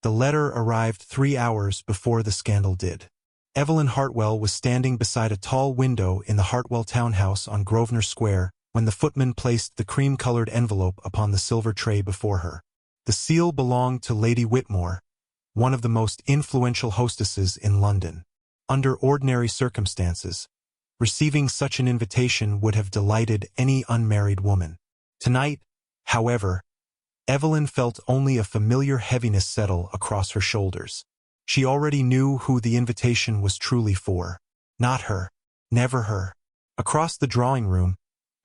The letter arrived 3 hours before the scandal did. Evelyn Hartwell was standing beside a tall window in the Hartwell townhouse on Grosvenor Square when the footman placed the cream-colored envelope upon the silver tray before her. The seal belonged to Lady Whitmore, one of the most influential hostesses in London. Under ordinary circumstances, receiving such an invitation would have delighted any unmarried woman. Tonight, however, Evelyn felt only a familiar heaviness settle across her shoulders. She already knew who the invitation was truly for. Not her. Never her. Across the drawing room,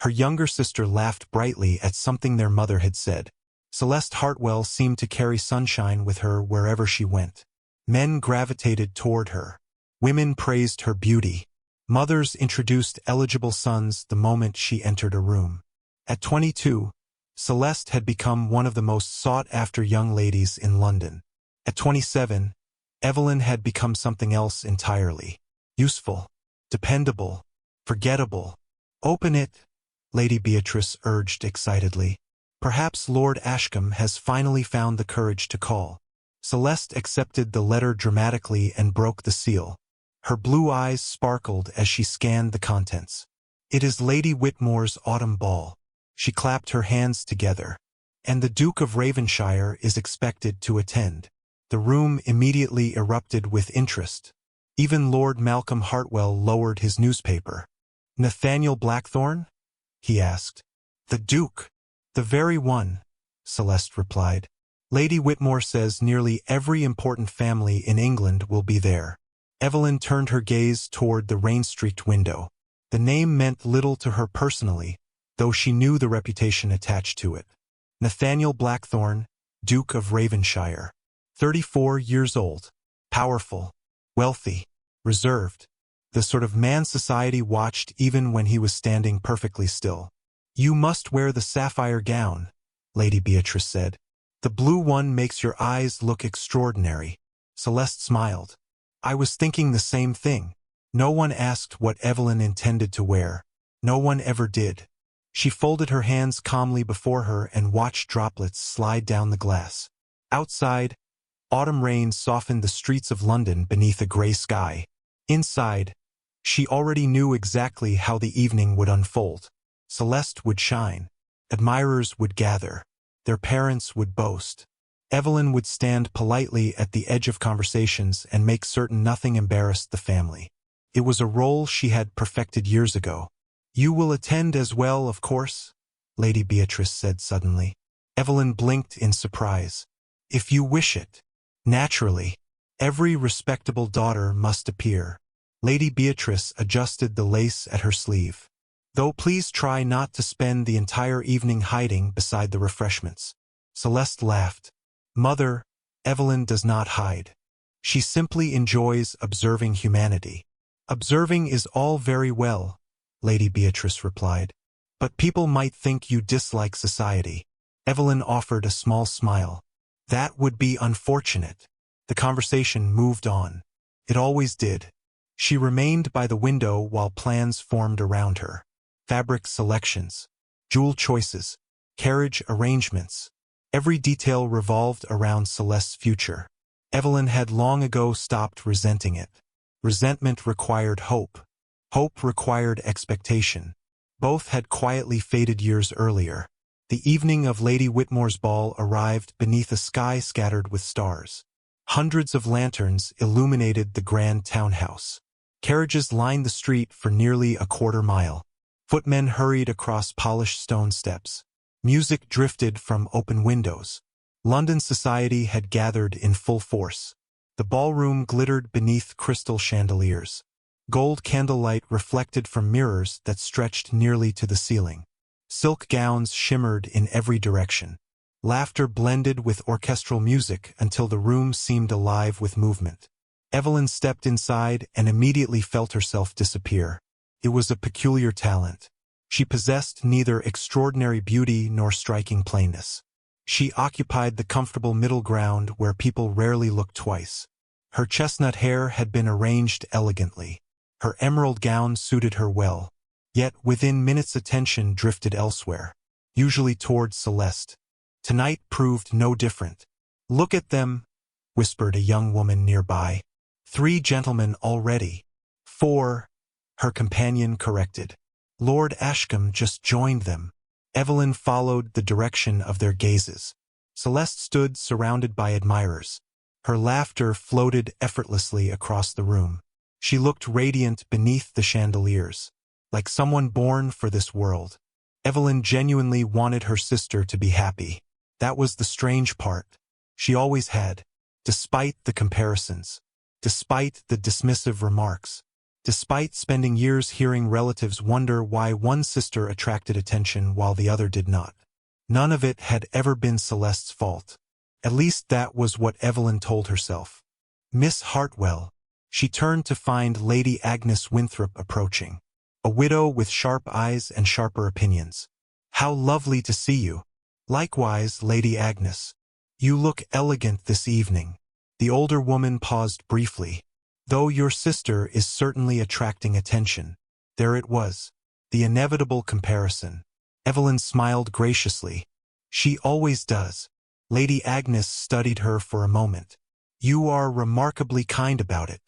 her younger sister laughed brightly at something their mother had said. Celeste Hartwell seemed to carry sunshine with her wherever she went. Men gravitated toward her. Women praised her beauty. Mothers introduced eligible sons the moment she entered a room. At 22, Celeste had become one of the most sought-after young ladies in London. At 27, Evelyn had become something else entirely. Useful, dependable, forgettable. "Open it," Lady Beatrice urged excitedly. "Perhaps Lord Ashcombe has finally found the courage to call." Celeste accepted the letter dramatically and broke the seal. Her blue eyes sparkled as she scanned the contents. "It is Lady Whitmore's autumn ball." She clapped her hands together. "And the Duke of Raven-shire is expected to attend." The room immediately erupted with interest. Even Lord Malcolm Hartwell lowered his newspaper. "Nathaniel Blackthorne?" he asked. "The Duke. The very one," Celeste replied. "Lady Whitmore says nearly every important family in England will be there." Evelyn turned her gaze toward the rain-streaked window. The name meant little to her personally, though she knew the reputation attached to it. Nathaniel Blackthorne, Duke of Raven-shire. 34 years old. Powerful. Wealthy. Reserved. The sort of man society watched even when he was standing perfectly still. "You must wear the sapphire gown," Lady Beatrice said. "The blue one makes your eyes look extraordinary." Celeste smiled. "I was thinking the same thing." No one asked what Evelyn intended to wear. No one ever did. She folded her hands calmly before her and watched droplets slide down the glass. Outside, autumn rain softened the streets of London beneath a gray sky. Inside, she already knew exactly how the evening would unfold. Celeste would shine. Admirers would gather. Their parents would boast. Evelyn would stand politely at the edge of conversations and make certain nothing embarrassed the family. It was a role she had perfected years ago. "You will attend as well, of course?" Lady Beatrice said suddenly. Evelyn blinked in surprise. "If you wish it." "Naturally. Every respectable daughter must appear." Lady Beatrice adjusted the lace at her sleeve. "Though please try not to spend the entire evening hiding beside the refreshments." Celeste laughed. "Mother, Evelyn does not hide. She simply enjoys observing humanity." "Observing is all very well," Lady Beatrice replied. "But people might think you dislike society." Evelyn offered a small smile. "That would be unfortunate." The conversation moved on. It always did. She remained by the window while plans formed around her. Fabric selections, jewel choices, carriage arrangements. Every detail revolved around Celeste's future. Evelyn had long ago stopped resenting it. Resentment required hope. Hope required expectation. Both had quietly faded years earlier. The evening of Lady Whitmore's ball arrived beneath a sky scattered with stars. Hundreds of lanterns illuminated the grand townhouse. Carriages lined the street for nearly a quarter-mile. Footmen hurried across polished stone steps. Music drifted from open windows. London society had gathered in full force. The ballroom glittered beneath crystal chandeliers. Gold candlelight reflected from mirrors that stretched nearly to the ceiling. Silk gowns shimmered in every direction. Laughter blended with orchestral music until the room seemed alive with movement. Evelyn stepped inside and immediately felt herself disappear. It was a peculiar talent. She possessed neither extraordinary beauty nor striking plainness. She occupied the comfortable middle ground where people rarely looked twice. Her chestnut hair had been arranged elegantly. Her emerald gown suited her well. Yet within minutes attention drifted elsewhere, usually toward Celeste. Tonight proved no different. "Look at them," whispered a young woman nearby. 3 gentlemen already. 4, her companion corrected. Lord Ashcombe just joined them. Evelyn followed the direction of their gazes. Celeste stood surrounded by admirers. Her laughter floated effortlessly across the room. She looked radiant beneath the chandeliers, like someone born for this world. Evelyn genuinely wanted her sister to be happy. That was the strange part. She always had, despite the comparisons, despite the dismissive remarks, despite spending years hearing relatives wonder why one sister attracted attention while the other did not. None of it had ever been Celeste's fault. At least that was what Evelyn told herself. Miss Hartwell. She turned to find Lady Agnes Winthrop approaching, a widow with sharp eyes and sharper opinions. How lovely to see you. Likewise, Lady Agnes. You look elegant this evening. The older woman paused briefly. Though your sister is certainly attracting attention. There it was, the inevitable comparison. Evelyn smiled graciously. She always does. Lady Agnes studied her for a moment. You are remarkably kind about it.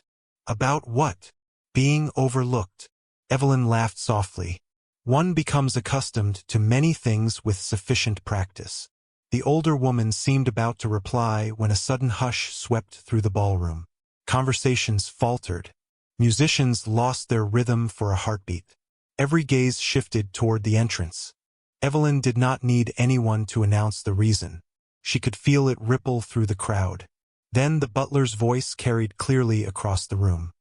About what? Being overlooked. Evelyn laughed softly. One becomes accustomed to many things with sufficient practice. The older woman seemed about to reply when a sudden hush swept through the ballroom. Conversations faltered. Musicians lost their rhythm for a heartbeat. Every gaze shifted toward the entrance. Evelyn did not need anyone to announce the reason. She could feel it ripple through the crowd. Then the butler's voice carried clearly across the room.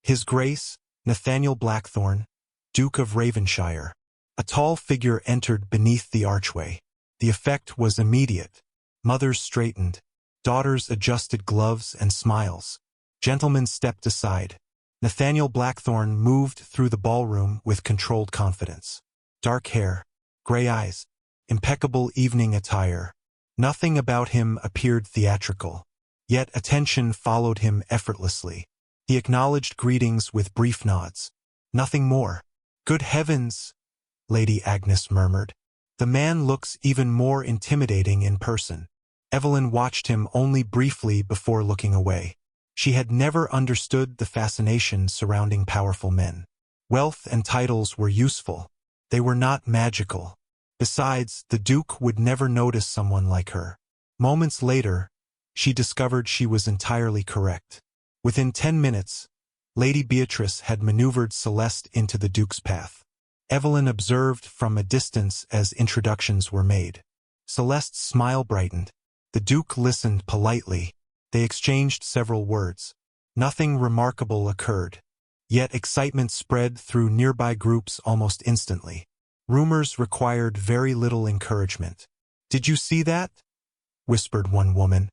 His Grace, Nathaniel Blackthorne, Duke of Raven-shire. A tall figure entered beneath the archway. The effect was immediate. Mothers straightened. Daughters adjusted gloves and smiles. Gentlemen stepped aside. Nathaniel Blackthorne moved through the ballroom with controlled confidence. Dark hair, gray eyes, impeccable evening attire. Nothing about him appeared theatrical. Yet attention followed him effortlessly. He acknowledged greetings with brief nods. Nothing more. Good heavens, Lady Agnes murmured. The man looks even more intimidating in person. Evelyn watched him only briefly before looking away. She had never understood the fascination surrounding powerful men. Wealth and titles were useful. They were not magical. Besides, the Duke would never notice someone like her. Moments later, she discovered she was entirely correct. Within 10 minutes, Lady Beatrice had maneuvered Celeste into the Duke's path. Evelyn observed from a distance as introductions were made. Celeste's smile brightened. The Duke listened politely. They exchanged several words. Nothing remarkable occurred. Yet excitement spread through nearby groups almost instantly. Rumors required very little encouragement. Did you see that? Whispered one woman.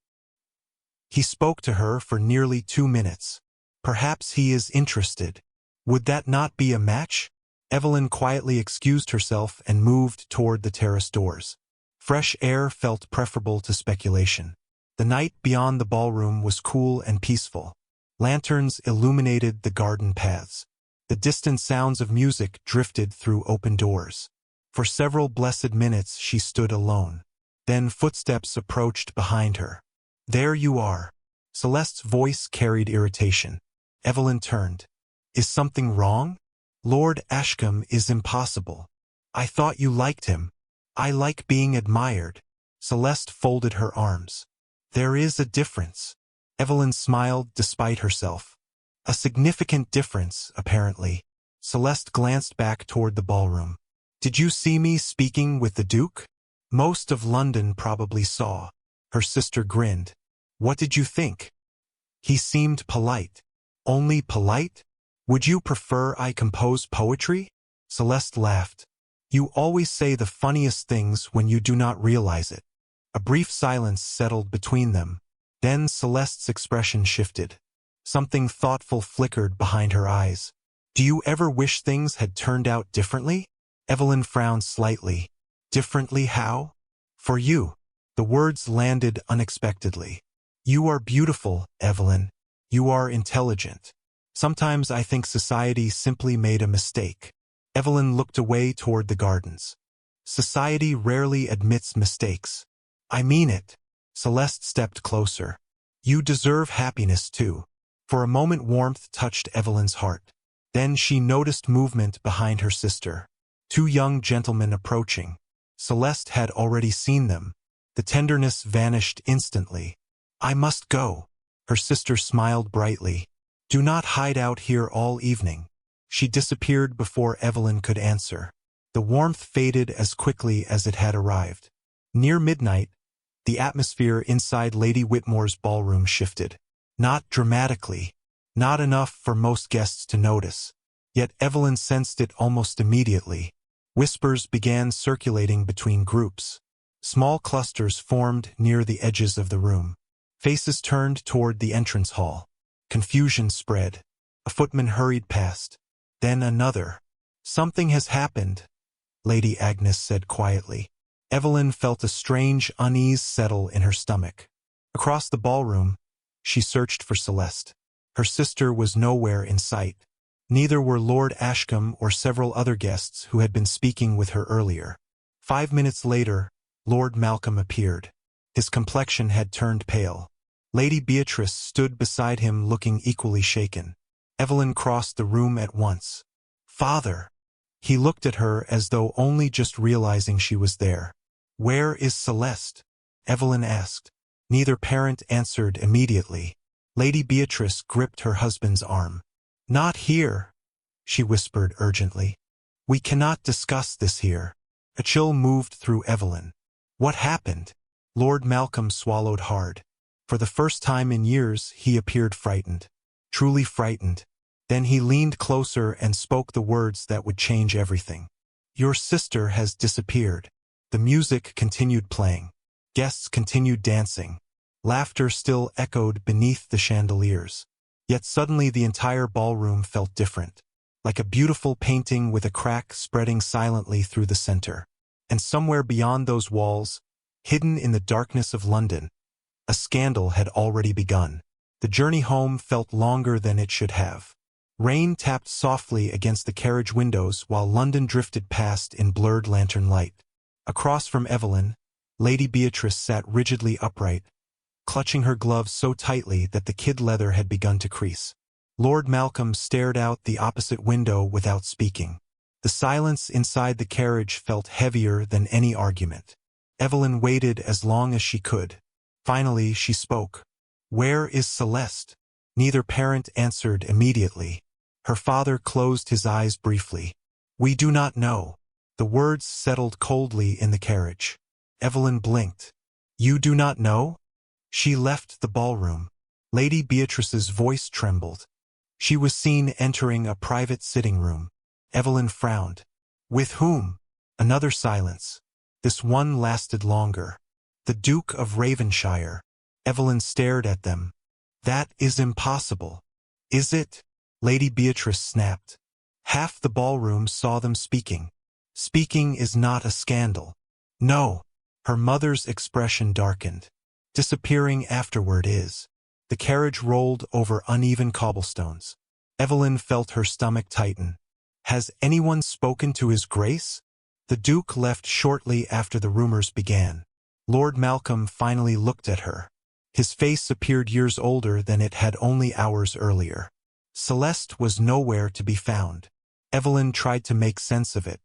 He spoke to her for nearly 2 minutes. Perhaps he is interested. Would that not be a match? Evelyn quietly excused herself and moved toward the terrace doors. Fresh air felt preferable to speculation. The night beyond the ballroom was cool and peaceful. Lanterns illuminated the garden paths. The distant sounds of music drifted through open doors. For several blessed minutes she stood alone. Then footsteps approached behind her. There you are. Celeste's voice carried irritation. Evelyn turned. Is something wrong? Lord Ashcombe is impossible. I thought you liked him. I like being admired. Celeste folded her arms. There is a difference. Evelyn smiled despite herself. A significant difference, apparently. Celeste glanced back toward the ballroom. Did you see me speaking with the Duke? Most of London probably saw. Her sister grinned. What did you think? He seemed polite. Only polite? Would you prefer I compose poetry? Celeste laughed. You always say the funniest things when you do not realize it. A brief silence settled between them. Then Celeste's expression shifted. Something thoughtful flickered behind her eyes. Do you ever wish things had turned out differently? Evelyn frowned slightly. Differently how? For you. The words landed unexpectedly. You are beautiful, Evelyn. You are intelligent. Sometimes I think society simply made a mistake. Evelyn looked away toward the gardens. Society rarely admits mistakes. I mean it. Celeste stepped closer. You deserve happiness too. For a moment warmth touched Evelyn's heart. Then she noticed movement behind her sister. Two young gentlemen approaching. Celeste had already seen them. The tenderness vanished instantly. I must go. Her sister smiled brightly. Do not hide out here all evening. She disappeared before Evelyn could answer. The warmth faded as quickly as it had arrived. Near midnight, the atmosphere inside Lady Whitmore's ballroom shifted. Not dramatically. Not enough for most guests to notice. Yet Evelyn sensed it almost immediately. Whispers began circulating between groups. Small clusters formed near the edges of the room. Faces turned toward the entrance hall. Confusion spread. A footman hurried past. Then another. Something has happened, Lady Agnes said quietly. Evelyn felt a strange unease settle in her stomach. Across the ballroom, she searched for Celeste. Her sister was nowhere in sight. Neither were Lord Ashcombe or several other guests who had been speaking with her earlier. 5 minutes later, Lord Malcolm appeared. His complexion had turned pale. Lady Beatrice stood beside him looking equally shaken. Evelyn crossed the room at once. Father! He looked at her as though only just realizing she was there. Where is Celeste? Evelyn asked. Neither parent answered immediately. Lady Beatrice gripped her husband's arm. Not here, she whispered urgently. We cannot discuss this here. A chill moved through Evelyn. What happened? Lord Malcolm swallowed hard. For the first time in years, he appeared frightened. Truly frightened. Then he leaned closer and spoke the words that would change everything. Your sister has disappeared. The music continued playing. Guests continued dancing. Laughter still echoed beneath the chandeliers. Yet suddenly the entire ballroom felt different. Like a beautiful painting with a crack spreading silently through the center. And somewhere beyond those walls, hidden in the darkness of London, a scandal had already begun. The journey home felt longer than it should have. Rain tapped softly against the carriage windows while London drifted past in blurred lantern light. Across from Evelyn, Lady Beatrice sat rigidly upright, clutching her gloves so tightly that the kid leather had begun to crease. Lord Malcolm stared out the opposite window without speaking. The silence inside the carriage felt heavier than any argument. Evelyn waited as long as she could. Finally, she spoke. Where is Celeste? Neither parent answered immediately. Her father closed his eyes briefly. We do not know. The words settled coldly in the carriage. Evelyn blinked. You do not know? She left the ballroom. Lady Beatrice's voice trembled. She was seen entering a private sitting room. Evelyn frowned. With whom? Another silence. This one lasted longer. The Duke of Raven-shire. Evelyn stared at them. That is impossible. Is it? Lady Beatrice snapped. Half the ballroom saw them speaking. Speaking is not a scandal. No. Her mother's expression darkened. Disappearing afterward is. The carriage rolled over uneven cobblestones. Evelyn felt her stomach tighten. Has anyone spoken to His Grace? The Duke left shortly after the rumors began. Lord Malcolm finally looked at her. His face appeared years older than it had only hours earlier. Celeste was nowhere to be found. Evelyn tried to make sense of it.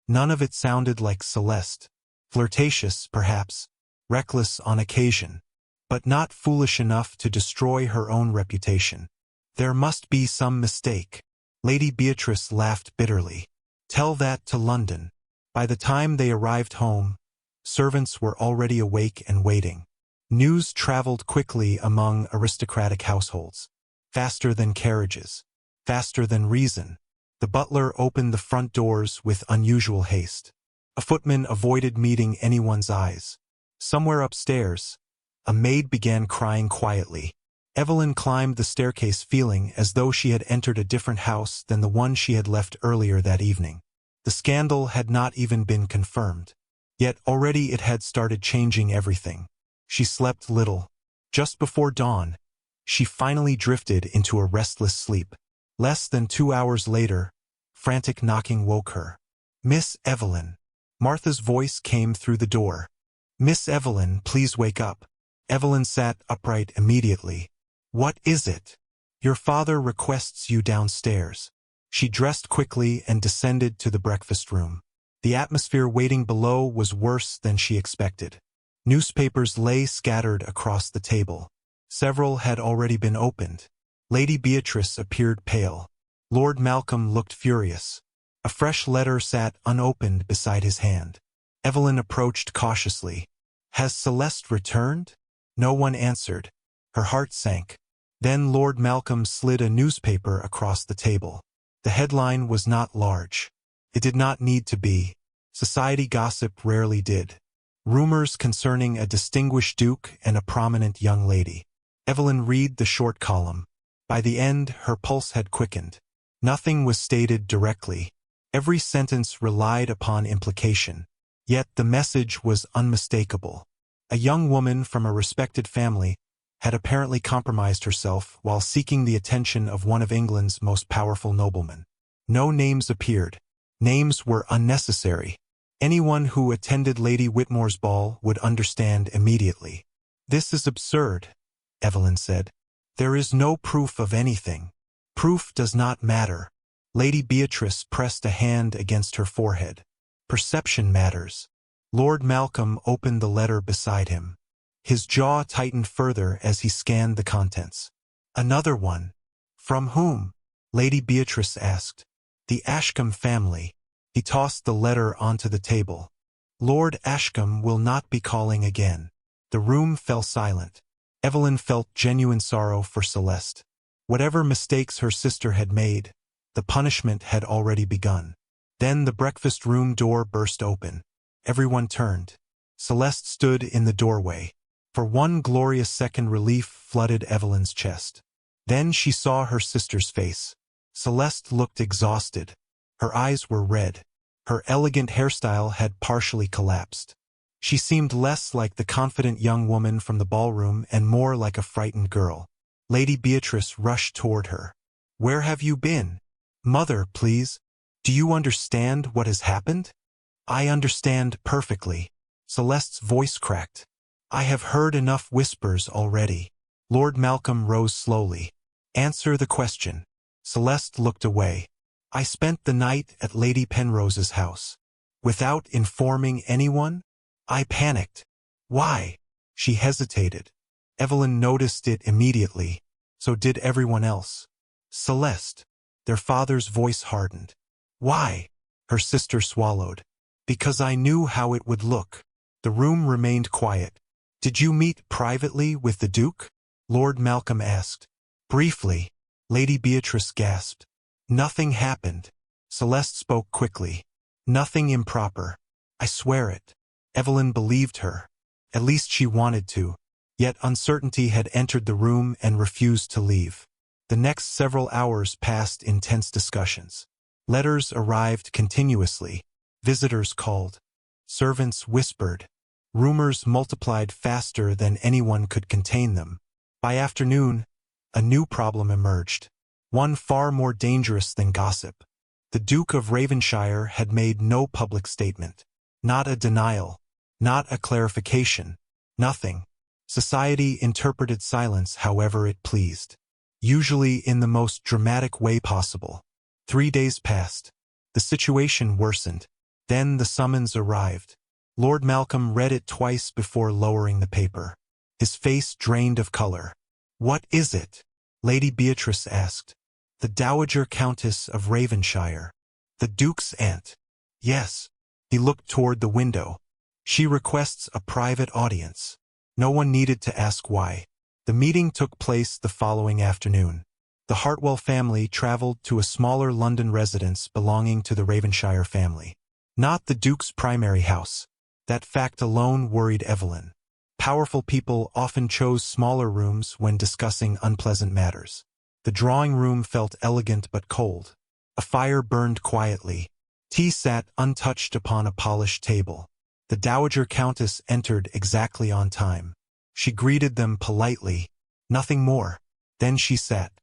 None of it sounded like Celeste. Flirtatious, perhaps. Reckless on occasion. But not foolish enough to destroy her own reputation. There must be some mistake. Lady Beatrice laughed bitterly. Tell that to London. By the time they arrived home, servants were already awake and waiting. News traveled quickly among aristocratic households. Faster than carriages. Faster than reason. The butler opened the front doors with unusual haste. A footman avoided meeting anyone's eyes. Somewhere upstairs, a maid began crying quietly. Evelyn climbed the staircase feeling as though she had entered a different house than the one she had left earlier that evening. The scandal had not even been confirmed. Yet already it had started changing everything. She slept little. Just before dawn, she finally drifted into a restless sleep. Less than 2 hours later, frantic knocking woke her. Miss Evelyn. Martha's voice came through the door. Miss Evelyn, please wake up. Evelyn sat upright immediately. "What is it?" "Your father requests you downstairs." She dressed quickly and descended to the breakfast room. The atmosphere waiting below was worse than she expected. Newspapers lay scattered across the table. Several had already been opened. Lady Beatrice appeared pale. Lord Malcolm looked furious. A fresh letter sat unopened beside his hand. Evelyn approached cautiously. "Has Celeste returned?" No one answered. Her heart sank. Then Lord Malcolm slid a newspaper across the table. The headline was not large. It did not need to be. Society gossip rarely did. Rumors concerning a distinguished duke and a prominent young lady. Evelyn read the short column. By the end, her pulse had quickened. Nothing was stated directly. Every sentence relied upon implication. Yet the message was unmistakable. A young woman from a respected family had apparently compromised herself while seeking the attention of one of England's most powerful noblemen. No names appeared. Names were unnecessary. Anyone who attended Lady Whitmore's ball would understand immediately. "This is absurd," Evelyn said. "There is no proof of anything. Proof does not matter." Lady Beatrice pressed a hand against her forehead. "Perception matters." Lord Malcolm opened the letter beside him. His jaw tightened further as he scanned the contents. "Another one." "From whom?" Lady Beatrice asked. "The Ashcombe family." He tossed the letter onto the table. "Lord Ashcombe will not be calling again." The room fell silent. Evelyn felt genuine sorrow for Celeste. Whatever mistakes her sister had made, the punishment had already begun. Then the breakfast room door burst open. Everyone turned. Celeste stood in the doorway. For one glorious second, relief flooded Evelyn's chest. Then she saw her sister's face. Celeste looked exhausted. Her eyes were red. Her elegant hairstyle had partially collapsed. She seemed less like the confident young woman from the ballroom and more like a frightened girl. Lady Beatrice rushed toward her. "Where have you been?" "Mother, please. Do you understand what has happened?" "I understand perfectly." Celeste's voice cracked. "I have heard enough whispers already." Lord Malcolm rose slowly. "Answer the question." Celeste looked away. "I spent the night at Lady Penrose's house." "Without informing anyone?" "I panicked." "Why?" She hesitated. Evelyn noticed it immediately. So did everyone else. "Celeste." Their father's voice hardened. "Why?" Her sister swallowed. "Because I knew how it would look." The room remained quiet. "Did you meet privately with the Duke?" Lord Malcolm asked. "Briefly." Lady Beatrice gasped. "Nothing happened." Celeste spoke quickly. "Nothing improper. I swear it." Evelyn believed her. At least she wanted to. Yet uncertainty had entered the room and refused to leave. The next several hours passed in tense discussions. Letters arrived continuously. Visitors called. Servants whispered. Rumors multiplied faster than anyone could contain them. By afternoon, a new problem emerged. One far more dangerous than gossip. The Duke of Raven-shire had made no public statement. Not a denial. Not a clarification. Nothing. Society interpreted silence however it pleased. Usually in the most dramatic way possible. 3 days passed. The situation worsened. Then the summons arrived. Lord Malcolm read it twice before lowering the paper. His face drained of color. "What is it?" Lady Beatrice asked. "The Dowager Countess of Raven-shire." "The Duke's aunt?" "Yes." He looked toward the window. "She requests a private audience." No one needed to ask why. The meeting took place the following afternoon. The Hartwell family traveled to a smaller London residence belonging to the Raven-shire family. Not the Duke's primary house. That fact alone worried Evelyn. Powerful people often chose smaller rooms when discussing unpleasant matters. The drawing room felt elegant but cold. A fire burned quietly. Tea sat untouched upon a polished table. The Dowager Countess entered exactly on time. She greeted them politely. Nothing more. Then she sat.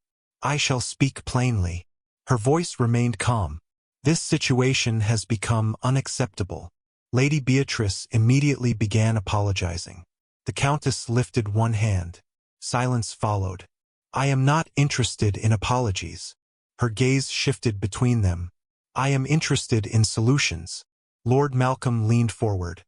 "I shall speak plainly." Her voice remained calm. "This situation has become unacceptable." Lady Beatrice immediately began apologizing. The Countess lifted one hand. Silence followed. I am not interested in apologies. Her gaze shifted between them. I am interested in solutions. Lord Malcolm leaned forward.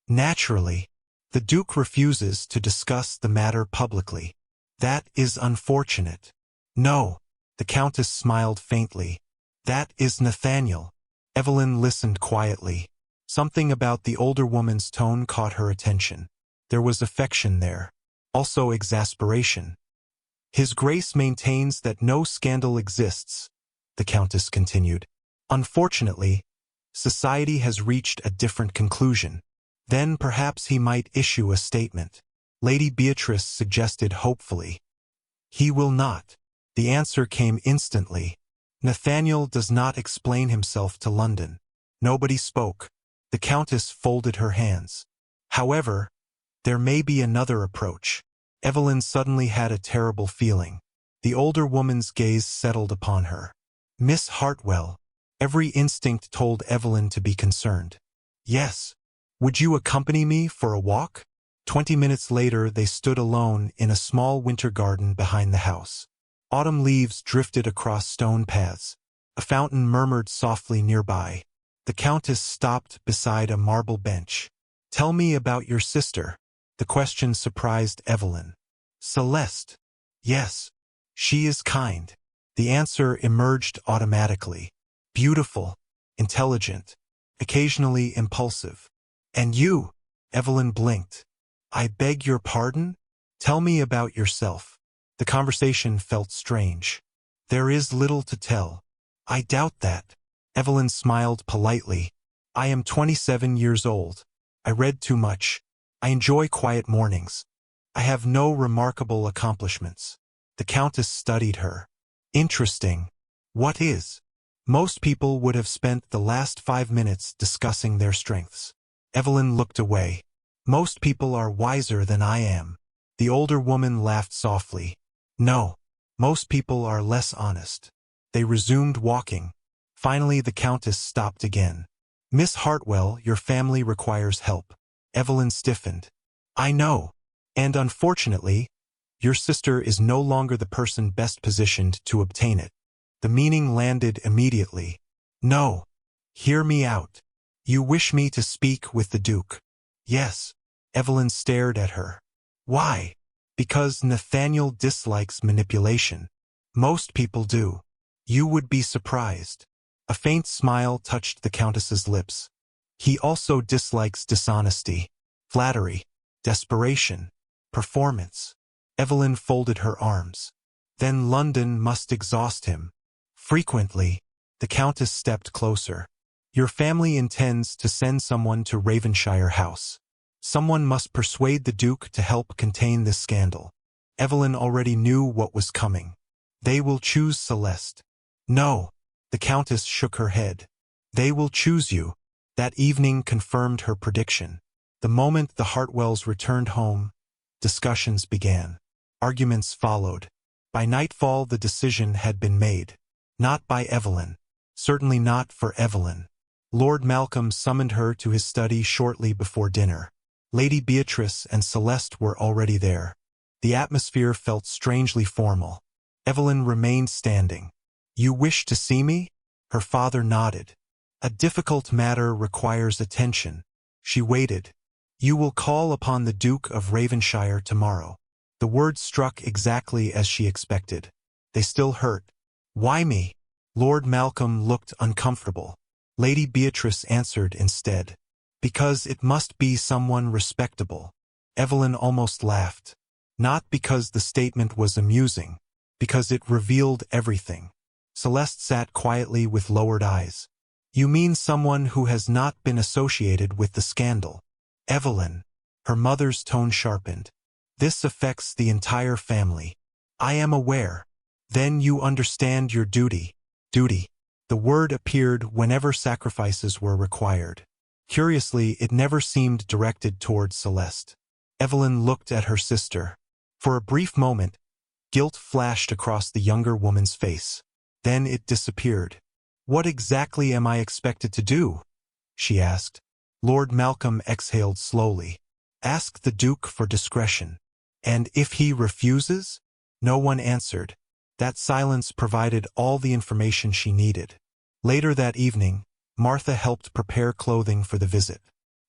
Naturally. The Duke refuses to discuss the matter publicly. That is unfortunate. No. The Countess smiled faintly. That is Nathaniel. Evelyn listened quietly. Something about the older woman's tone caught her attention. There was affection there. Also exasperation. His Grace maintains that no scandal exists, the Countess continued. Unfortunately, society has reached a different conclusion. Then perhaps he might issue a statement. Lady Beatrice suggested hopefully. He will not. The answer came instantly. Nathaniel does not explain himself to London. Nobody spoke. The Countess folded her hands. However, there may be another approach. Evelyn suddenly had a terrible feeling. The older woman's gaze settled upon her. Miss Hartwell. Every instinct told Evelyn to be concerned. Yes. Would you accompany me for a walk? 20 minutes later they stood alone in a small winter garden behind the house. Autumn leaves drifted across stone paths. A fountain murmured softly nearby. The Countess stopped beside a marble bench. Tell me about your sister. The question surprised Evelyn. Celeste. Yes. She is kind. The answer emerged automatically. Beautiful. Intelligent. Occasionally impulsive. And you? Evelyn blinked. I beg your pardon? Tell me about yourself. The conversation felt strange. There is little to tell. I doubt that. Evelyn smiled politely. I am 27 years old. I read too much. I enjoy quiet mornings. I have no remarkable accomplishments. The Countess studied her. Interesting. What is? Most people would have spent the last 5 minutes discussing their strengths. Evelyn looked away. Most people are wiser than I am. The older woman laughed softly. No. Most people are less honest. They resumed walking. Finally the Countess stopped again. Miss Hartwell, your family requires help. Evelyn stiffened. I know. And unfortunately, your sister is no longer the person best positioned to obtain it. The meaning landed immediately. No. Hear me out. You wish me to speak with the Duke? Yes. Evelyn stared at her. Why? Because Nathaniel dislikes manipulation. Most people do. You would be surprised. A faint smile touched the Countess's lips. He also dislikes dishonesty, flattery, desperation, performance. Evelyn folded her arms. Then London must exhaust him. Frequently, the Countess stepped closer. Your family intends to send someone to Raven-shire House. Someone must persuade the Duke to help contain this scandal. Evelyn already knew what was coming. They will choose Celeste. No. The Countess shook her head. They will choose you. That evening confirmed her prediction. The moment the Hartwells returned home, discussions began. Arguments followed. By nightfall the decision had been made. Not by Evelyn. Certainly not for Evelyn. Lord Malcolm summoned her to his study shortly before dinner. Lady Beatrice and Celeste were already there. The atmosphere felt strangely formal. Evelyn remained standing. You wish to see me? Her father nodded. A difficult matter requires attention. She waited. You will call upon the Duke of Raven-shire tomorrow. The words struck exactly as she expected. They still hurt. Why me? Lord Malcolm looked uncomfortable. Lady Beatrice answered instead. Because it must be someone respectable. Evelyn almost laughed. Not because the statement was amusing. Because it revealed everything. Celeste sat quietly with lowered eyes. You mean someone who has not been associated with the scandal? Evelyn. Her mother's tone sharpened. This affects the entire family. I am aware. Then you understand your duty. Duty. The word appeared whenever sacrifices were required. Curiously, it never seemed directed towards Celeste. Evelyn looked at her sister. For a brief moment, guilt flashed across the younger woman's face. Then it disappeared. What exactly am I expected to do? She asked. Lord Malcolm exhaled slowly. Ask the Duke for discretion. And if he refuses? No one answered. That silence provided all the information she needed. Later that evening, Martha helped prepare clothing for the visit.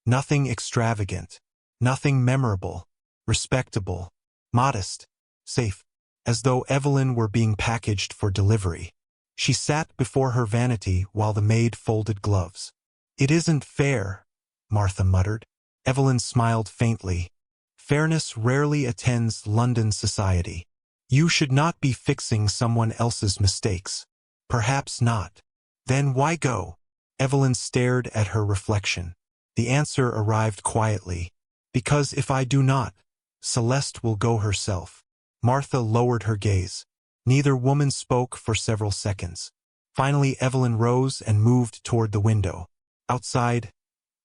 Nothing extravagant. Nothing memorable. Respectable. Modest. Safe. As though Evelyn were being packaged for delivery. She sat before her vanity while the maid folded gloves. "It isn't fair," Martha muttered. Evelyn smiled faintly. "Fairness rarely attends London society. You should not be fixing someone else's mistakes." "Perhaps not." "Then why go?" Evelyn stared at her reflection. The answer arrived quietly. "Because if I do not, Celeste will go herself." Martha lowered her gaze. Neither woman spoke for several seconds. Finally, Evelyn rose and moved toward the window. Outside,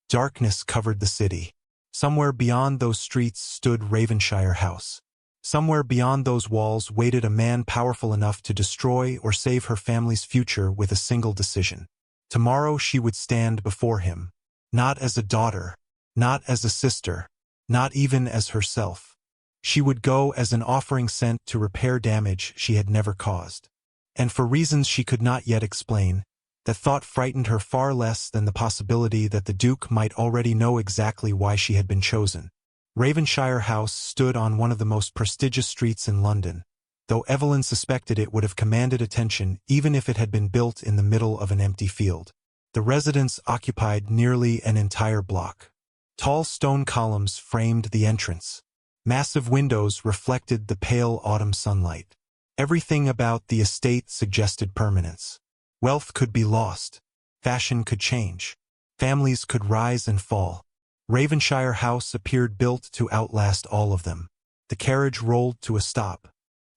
darkness covered the city. Somewhere beyond those streets stood Raven-shire House. Somewhere beyond those walls waited a man powerful enough to destroy or save her family's future with a single decision. Tomorrow she would stand before him. Not as a daughter. Not as a sister. Not even as herself. She would go as an offering sent to repair damage she had never caused. And for reasons she could not yet explain, that thought frightened her far less than the possibility that the Duke might already know exactly why she had been chosen. Raven-shire House stood on one of the most prestigious streets in London, though Evelyn suspected it would have commanded attention even if it had been built in the middle of an empty field. The residence occupied nearly an entire block. Tall stone columns framed the entrance. Massive windows reflected the pale autumn sunlight. Everything about the estate suggested permanence. Wealth could be lost. Fashion could change. Families could rise and fall. Raven-shire House appeared built to outlast all of them. The carriage rolled to a stop.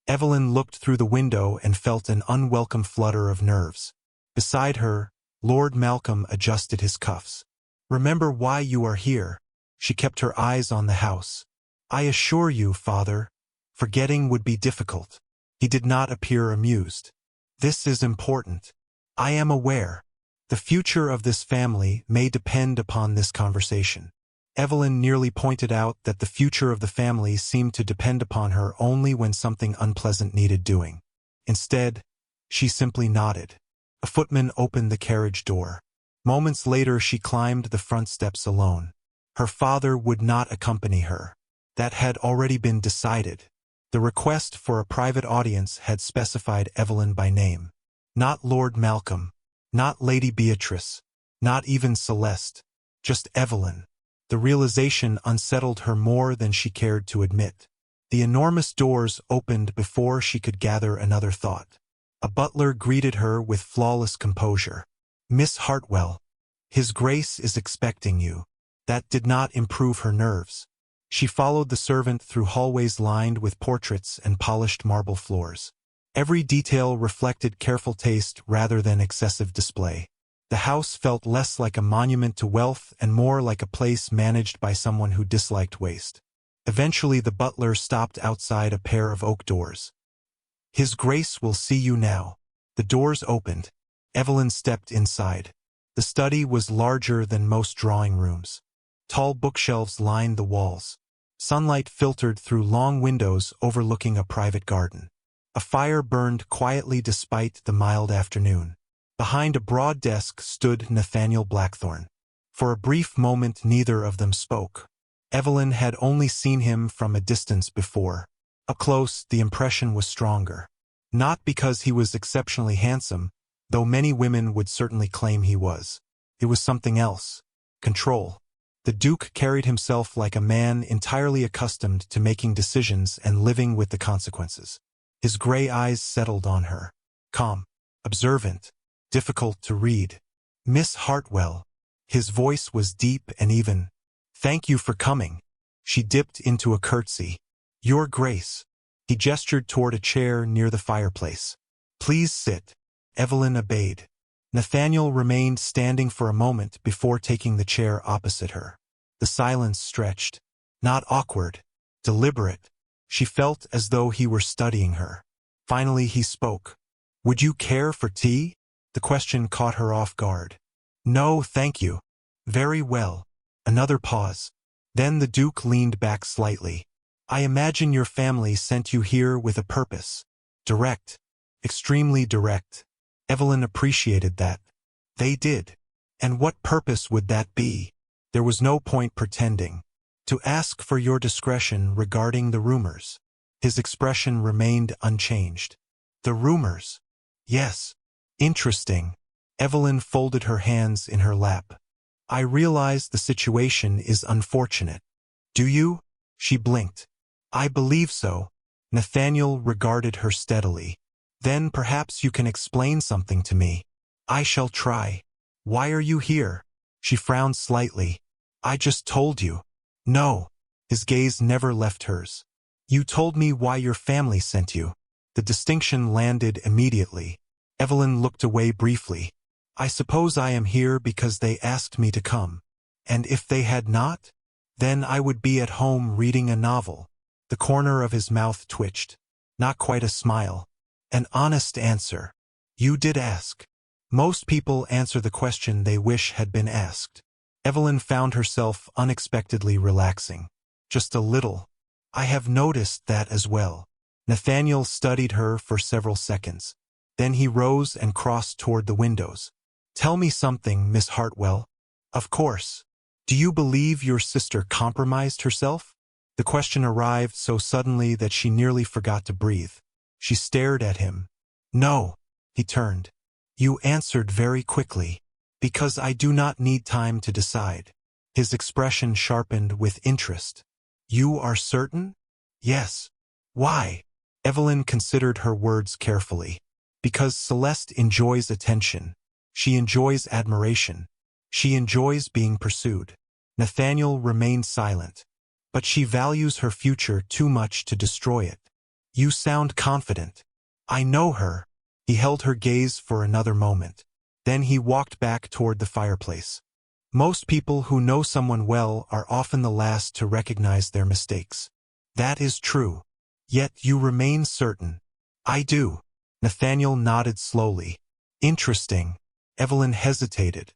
Evelyn looked through the window and felt an unwelcome flutter of nerves. Beside her, Lord Malcolm adjusted his cuffs. "Remember why you are here." She kept her eyes on the house. "I assure you, father, forgetting would be difficult." He did not appear amused. "This is important. I am aware. The future of this family may depend upon this conversation." Evelyn nearly pointed out that the future of the family seemed to depend upon her only when something unpleasant needed doing. Instead, she simply nodded. A footman opened the carriage door. Moments later she climbed the front steps alone. Her father would not accompany her. That had already been decided. The request for a private audience had specified Evelyn by name. Not Lord Malcolm. Not Lady Beatrice. Not even Celeste. Just Evelyn. The realization unsettled her more than she cared to admit. The enormous doors opened before she could gather another thought. A butler greeted her with flawless composure. "Miss Hartwell, His Grace is expecting you." That did not improve her nerves. She followed the servant through hallways lined with portraits and polished marble floors. Every detail reflected careful taste rather than excessive display. The house felt less like a monument to wealth and more like a place managed by someone who disliked waste. Eventually the butler stopped outside a pair of oak doors. "His Grace will see you now." The doors opened. Evelyn stepped inside. The study was larger than most drawing rooms. Tall bookshelves lined the walls. Sunlight filtered through long windows overlooking a private garden. A fire burned quietly despite the mild afternoon. Behind a broad desk stood Nathaniel Blackthorne. For a brief moment neither of them spoke. Evelyn had only seen him from a distance before. Up close, the impression was stronger. Not because he was exceptionally handsome, though many women would certainly claim he was. It was something else. Control. The Duke carried himself like a man entirely accustomed to making decisions and living with the consequences. His gray eyes settled on her. Calm. Observant. Difficult to read. "Miss Hartwell." His voice was deep and even. "Thank you for coming." She dipped into a curtsy. "Your Grace." He gestured toward a chair near the fireplace. "Please sit." Evelyn obeyed. Nathaniel remained standing for a moment before taking the chair opposite her. The silence stretched. Not awkward. Deliberate. She felt as though he were studying her. Finally he spoke. "Would you care for tea?" The question caught her off guard. "No, thank you." "Very well." Another pause. Then the Duke leaned back slightly. I imagine your family sent you here with a purpose. Direct. Extremely direct. Evelyn appreciated that. They did. And what purpose would that be? There was no point pretending. To ask for your discretion regarding the rumors. His expression remained unchanged. The rumors? Yes. Interesting. Evelyn folded her hands in her lap. I realize the situation is unfortunate. Do you? She blinked. I believe so. Nathaniel regarded her steadily. Then perhaps you can explain something to me. I shall try. Why are you here? She frowned slightly. I just told you. No. His gaze never left hers. You told me why your family sent you. The distinction landed immediately. Evelyn looked away briefly. I suppose I am here because they asked me to come. And if they had not? Then I would be at home reading a novel. The corner of his mouth twitched. Not quite a smile. An honest answer. You did ask. Most people answer the question they wish had been asked. Evelyn found herself unexpectedly relaxing. Just a little. I have noticed that as well. Nathaniel studied her for several seconds. Then he rose and crossed toward the windows. Tell me something, Miss Hartwell. Of course. Do you believe your sister compromised herself? The question arrived so suddenly that she nearly forgot to breathe. She stared at him. No. He turned. You answered very quickly. Because I do not need time to decide. His expression sharpened with interest. You are certain? Yes. Why? Evelyn considered her words carefully. Because Celeste enjoys attention. She enjoys admiration. She enjoys being pursued. Nathaniel remained silent. But she values her future too much to destroy it. You sound confident. I know her. He held her gaze for another moment. Then he walked back toward the fireplace. Most people who know someone well are often the last to recognize their mistakes. That is true. Yet you remain certain. I do. Nathaniel nodded slowly. Interesting. Evelyn hesitated.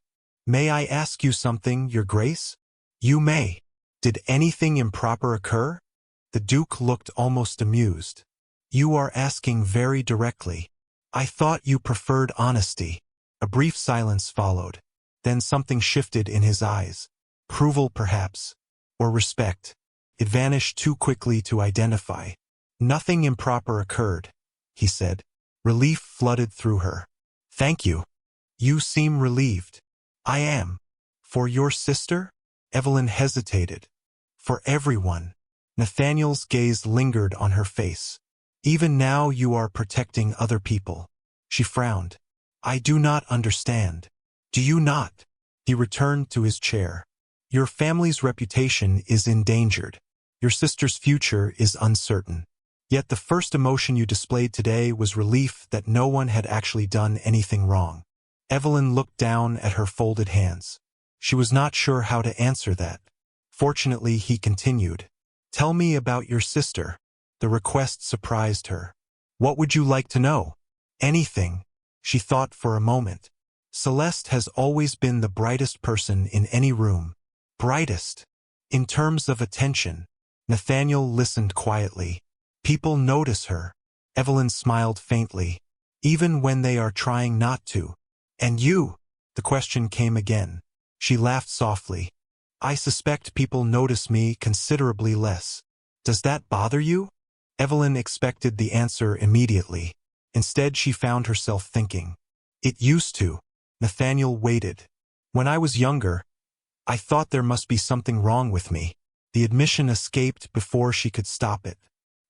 May I ask you something, Your Grace? You may. Did anything improper occur? The Duke looked almost amused. You are asking very directly. I thought you preferred honesty. A brief silence followed. Then something shifted in his eyes. Approval, perhaps. Or respect. It vanished too quickly to identify. Nothing improper occurred, he said. Relief flooded through her. Thank you. You seem relieved. I am. For your sister? Evelyn hesitated. For everyone. Nathaniel's gaze lingered on her face. Even now you are protecting other people. She frowned. I do not understand. Do you not? He returned to his chair. Your family's reputation is endangered. Your sister's future is uncertain. Yet the first emotion you displayed today was relief that no one had actually done anything wrong. Evelyn looked down at her folded hands. She was not sure how to answer that. Fortunately, he continued. Tell me about your sister. The request surprised her. What would you like to know? Anything. She thought for a moment. Celeste has always been the brightest person in any room. Brightest. In terms of attention. Nathaniel listened quietly. People notice her. Evelyn smiled faintly. Even when they are trying not to. And you? The question came again. She laughed softly. I suspect people notice me considerably less. Does that bother you? Evelyn expected the answer immediately. Instead, she found herself thinking. It used to. Nathaniel waited. When I was younger, I thought there must be something wrong with me. The admission escaped before she could stop it.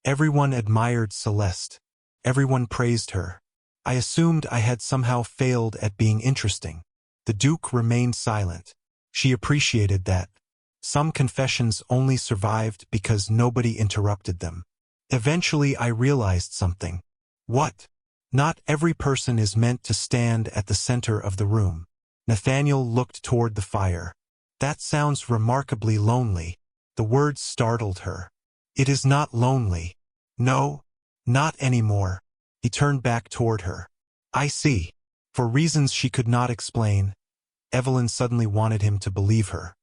Everyone admired Celeste. Everyone praised her. I assumed I had somehow failed at being interesting. The Duke remained silent. She appreciated that. Some confessions only survived because nobody interrupted them. Eventually I realized something. What? Not every person is meant to stand at the center of the room. Nathaniel looked toward the fire. That sounds remarkably lonely. The words startled her. It is not lonely. No, not anymore. He turned back toward her. I see. For reasons she could not explain, Evelyn suddenly wanted him to believe her.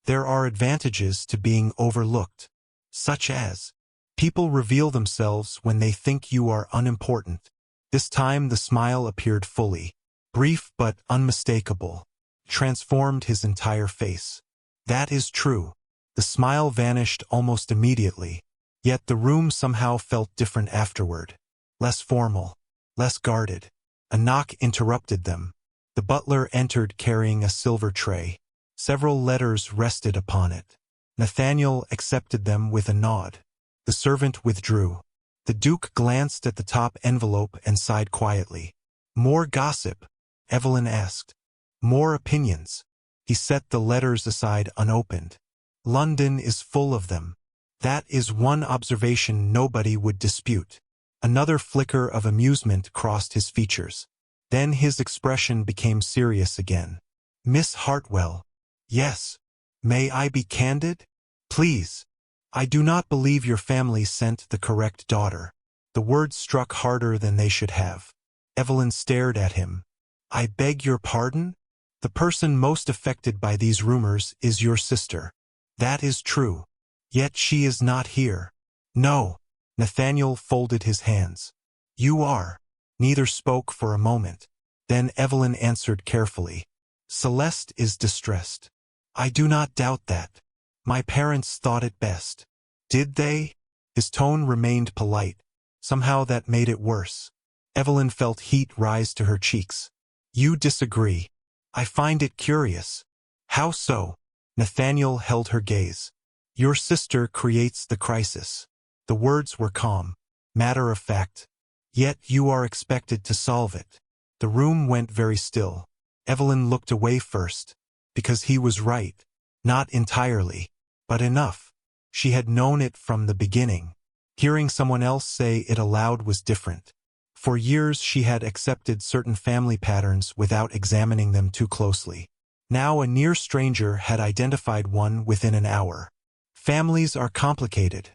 There are advantages to being overlooked, such as people reveal themselves when they think you are unimportant. This time the smile appeared fully, brief but unmistakable, transformed his entire face. That is true. The smile vanished almost immediately, yet the room somehow felt different afterward. Less formal, less guarded. A knock interrupted them. The butler entered carrying a silver tray. Several letters rested upon it. Nathaniel accepted them with a nod. The servant withdrew. The Duke glanced at the top envelope and sighed quietly. More gossip? Evelyn asked. More opinions? He set the letters aside unopened. London is full of them. That is one observation nobody would dispute. Another flicker of amusement crossed his features. Then his expression became serious again. Miss Hartwell. Yes. May I be candid? Please. I do not believe your family sent the correct daughter. The words struck harder than they should have. Evelyn stared at him. I beg your pardon? The person most affected by these rumors is your sister. That is true. Yet she is not here. No. Nathaniel folded his hands. You are. Neither spoke for a moment. Then Evelyn answered carefully. Celeste is distressed. I do not doubt that. My parents thought it best. Did they? His tone remained polite. Somehow that made it worse. Evelyn felt heat rise to her cheeks. You disagree. I find it curious. How so? Nathaniel held her gaze. Your sister creates the crisis. The words were calm, matter of fact. Yet you are expected to solve it. The room went very still. Evelyn looked away first, because he was right. Not entirely, but enough. She had known it from the beginning. Hearing someone else say it aloud was different. For years she had accepted certain family patterns without examining them too closely. Now a near stranger had identified one within an hour. Families are complicated,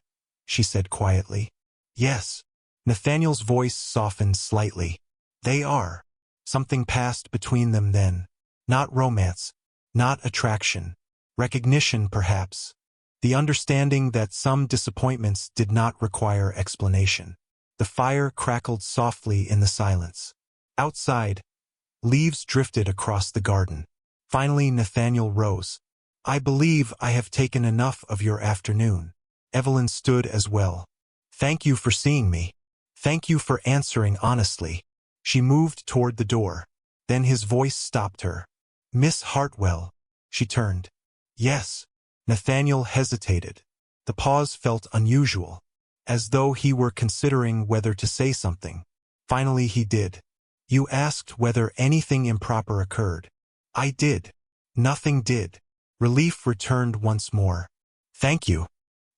she said quietly. Yes. Nathaniel's voice softened slightly. They are. Something passed between them then. Not romance, not attraction. Recognition, perhaps. The understanding that some disappointments did not require explanation. The fire crackled softly in the silence. Outside, leaves drifted across the garden. Finally Nathaniel rose. I believe I have taken enough of your afternoon. Evelyn stood as well. Thank you for seeing me. Thank you for answering honestly. She moved toward the door. Then his voice stopped her. Miss Hartwell. She turned. Yes. Nathaniel hesitated. The pause felt unusual, as though he were considering whether to say something. Finally he did. You asked whether anything improper occurred. I did. Nothing did. Relief returned once more. Thank you.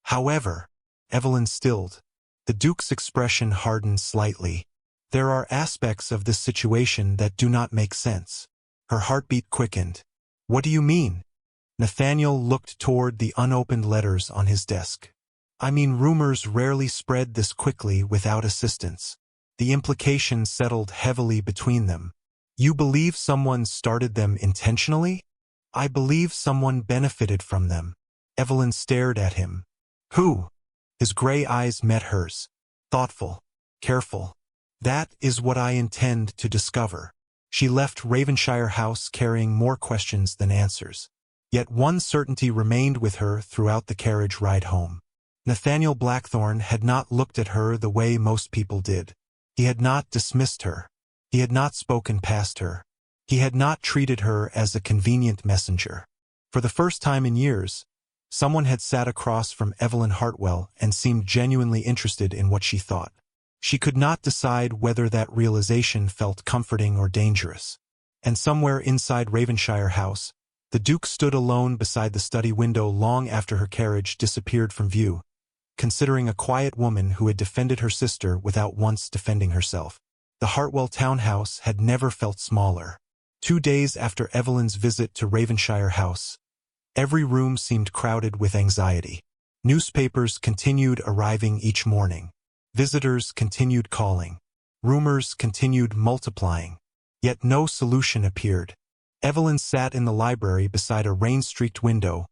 However, Evelyn stilled. The Duke's expression hardened slightly. There are aspects of this situation that do not make sense. Her heartbeat quickened. What do you mean? Nathaniel looked toward the unopened letters on his desk. I mean, rumors rarely spread this quickly without assistance. The implications settled heavily between them. You believe someone started them intentionally? I believe someone benefited from them. Evelyn stared at him. Who? His gray eyes met hers. Thoughtful. Careful. That is what I intend to discover. She left Raven-shire House carrying more questions than answers. Yet one certainty remained with her throughout the carriage ride home. Nathaniel Blackthorne had not looked at her the way most people did. He had not dismissed her. He had not spoken past her. He had not treated her as a convenient messenger. For the first time in years, someone had sat across from Evelyn Hartwell and seemed genuinely interested in what she thought. She could not decide whether that realization felt comforting or dangerous. And somewhere inside Raven-shire House, the Duke stood alone beside the study window long after her carriage disappeared from view, considering a quiet woman who had defended her sister without once defending herself. The Hartwell townhouse had never felt smaller. 2 days after Evelyn's visit to Raven-shire House, every room seemed crowded with anxiety. Newspapers continued arriving each morning. Visitors continued calling. Rumors continued multiplying. Yet no solution appeared. Evelyn sat in the library beside a rain-streaked window,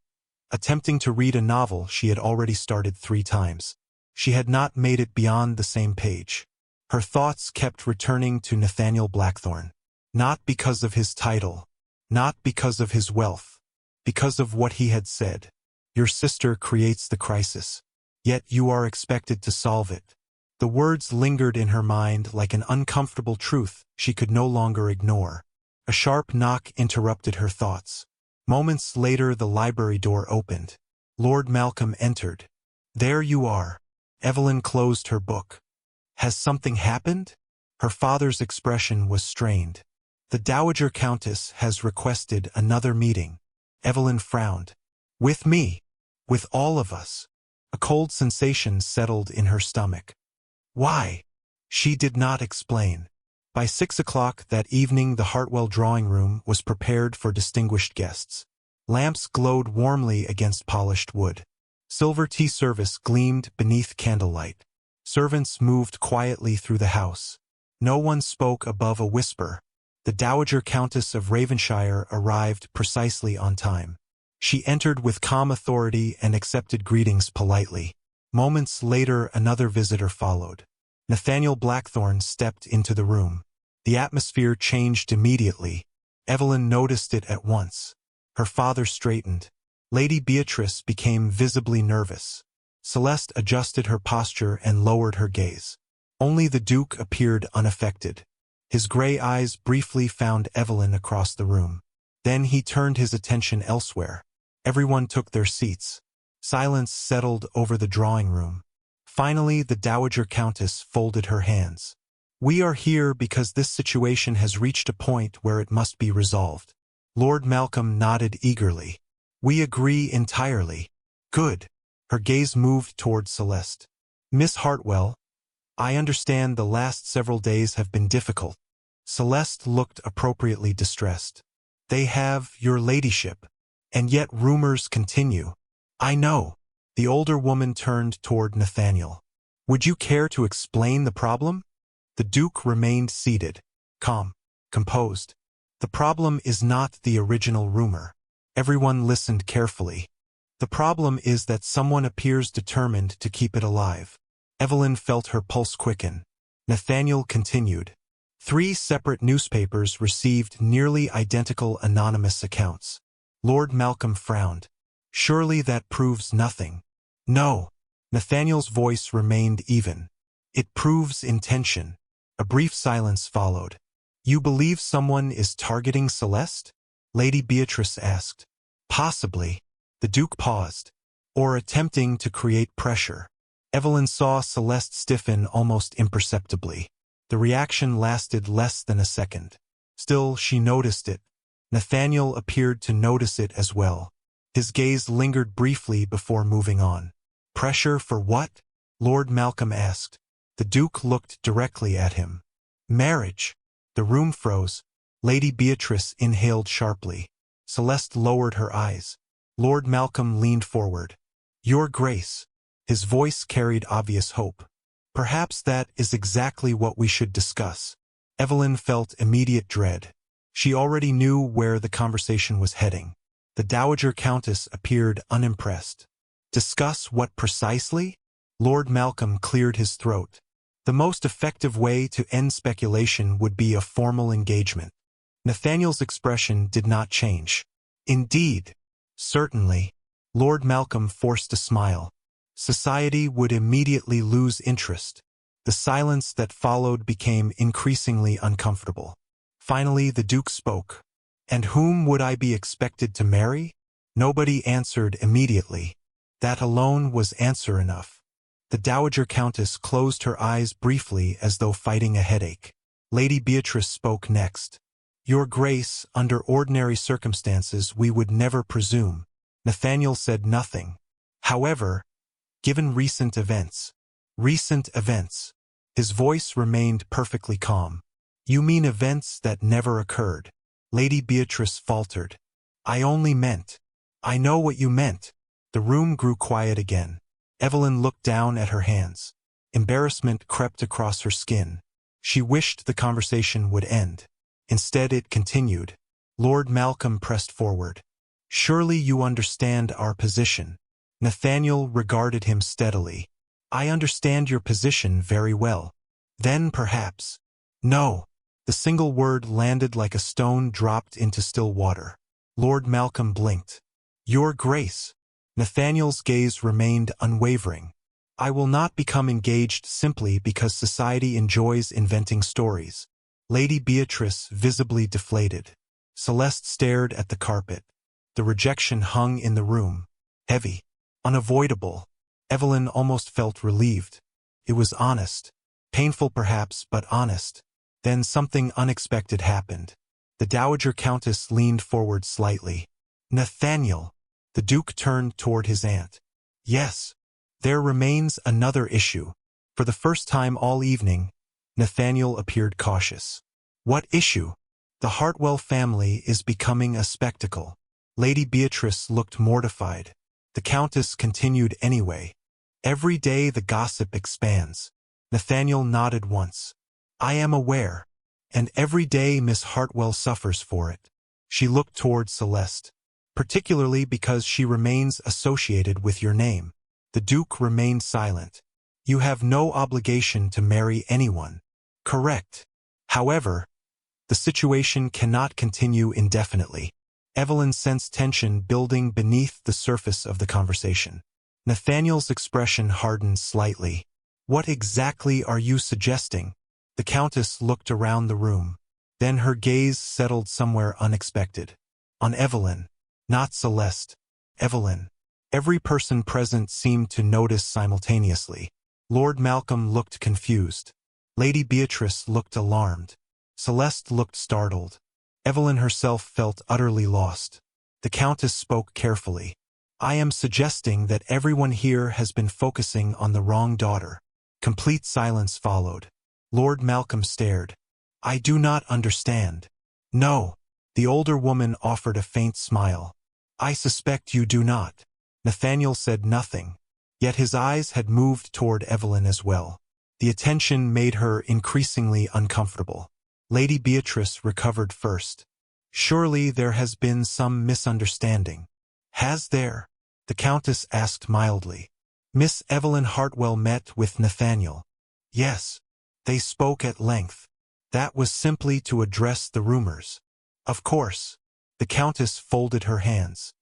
attempting to read a novel she had already started 3 times. She had not made it beyond the same page. Her thoughts kept returning to Nathaniel Blackthorne. Not because of his title, not because of his wealth, because of what he had said. Your sister creates the crisis, yet you are expected to solve it. The words lingered in her mind like an uncomfortable truth she could no longer ignore. A sharp knock interrupted her thoughts. Moments later the library door opened. Lord Malcolm entered. There you are. Evelyn closed her book. Has something happened? Her father's expression was strained. The Dowager Countess has requested another meeting. Evelyn frowned. With me? With all of us? A cold sensation settled in her stomach. Why? She did not explain. By 6 o'clock that evening the Hartwell drawing room was prepared for distinguished guests. Lamps glowed warmly against polished wood. Silver tea service gleamed beneath candlelight. Servants moved quietly through the house. No one spoke above a whisper. The Dowager Countess of Raven-shire arrived precisely on time. She entered with calm authority and accepted greetings politely. Moments later another visitor followed. Nathaniel Blackthorne stepped into the room. The atmosphere changed immediately. Evelyn noticed it at once. Her father straightened. Lady Beatrice became visibly nervous. Celeste adjusted her posture and lowered her gaze. Only the Duke appeared unaffected. His gray eyes briefly found Evelyn across the room. Then he turned his attention elsewhere. Everyone took their seats. Silence settled over the drawing room. Finally, the Dowager Countess folded her hands. We are here because this situation has reached a point where it must be resolved. Lord Malcolm nodded eagerly. We agree entirely. Good. Her gaze moved toward Celeste. Miss Hartwell, I understand the last several days have been difficult. Celeste looked appropriately distressed. They have, your ladyship. And yet rumors continue. I know. The older woman turned toward Nathaniel. Would you care to explain the problem? The Duke remained seated, calm, composed. The problem is not the original rumor. Everyone listened carefully. The problem is that someone appears determined to keep it alive. Evelyn felt her pulse quicken. Nathaniel continued. 3 separate newspapers received nearly identical anonymous accounts. Lord Malcolm frowned. Surely that proves nothing. No. Nathaniel's voice remained even. It proves intention. A brief silence followed. You believe someone is targeting Celeste? Lady Beatrice asked. Possibly. The Duke paused. Or attempting to create pressure. Evelyn saw Celeste stiffen almost imperceptibly. The reaction lasted less than a second. Still, she noticed it. Nathaniel appeared to notice it as well. His gaze lingered briefly before moving on. Pressure for what? Lord Malcolm asked. The Duke looked directly at him. Marriage. The room froze. Lady Beatrice inhaled sharply. Celeste lowered her eyes. Lord Malcolm leaned forward. Your Grace. His voice carried obvious hope. Perhaps that is exactly what we should discuss. Evelyn felt immediate dread. She already knew where the conversation was heading. The Dowager Countess appeared unimpressed. Discuss what precisely? Lord Malcolm cleared his throat. The most effective way to end speculation would be a formal engagement. Nathaniel's expression did not change. Indeed. Certainly. Lord Malcolm forced a smile. Society would immediately lose interest. The silence that followed became increasingly uncomfortable. Finally, the Duke spoke. And whom would I be expected to marry? Nobody answered immediately. That alone was answer enough. The Dowager Countess closed her eyes briefly as though fighting a headache. Lady Beatrice spoke next. Your Grace, under ordinary circumstances we would never presume. Nathaniel said nothing. However, given recent events. Recent events. His voice remained perfectly calm. You mean events that never occurred. Lady Beatrice faltered. I only meant. I know what you meant. The room grew quiet again. Evelyn looked down at her hands. Embarrassment crept across her skin. She wished the conversation would end. Instead it continued. Lord Malcolm pressed forward. Surely you understand our position. Nathaniel regarded him steadily. I understand your position very well. Then perhaps. No. The single word landed like a stone dropped into still water. Lord Malcolm blinked. Your Grace. Nathaniel's gaze remained unwavering. I will not become engaged simply because society enjoys inventing stories. Lady Beatrice visibly deflated. Celeste stared at the carpet. The rejection hung in the room. Heavy. Unavoidable. Evelyn almost felt relieved. It was honest. Painful perhaps, but honest. Then something unexpected happened. The Dowager Countess leaned forward slightly. Nathaniel. The Duke turned toward his aunt. Yes. There remains another issue. For the first time all evening, Nathaniel appeared cautious. What issue? The Hartwell family is becoming a spectacle. Lady Beatrice looked mortified. The Countess continued anyway. Every day the gossip expands. Nathaniel nodded once. I am aware. And every day Miss Hartwell suffers for it. She looked toward Celeste. Particularly because she remains associated with your name. The Duke remained silent. You have no obligation to marry anyone. Correct. However, the situation cannot continue indefinitely. Evelyn sensed tension building beneath the surface of the conversation. Nathaniel's expression hardened slightly. What exactly are you suggesting? The Countess looked around the room. Then her gaze settled somewhere unexpected. On Evelyn. Not Celeste. Evelyn. Every person present seemed to notice simultaneously. Lord Malcolm looked confused. Lady Beatrice looked alarmed. Celeste looked startled. Evelyn herself felt utterly lost. The Countess spoke carefully. I am suggesting that everyone here has been focusing on the wrong daughter. Complete silence followed. Lord Malcolm stared. I do not understand. No. The older woman offered a faint smile. I suspect you do not. Nathaniel said nothing. Yet his eyes had moved toward Evelyn as well. The attention made her increasingly uncomfortable. Lady Beatrice recovered first. Surely there has been some misunderstanding. Has there? The Countess asked mildly. Miss Evelyn Hartwell met with Nathaniel. Yes. They spoke at length. That was simply to address the rumors. Of course. The Countess folded her hands.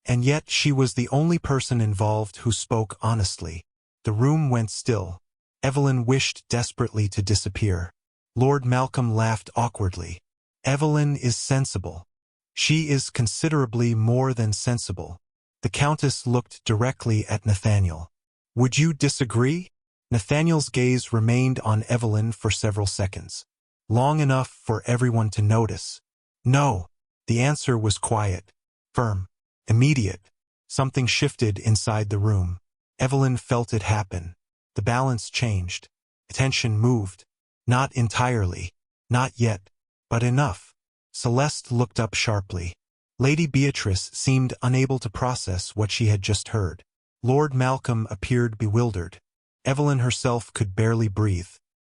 And yet she was the only person involved who spoke honestly. The room went still. Evelyn wished desperately to disappear. Lord Malcolm laughed awkwardly. Evelyn is sensible. She is considerably more than sensible. The Countess looked directly at Nathaniel. Would you disagree? Nathaniel's gaze remained on Evelyn for several seconds. Long enough for everyone to notice. No. The answer was quiet. Firm. Immediate. Something shifted inside the room. Evelyn felt it happen. The balance changed. Attention moved. Not entirely. Not yet. But enough. Celeste looked up sharply. Lady Beatrice seemed unable to process what she had just heard. Lord Malcolm appeared bewildered. Evelyn herself could barely breathe.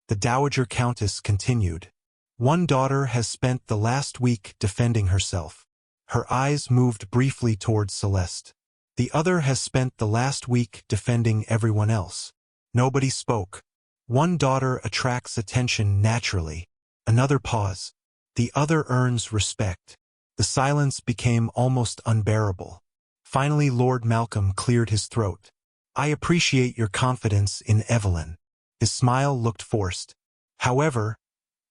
The Dowager Countess continued. One daughter has spent the last week defending herself. Her eyes moved briefly towards Celeste. The other has spent the last week defending everyone else. Nobody spoke. One daughter attracts attention naturally. Another pause. The other earns respect. The silence became almost unbearable. Finally Lord Malcolm cleared his throat. I appreciate your confidence in Evelyn. His smile looked forced. However,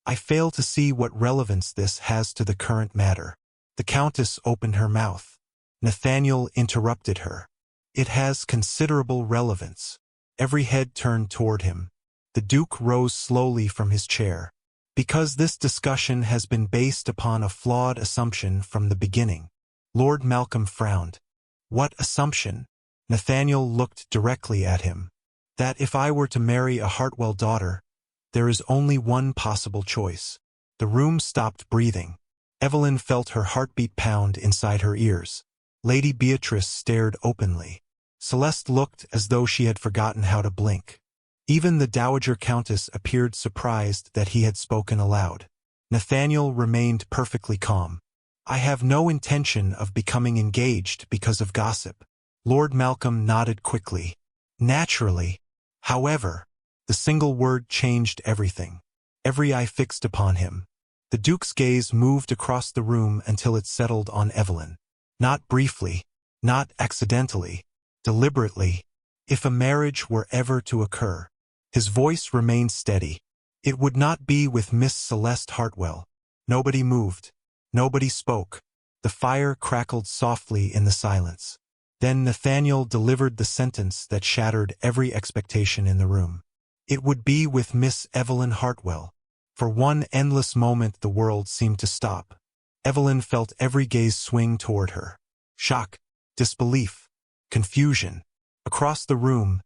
I fail to see what relevance this has to the current matter. The Countess opened her mouth. Nathaniel interrupted her. It has considerable relevance. Every head turned toward him. The Duke rose slowly from his chair. Because this discussion has been based upon a flawed assumption from the beginning. Lord Malcolm frowned. What assumption? Nathaniel looked directly at him. That if I were to marry a Hartwell daughter, there is only one possible choice. The room stopped breathing. Evelyn felt her heartbeat pound inside her ears. Lady Beatrice stared openly. Celeste looked as though she had forgotten how to blink. Even the Dowager Countess appeared surprised that he had spoken aloud. Nathaniel remained perfectly calm. I have no intention of becoming engaged because of gossip. Lord Malcolm nodded quickly. Naturally. However, the single word changed everything. Every eye fixed upon him. The Duke's gaze moved across the room until it settled on Evelyn. Not briefly, not accidentally, deliberately. If a marriage were ever to occur, his voice remained steady. It would not be with Miss Celeste Hartwell. Nobody moved. Nobody spoke. The fire crackled softly in the silence. Then Nathaniel delivered the sentence that shattered every expectation in the room. It would be with Miss Evelyn Hartwell. For one endless moment the world seemed to stop. Evelyn felt every gaze swing toward her. Shock, disbelief, confusion. Across the room,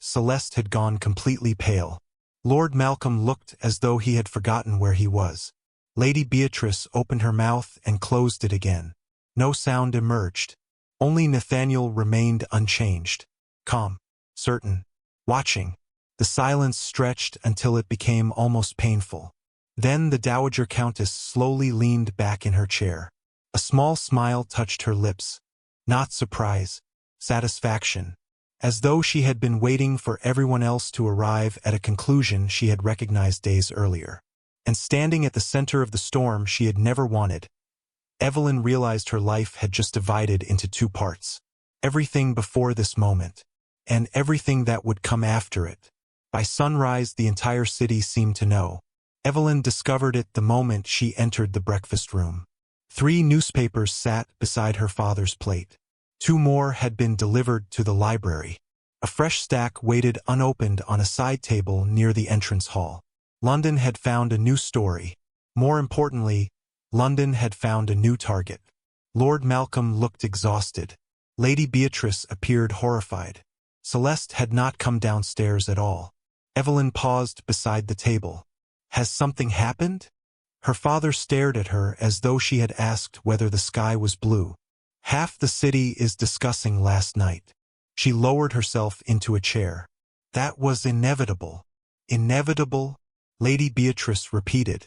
Celeste had gone completely pale. Lord Malcolm looked as though he had forgotten where he was. Lady Beatrice opened her mouth and closed it again. No sound emerged. Only Nathaniel remained unchanged, calm, certain, watching. The silence stretched until it became almost painful. Then the Dowager Countess slowly leaned back in her chair. A small smile touched her lips. Not surprise, satisfaction. As though she had been waiting for everyone else to arrive at a conclusion she had recognized days earlier. And standing at the center of the storm she had never wanted, Evelyn realized her life had just divided into two parts. Everything before this moment, and everything that would come after it. By sunrise the entire city seemed to know. Evelyn discovered it the moment she entered the breakfast room. 3 newspapers sat beside her father's plate. 2 more had been delivered to the library. A fresh stack waited unopened on a side table near the entrance hall. London had found a new story. More importantly, London had found a new target. Lord Malcolm looked exhausted. Lady Beatrice appeared horrified. Celeste had not come downstairs at all. Evelyn paused beside the table. Has something happened? Her father stared at her as though she had asked whether the sky was blue. Half the city is discussing last night. She lowered herself into a chair. That was inevitable. Inevitable? Lady Beatrice repeated.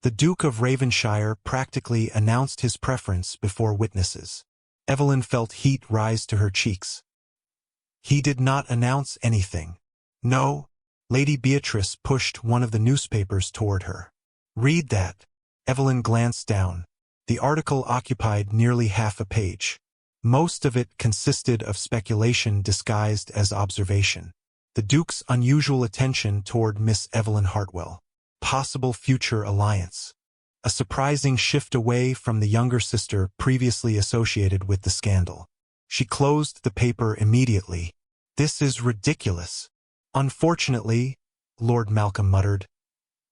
The Duke of Raven-shire practically announced his preference before witnesses. Evelyn felt heat rise to her cheeks. He did not announce anything. No. Lady Beatrice pushed one of the newspapers toward her. Read that. Evelyn glanced down. The article occupied nearly half a page. Most of it consisted of speculation disguised as observation. The Duke's unusual attention toward Miss Evelyn Hartwell. Possible future alliance. A surprising shift away from the younger sister previously associated with the scandal. She closed the paper immediately. This is ridiculous. Unfortunately, Lord Malcolm muttered.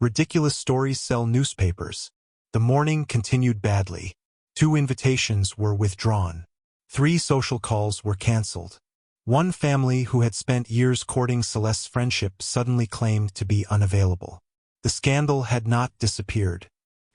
Ridiculous stories sell newspapers. The morning continued badly. 2 invitations were withdrawn. 3 social calls were cancelled. One family who had spent years courting Celeste's friendship suddenly claimed to be unavailable. The scandal had not disappeared.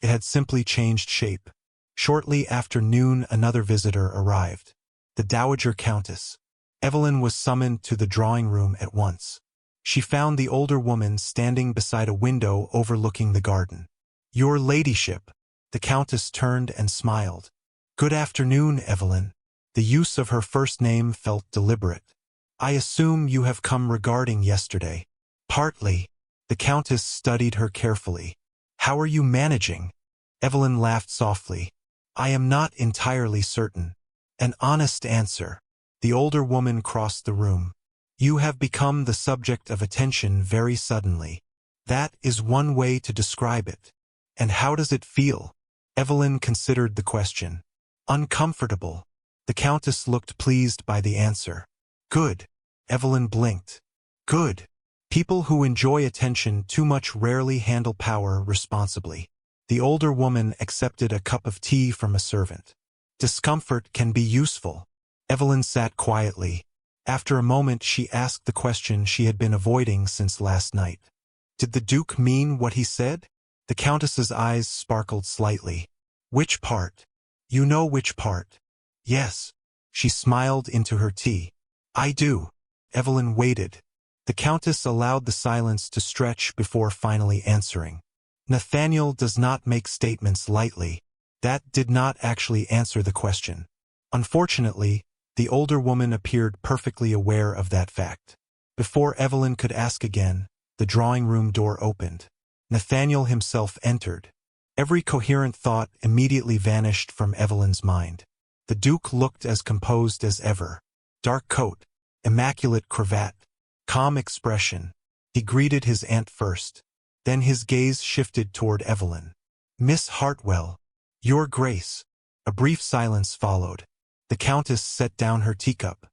It had simply changed shape. Shortly after noon another visitor arrived. The Dowager Countess. Evelyn was summoned to the drawing room at once. She found the older woman standing beside a window overlooking the garden. Your ladyship. The Countess turned and smiled. Good afternoon, Evelyn. The use of her first name felt deliberate. I assume you have come regarding yesterday. Partly. The Countess studied her carefully. How are you managing? Evelyn laughed softly. I am not entirely certain. An honest answer. The older woman crossed the room. You have become the subject of attention very suddenly. That is one way to describe it. And how does it feel? Evelyn considered the question. Uncomfortable. The Countess looked pleased by the answer. Good. Evelyn blinked. Good. People who enjoy attention too much rarely handle power responsibly. The older woman accepted a cup of tea from a servant. Discomfort can be useful. Evelyn sat quietly. After a moment she asked the question she had been avoiding since last night. Did the Duke mean what he said? The Countess's eyes sparkled slightly. Which part? You know which part. Yes. She smiled into her tea. I do. Evelyn waited. The Countess allowed the silence to stretch before finally answering. Nathaniel does not make statements lightly. That did not actually answer the question. Unfortunately, the older woman appeared perfectly aware of that fact. Before Evelyn could ask again, the drawing room door opened. Nathaniel himself entered. Every coherent thought immediately vanished from Evelyn's mind. The Duke looked as composed as ever. Dark coat, immaculate cravat, calm expression. He greeted his aunt first. Then his gaze shifted toward Evelyn. "Miss Hartwell, Your Grace." A brief silence followed. The Countess set down her teacup.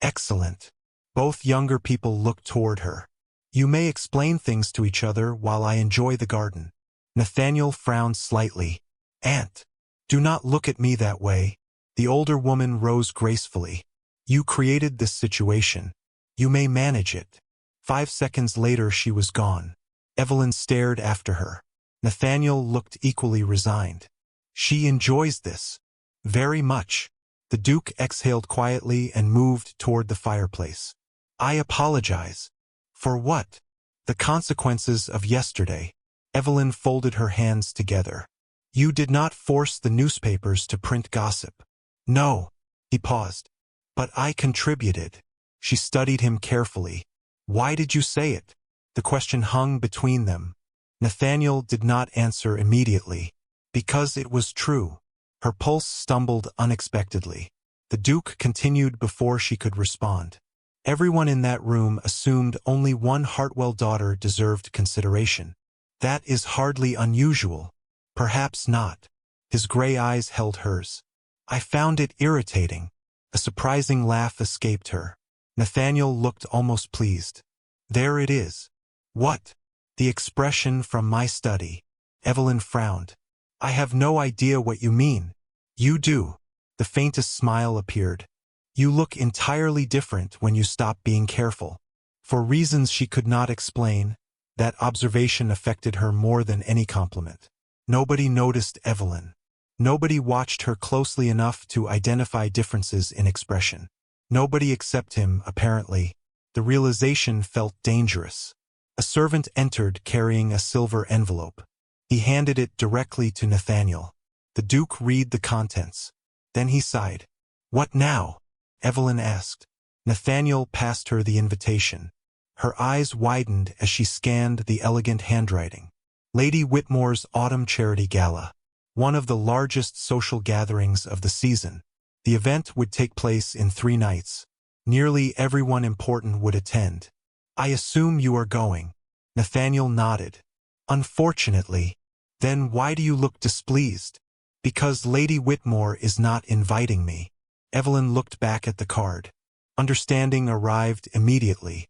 "Excellent." Both younger people looked toward her. "You may explain things to each other while I enjoy the garden." Nathaniel frowned slightly. "Aunt, do not look at me that way." The older woman rose gracefully. "You created this situation. You may manage it." 5 seconds later she was gone. Evelyn stared after her. Nathaniel looked equally resigned. "She enjoys this." "Very much." The Duke exhaled quietly and moved toward the fireplace. "I apologize." "For what?" "The consequences of yesterday." Evelyn folded her hands together. "You did not force the newspapers to print gossip." "No." He paused. "But I contributed." She studied him carefully. "Why did you say it?" The question hung between them. Nathaniel did not answer immediately. "Because it was true." Her pulse stumbled unexpectedly. The Duke continued before she could respond. "Everyone in that room assumed only one Hartwell daughter deserved consideration. That is hardly unusual." "Perhaps not." His gray eyes held hers. "I found it irritating." A surprising laugh escaped her. Nathaniel looked almost pleased. "There it is." "What?" "The expression from my study." Evelyn frowned. "I have no idea what you mean." "You do." The faintest smile appeared. "You look entirely different when you stop being careful." For reasons she could not explain, that observation affected her more than any compliment. Nobody noticed Evelyn. Nobody watched her closely enough to identify differences in expression. Nobody except him, apparently. The realization felt dangerous. A servant entered carrying a silver envelope. He handed it directly to Nathaniel. The Duke read the contents. Then he sighed. "What now?" Evelyn asked. Nathaniel passed her the invitation. Her eyes widened as she scanned the elegant handwriting. Lady Whitmore's Autumn Charity Gala. One of the largest social gatherings of the season. The event would take place in 3 nights. Nearly everyone important would attend. "I assume you are going." Nathaniel nodded. "Unfortunately." "Then why do you look displeased?" "Because Lady Whitmore is not inviting me." Evelyn looked back at the card. Understanding arrived immediately.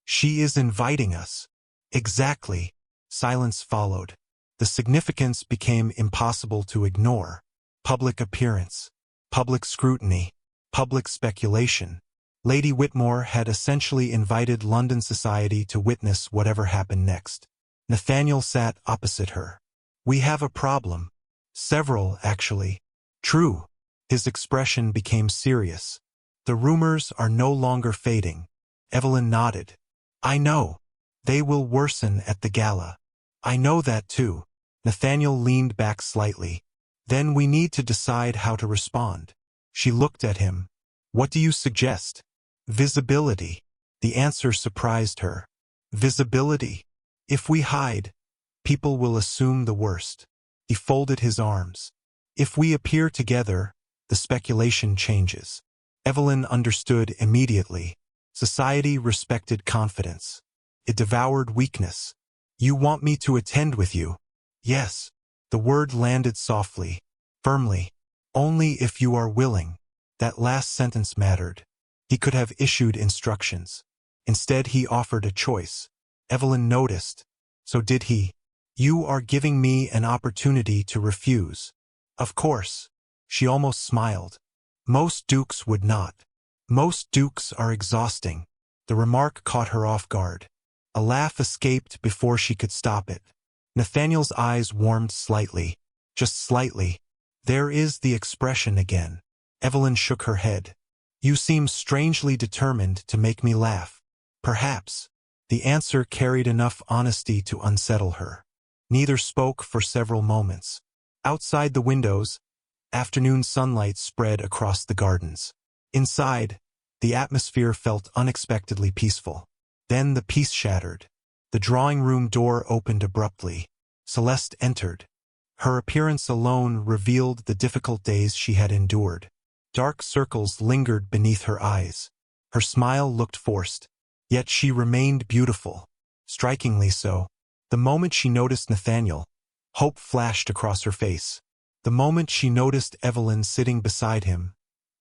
"She is inviting us." "Exactly." Silence followed. The significance became impossible to ignore. Public appearance. Public scrutiny. Public speculation. Lady Whitmore had essentially invited London society to witness whatever happened next. Nathaniel sat opposite her. "We have a problem." "Several, actually." "True." His expression became serious. "The rumors are no longer fading." Evelyn nodded. "I know. They will worsen at the gala." "I know that too." Nathaniel leaned back slightly. "Then we need to decide how to respond." She looked at him. "What do you suggest?" "Visibility." The answer surprised her. "Visibility? If we hide, people will assume the worst." He folded his arms. "If we appear together, the speculation changes." Evelyn understood immediately. Society respected confidence. It devoured weakness. "You want me to attend with you?" "Yes." The word landed softly, firmly. "Only if you are willing." That last sentence mattered. He could have issued instructions. Instead he offered a choice. Evelyn noticed. So did he. "You are giving me an opportunity to refuse." "Of course." She almost smiled. "Most dukes would not." "Most dukes are exhausting." The remark caught her off guard. A laugh escaped before she could stop it. Nathaniel's eyes warmed slightly. Just slightly. "There is the expression again." Evelyn shook her head. "You seem strangely determined to make me laugh." "Perhaps." The answer carried enough honesty to unsettle her. Neither spoke for several moments. Outside the windows, afternoon sunlight spread across the gardens. Inside, the atmosphere felt unexpectedly peaceful. Then the peace shattered. The drawing room door opened abruptly. Celeste entered. Her appearance alone revealed the difficult days she had endured. Dark circles lingered beneath her eyes. Her smile looked forced, yet she remained beautiful, strikingly so. The moment she noticed Nathaniel, hope flashed across her face. The moment she noticed Evelyn sitting beside him,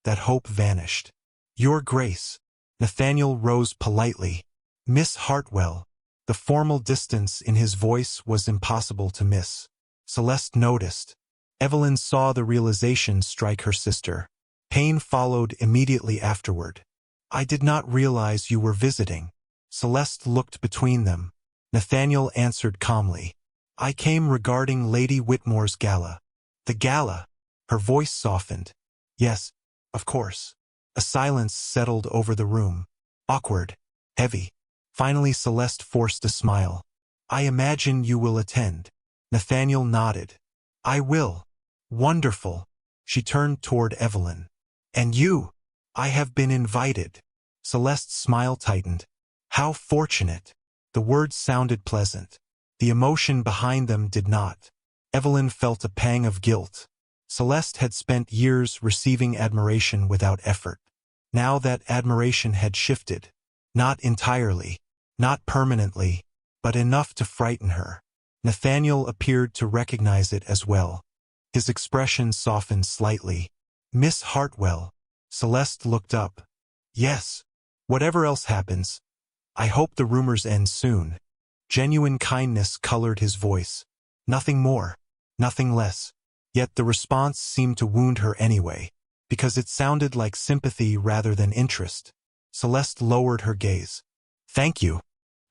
that hope vanished. "Your Grace." Nathaniel rose politely. "Miss Hartwell." The formal distance in his voice was impossible to miss. Celeste noticed. Evelyn saw the realization strike her sister. Pain followed immediately afterward. "I did not realize you were visiting." Celeste looked between them. Nathaniel answered calmly. "I came regarding Lady Whitmore's gala." "The gala?" Her voice softened. "Yes, of course." A silence settled over the room. Awkward. Heavy. Finally Celeste forced a smile. "I imagine you will attend." Nathaniel nodded. "I will." "Wonderful." She turned toward Evelyn. "And you?" "I have been invited." Celeste's smile tightened. "How fortunate." The words sounded pleasant. The emotion behind them did not. Evelyn felt a pang of guilt. Celeste had spent years receiving admiration without effort. Now that admiration had shifted. Not entirely, not permanently, but enough to frighten her. Nathaniel appeared to recognize it as well. His expression softened slightly. "Miss Hartwell." Celeste looked up. "Yes. Whatever else happens, I hope the rumors end soon." Genuine kindness colored his voice. Nothing more, nothing less. Yet the response seemed to wound her anyway, because it sounded like sympathy rather than interest. Celeste lowered her gaze. "Thank you."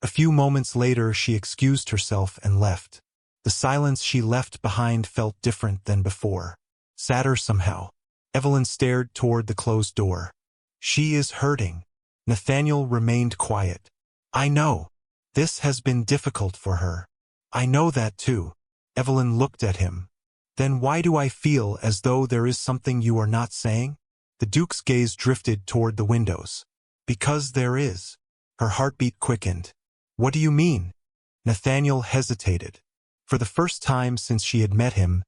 A few moments later she excused herself and left. The silence she left behind felt different than before. Sadder somehow. Evelyn stared toward the closed door. "She is hurting." Nathaniel remained quiet. "I know. This has been difficult for her." "I know that too." Evelyn looked at him. "Then why do I feel as though there is something you are not saying?" The Duke's gaze drifted toward the windows. "Because there is." Her heartbeat quickened. "What do you mean?" Nathaniel hesitated. For the first time since she had met him,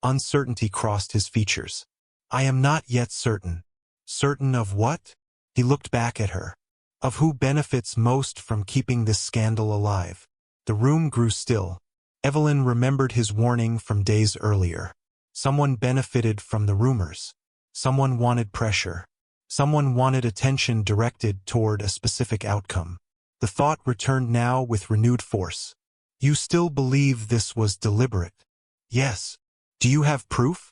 uncertainty crossed his features. "I am not yet certain." "Certain of what?" He looked back at her. "Of who benefits most from keeping this scandal alive." The room grew still. Evelyn remembered his warning from days earlier. Someone benefited from the rumors. Someone wanted pressure. Someone wanted attention directed toward a specific outcome. The thought returned now with renewed force. "You still believe this was deliberate?" "Yes." "Do you have proof?"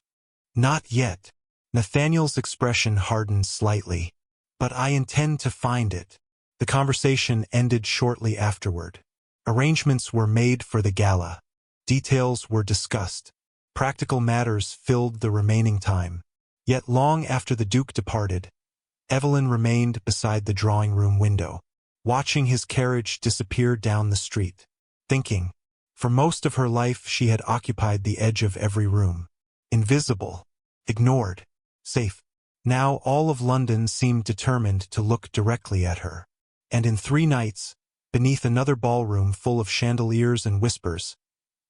"Not yet." Nathaniel's expression hardened slightly. "But I intend to find it." The conversation ended shortly afterward. Arrangements were made for the gala. Details were discussed. Practical matters filled the remaining time. Yet long after the Duke departed, Evelyn remained beside the drawing room window, watching his carriage disappear down the street, thinking. For most of her life she had occupied the edge of every room. Invisible, ignored, safe. Now all of London seemed determined to look directly at her. And in 3 nights, beneath another ballroom full of chandeliers and whispers,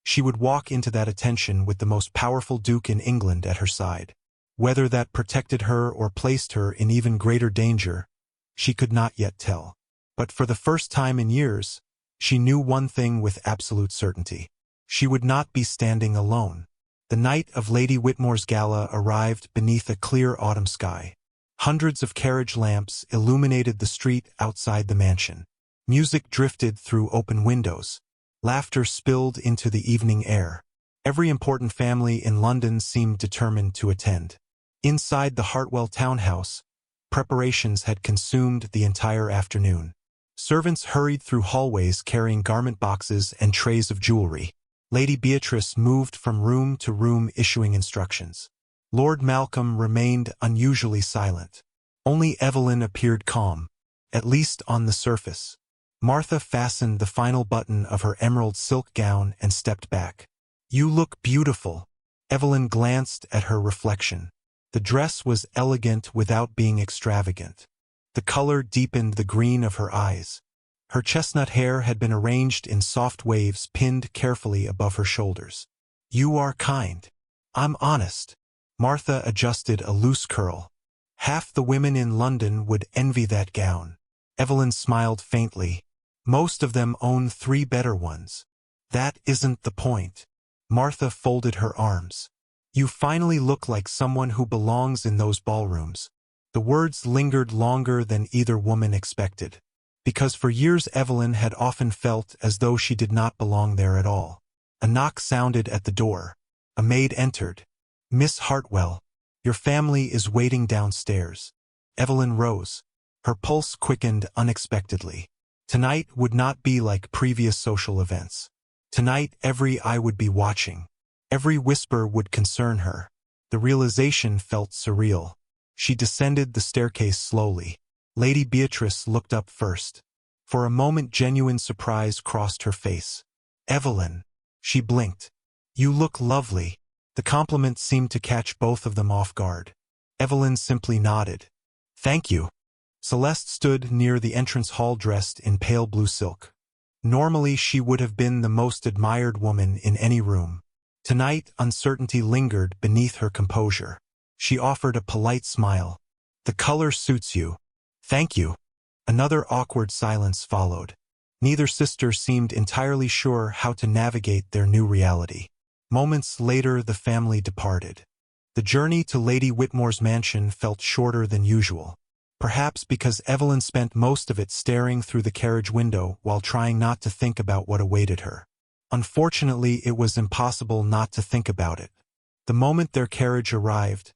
she would walk into that attention with the most powerful duke in England at her side. Whether that protected her or placed her in even greater danger, she could not yet tell. But for the first time in years, she knew one thing with absolute certainty. She would not be standing alone. The night of Lady Whitmore's gala arrived beneath a clear autumn sky. Hundreds of carriage lamps illuminated the street outside the mansion. Music drifted through open windows. Laughter spilled into the evening air. Every important family in London seemed determined to attend. Inside the Hartwell townhouse, preparations had consumed the entire afternoon. Servants hurried through hallways carrying garment boxes and trays of jewelry. Lady Beatrice moved from room to room issuing instructions. Lord Malcolm remained unusually silent. Only Evelyn appeared calm, at least on the surface. Martha fastened the final button of her emerald silk gown and stepped back. "You look beautiful." Evelyn glanced at her reflection. The dress was elegant without being extravagant. The color deepened the green of her eyes. Her chestnut hair had been arranged in soft waves pinned carefully above her shoulders. "You are kind. I'm honest." Martha adjusted a loose curl. "Half the women in London would envy that gown." Evelyn smiled faintly. "Most of them own 3 better ones." "That isn't the point." Martha folded her arms. "You finally look like someone who belongs in those ballrooms." The words lingered longer than either woman expected. Because for years Evelyn had often felt as though she did not belong there at all. A knock sounded at the door. A maid entered. "Miss Hartwell, your family is waiting downstairs." Evelyn rose. Her pulse quickened unexpectedly. Tonight would not be like previous social events. Tonight every eye would be watching. Every whisper would concern her. The realization felt surreal. She descended the staircase slowly. Lady Beatrice looked up first. For a moment genuine surprise crossed her face. "Evelyn." She blinked. "You look lovely." The compliment seemed to catch both of them off guard. Evelyn simply nodded. "Thank you." Celeste stood near the entrance hall dressed in pale blue silk. Normally she would have been the most admired woman in any room. Tonight uncertainty lingered beneath her composure. She offered a polite smile. "The color suits you." "Thank you." Another awkward silence followed. Neither sister seemed entirely sure how to navigate their new reality. Moments later the family departed. The journey to Lady Whitmore's mansion felt shorter than usual. Perhaps because Evelyn spent most of it staring through the carriage window while trying not to think about what awaited her. Unfortunately, it was impossible not to think about it. The moment their carriage arrived,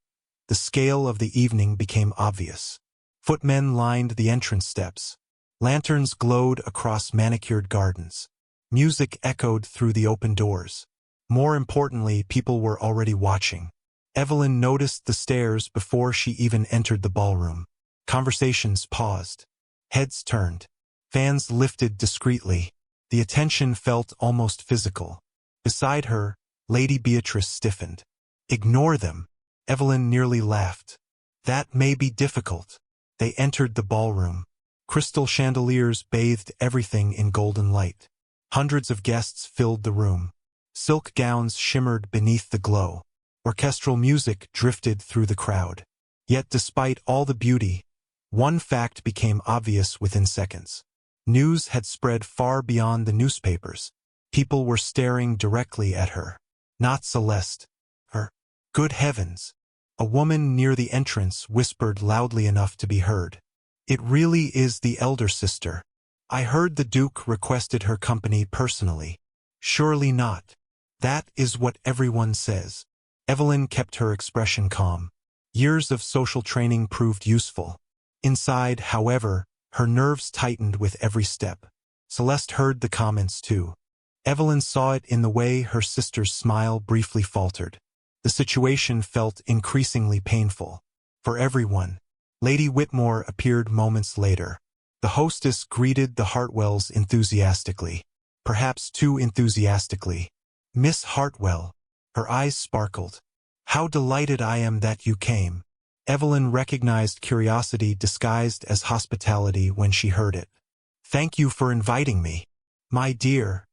the scale of the evening became obvious. Footmen lined the entrance steps. Lanterns glowed across manicured gardens. Music echoed through the open doors. More importantly, people were already watching. Evelyn noticed the stairs before she even entered the ballroom. Conversations paused. Heads turned. Fans lifted discreetly. The attention felt almost physical. Beside her, Lady Beatrice stiffened. "Ignore them." Evelyn nearly laughed. "That may be difficult." They entered the ballroom. Crystal chandeliers bathed everything in golden light. Hundreds of guests filled the room. Silk gowns shimmered beneath the glow. Orchestral music drifted through the crowd. Yet despite all the beauty, one fact became obvious within seconds. News had spread far beyond the newspapers. People were staring directly at her. Not Celeste. Her. Good heavens! A woman near the entrance whispered loudly enough to be heard. "It really is the elder sister. I heard the Duke requested her company personally." "Surely not." "That is what everyone says." Evelyn kept her expression calm. Years of social training proved useful. Inside, however, her nerves tightened with every step. Celeste heard the comments too. Evelyn saw it in the way her sister's smile briefly faltered. The situation felt increasingly painful. For everyone. Lady Whitmore appeared moments later. The hostess greeted the Hartwells enthusiastically. Perhaps too enthusiastically. "Miss Hartwell." Her eyes sparkled. "How delighted I am that you came." Evelyn recognized curiosity disguised as hospitality when she heard it. "Thank you for inviting me." "My dear,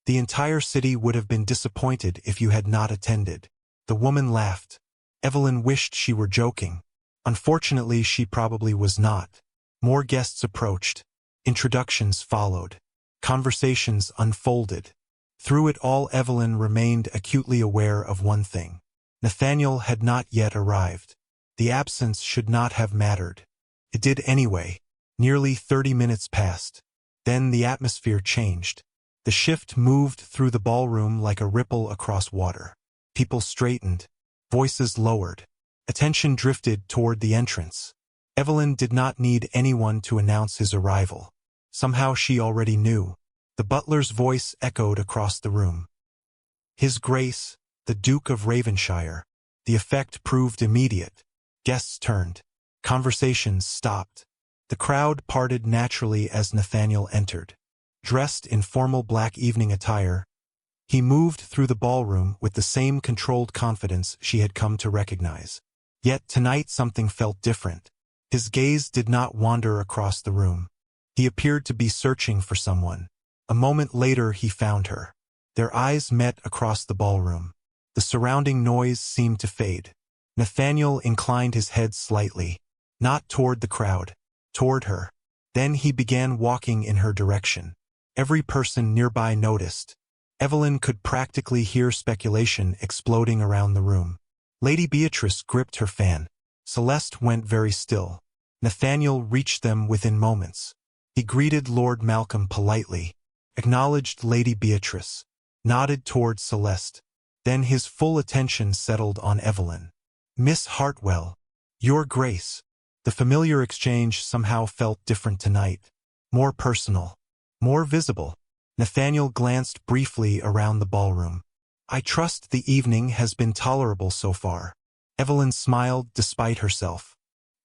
the entire city would have been disappointed if you had not attended." The woman laughed. Evelyn wished she were joking. Unfortunately, she probably was not. More guests approached. Introductions followed. Conversations unfolded. Through it all, Evelyn remained acutely aware of one thing. Nathaniel had not yet arrived. The absence should not have mattered. It did anyway. Nearly 30 minutes passed. Then the atmosphere changed. The shift moved through the ballroom like a ripple across water. People straightened. Voices lowered. Attention drifted toward the entrance. Evelyn did not need anyone to announce his arrival. Somehow she already knew. The butler's voice echoed across the room. "His Grace, the Duke of Raven-shire." The effect proved immediate. Guests turned. Conversations stopped. The crowd parted naturally as Nathaniel entered. Dressed in formal black evening attire, He moved through the ballroom with the same controlled confidence she had come to recognize. Yet tonight something felt different. His gaze did not wander across the room. He appeared to be searching for someone. A moment later he found her. Their eyes met across the ballroom. The surrounding noise seemed to fade. Nathaniel inclined his head slightly, not toward the crowd, toward her. Then he began walking in her direction. Every person nearby noticed. Evelyn could practically hear speculation exploding around the room. Lady Beatrice gripped her fan. Celeste went very still. Nathaniel reached them within moments. He greeted Lord Malcolm politely, acknowledged Lady Beatrice, nodded toward Celeste. Then his full attention settled on Evelyn. "Miss Hartwell, Your Grace." The familiar exchange somehow felt different tonight. More personal, more visible. Nathaniel glanced briefly around the ballroom. "I trust the evening has been tolerable so far." Evelyn smiled despite herself.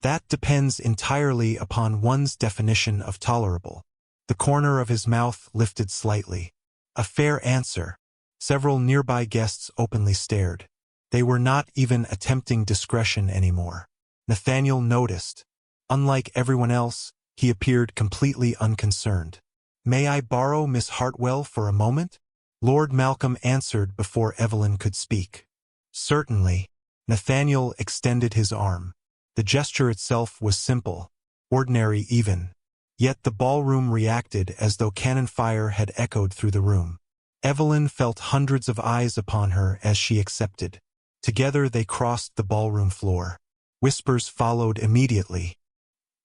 "That depends entirely upon one's definition of tolerable." The corner of his mouth lifted slightly. A fair answer. Several nearby guests openly stared. They were not even attempting discretion anymore. Nathaniel noticed. Unlike everyone else, he appeared completely unconcerned. "May I borrow Miss Hartwell for a moment?" Lord Malcolm answered before Evelyn could speak. "Certainly." Nathaniel extended his arm. The gesture itself was simple, ordinary even. Yet the ballroom reacted as though cannon fire had echoed through the room. Evelyn felt hundreds of eyes upon her as she accepted. Together they crossed the ballroom floor. Whispers followed immediately.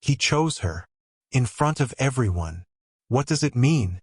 "He chose her. In front of everyone. What does it mean?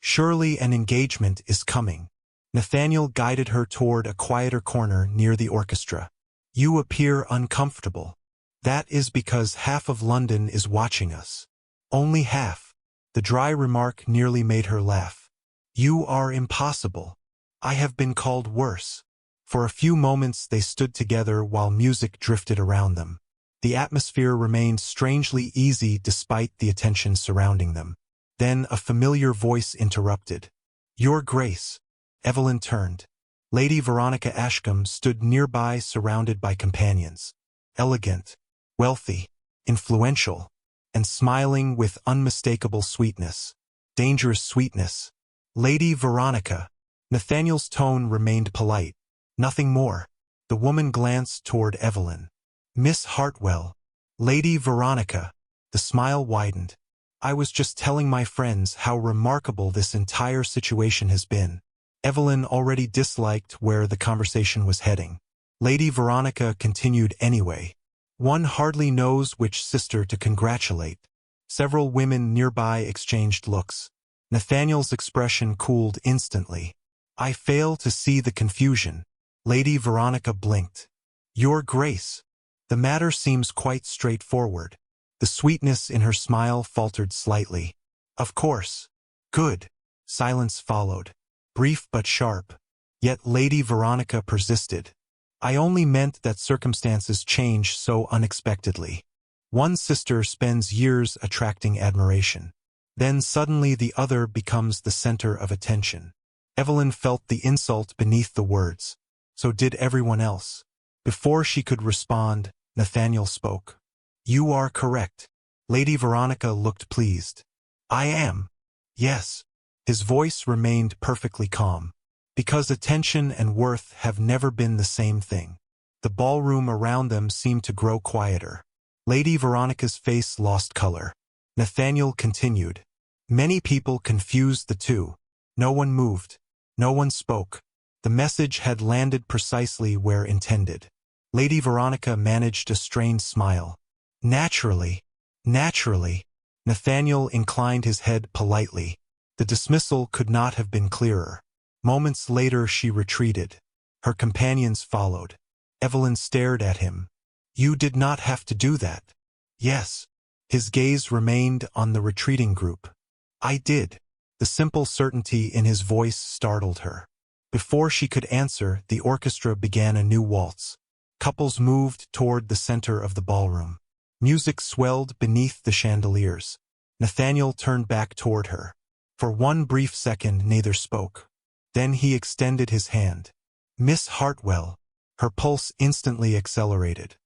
Surely an engagement is coming." Nathaniel guided her toward a quieter corner near the orchestra. "You appear uncomfortable. That is because half of London is watching us." "Only half." The dry remark nearly made her laugh. "You are impossible. I have been called worse." For a few moments they stood together while music drifted around them. The atmosphere remained strangely easy despite the attention surrounding them. Then a familiar voice interrupted. "Your Grace." Evelyn turned. Lady Veronica Ashcombe stood nearby surrounded by companions. Elegant, wealthy, influential, and smiling with unmistakable sweetness. Dangerous sweetness. "Lady Veronica." Nathaniel's tone remained polite. Nothing more. The woman glanced toward Evelyn. "Miss Hartwell." "Lady Veronica." The smile widened. "I was just telling my friends how remarkable this entire situation has been." Evelyn already disliked where the conversation was heading. Lady Veronica continued anyway. "One hardly knows which sister to congratulate." Several women nearby exchanged looks. Nathaniel's expression cooled instantly. "I fail to see the confusion." Lady Veronica blinked. "Your Grace." "The matter seems quite straightforward." The sweetness in her smile faltered slightly. "Of course." "Good." Silence followed. Brief but sharp. Yet Lady Veronica persisted. "I only meant that circumstances change so unexpectedly. One sister spends years attracting admiration. Then suddenly the other becomes the center of attention." Evelyn felt the insult beneath the words. So did everyone else. Before she could respond, Nathaniel spoke. "You are correct." Lady Veronica looked pleased. "I am." "Yes." His voice remained perfectly calm. "Because attention and worth have never been the same thing." The ballroom around them seemed to grow quieter. Lady Veronica's face lost color. Nathaniel continued. "Many people confused the two. No one moved. No one spoke. The message had landed precisely where intended." Lady Veronica managed a strained smile. "Naturally. Naturally." Nathaniel inclined his head politely. The dismissal could not have been clearer. Moments later she retreated. Her companions followed. Evelyn stared at him. "You did not have to do that." "Yes." His gaze remained on the retreating group. "I did." The simple certainty in his voice startled her. Before she could answer, the orchestra began a new waltz. Couples moved toward the center of the ballroom. Music swelled beneath the chandeliers. Nathaniel turned back toward her. For one brief second neither spoke. Then he extended his hand. Miss Hartwell. Her pulse instantly accelerated.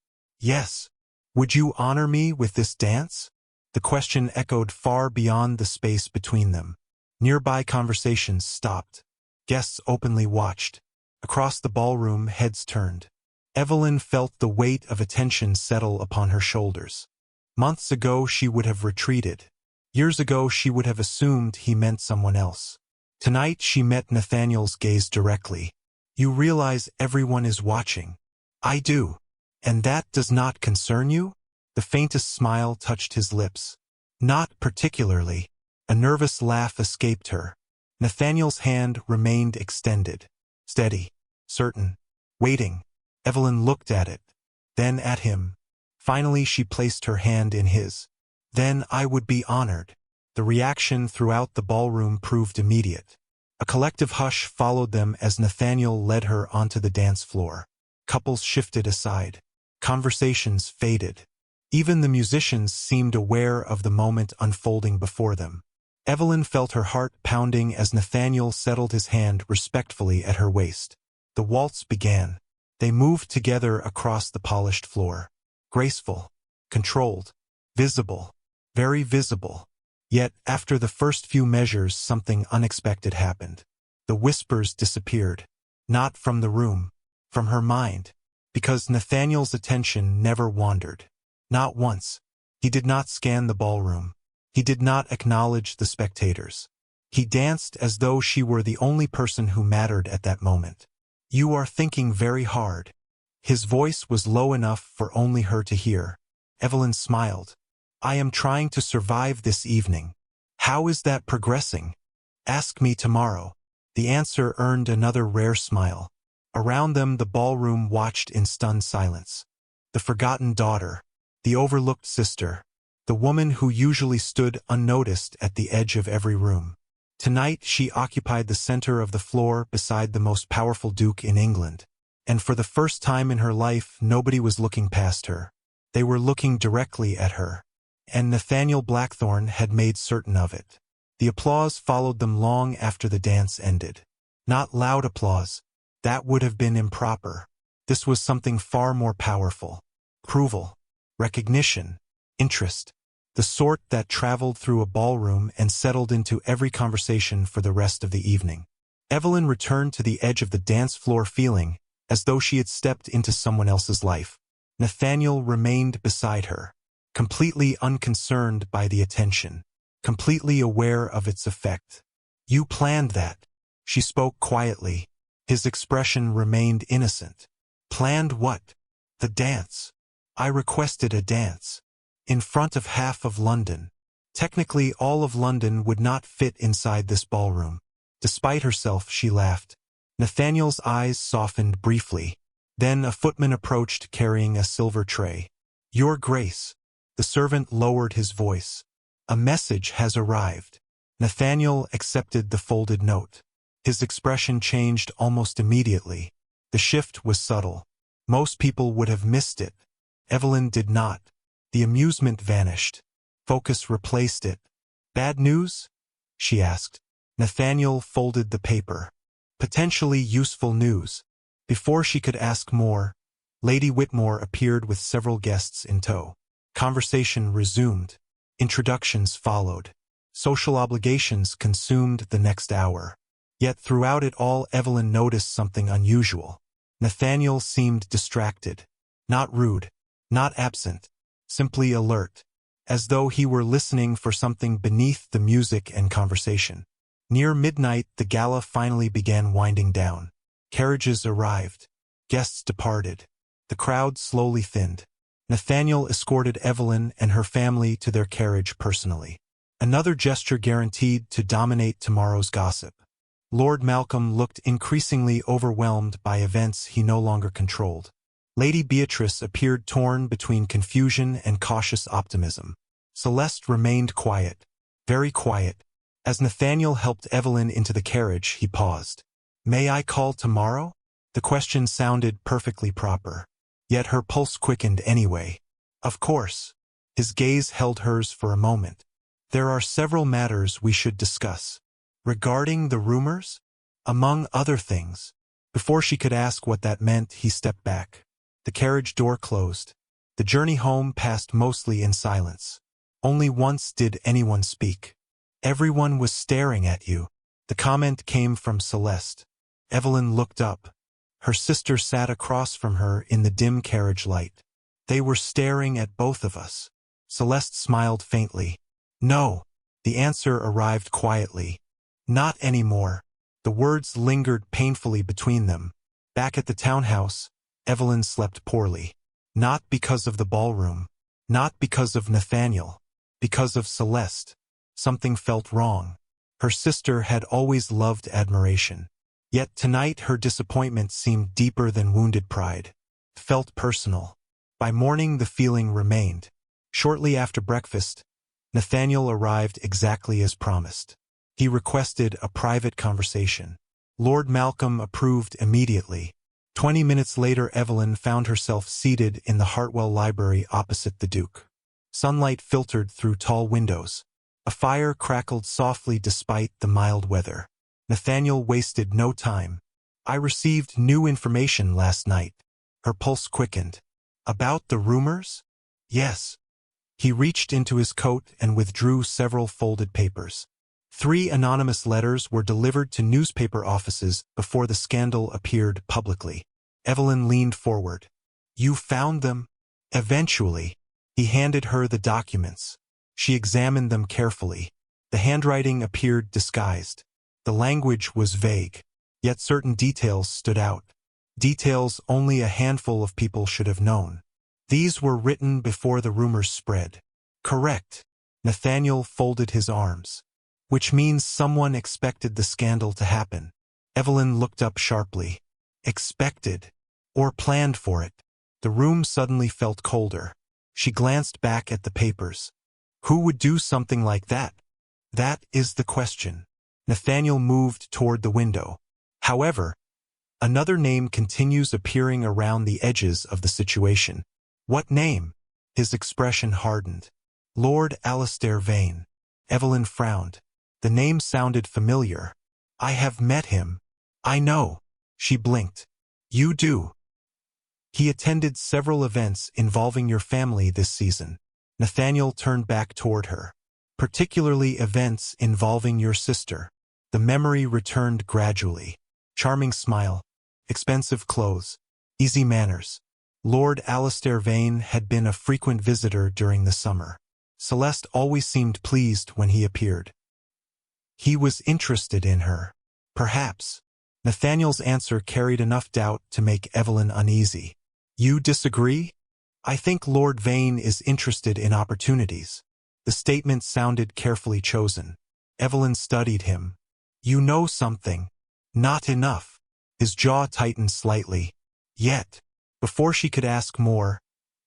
Yes. Would you honor me with this dance? The question echoed far beyond the space between them. Nearby conversations stopped. Guests openly watched. Across the ballroom, heads turned. Evelyn felt the weight of attention settle upon her shoulders. Months ago she would have retreated. Years ago she would have assumed he meant someone else. Tonight she met Nathaniel's gaze directly. You realize everyone is watching. I do. And that does not concern you? The faintest smile touched his lips. Not particularly. A nervous laugh escaped her. Nathaniel's hand remained extended. Steady. Certain. Waiting. Evelyn looked at it. Then at him. Finally she placed her hand in his. Then I would be honored. The reaction throughout the ballroom proved immediate. A collective hush followed them as Nathaniel led her onto the dance floor. Couples shifted aside. Conversations faded. Even the musicians seemed aware of the moment unfolding before them. Evelyn felt her heart pounding as Nathaniel settled his hand respectfully at her waist. The waltz began. They moved together across the polished floor. Graceful, controlled, visible, very visible. Yet, after the first few measures, something unexpected happened. The whispers disappeared. Not from the room, from her mind. Because Nathaniel's attention never wandered. Not once. He did not scan the ballroom. He did not acknowledge the spectators. He danced as though she were the only person who mattered at that moment. You are thinking very hard. His voice was low enough for only her to hear. Evelyn smiled. I am trying to survive this evening. How is that progressing? Ask me tomorrow. The answer earned another rare smile. Around them the ballroom watched in stunned silence. The forgotten daughter. The overlooked sister. The woman who usually stood unnoticed at the edge of every room. Tonight she occupied the center of the floor beside the most powerful duke in England. And for the first time in her life nobody was looking past her. They were looking directly at her. And Nathaniel Blackthorne had made certain of it. The applause followed them long after the dance ended. Not loud applause. That would have been improper. This was something far more powerful. Approval. Recognition. Interest. The sort that traveled through a ballroom and settled into every conversation for the rest of the evening. Evelyn returned to the edge of the dance floor feeling as though she had stepped into someone else's life. Nathaniel remained beside her, completely unconcerned by the attention, completely aware of its effect. You planned that. She spoke quietly. His expression remained innocent. Planned what? The dance. I requested a dance. In front of half of London. Technically, all of London would not fit inside this ballroom. Despite herself, she laughed. Nathaniel's eyes softened briefly. Then a footman approached carrying a silver tray. Your Grace. The servant lowered his voice. A message has arrived. Nathaniel accepted the folded note. His expression changed almost immediately. The shift was subtle. Most people would have missed it. Evelyn did not. The amusement vanished. Focus replaced it. Bad news? She asked. Nathaniel folded the paper. Potentially useful news. Before she could ask more, Lady Whitmore appeared with several guests in tow. Conversation resumed. Introductions followed. Social obligations consumed the next hour. Yet throughout it all Evelyn noticed something unusual. Nathaniel seemed distracted. Not rude. Not absent. Simply alert, as though he were listening for something beneath the music and conversation. Near midnight, the gala finally began winding down. Carriages arrived. Guests departed. The crowd slowly thinned. Nathaniel escorted Evelyn and her family to their carriage personally. Another gesture guaranteed to dominate tomorrow's gossip. Lord Malcolm looked increasingly overwhelmed by events he no longer controlled. Lady Beatrice appeared torn between confusion and cautious optimism. Celeste remained quiet, very quiet. As Nathaniel helped Evelyn into the carriage, he paused. May I call tomorrow? The question sounded perfectly proper. Yet her pulse quickened anyway. Of course. His gaze held hers for a moment. There are several matters we should discuss. Regarding the rumors? among other things. Before she could ask what that meant, he stepped back. The carriage door closed. The journey home passed mostly in silence. Only once did anyone speak. Everyone was staring at you. The comment came from Celeste. Evelyn looked up. Her sister sat across from her in the dim carriage light. They were staring at both of us. Celeste smiled faintly. No. The answer arrived quietly. Not anymore. The words lingered painfully between them. Back at the townhouse, Evelyn slept poorly. Not because of the ballroom. Not because of Nathaniel. Because of Celeste. Something felt wrong. Her sister had always loved admiration. Yet tonight her disappointment seemed deeper than wounded pride. Felt personal. By morning the feeling remained. Shortly after breakfast, Nathaniel arrived exactly as promised. He requested a private conversation. Lord Malcolm approved immediately. 20 minutes later Evelyn found herself seated in the Hartwell library opposite the Duke. Sunlight filtered through tall windows. A fire crackled softly despite the mild weather. Nathaniel wasted no time. I received new information last night. Her pulse quickened. About the rumors? Yes. He reached into his coat and withdrew several folded papers. 3 anonymous letters were delivered to newspaper offices before the scandal appeared publicly. Evelyn leaned forward. You found them? Eventually. He handed her the documents. She examined them carefully. The handwriting appeared disguised. The language was vague, yet certain details stood out. Details only a handful of people should have known. These were written before the rumors spread. Correct. Nathaniel folded his arms. Which means someone expected the scandal to happen. Evelyn looked up sharply. Expected. Or planned for it. The room suddenly felt colder. She glanced back at the papers. Who would do something like that? That is the question. Nathaniel moved toward the window. However, another name continues appearing around the edges of the situation. What name? His expression hardened. Lord Alistair Vane. Evelyn frowned. The name sounded familiar. I have met him. I know. She blinked. You do. He attended several events involving your family this season. Nathaniel turned back toward her. Particularly events involving your sister. The memory returned gradually. Charming smile. Expensive clothes. Easy manners. Lord Alistair Vane had been a frequent visitor during the summer. Celeste always seemed pleased when he appeared. He was interested in her. Perhaps. Nathaniel's answer carried enough doubt to make Evelyn uneasy. You disagree? I think Lord Vane is interested in opportunities. The statement sounded carefully chosen. Evelyn studied him. You know something. Not enough. His jaw tightened slightly. Yet. Before she could ask more,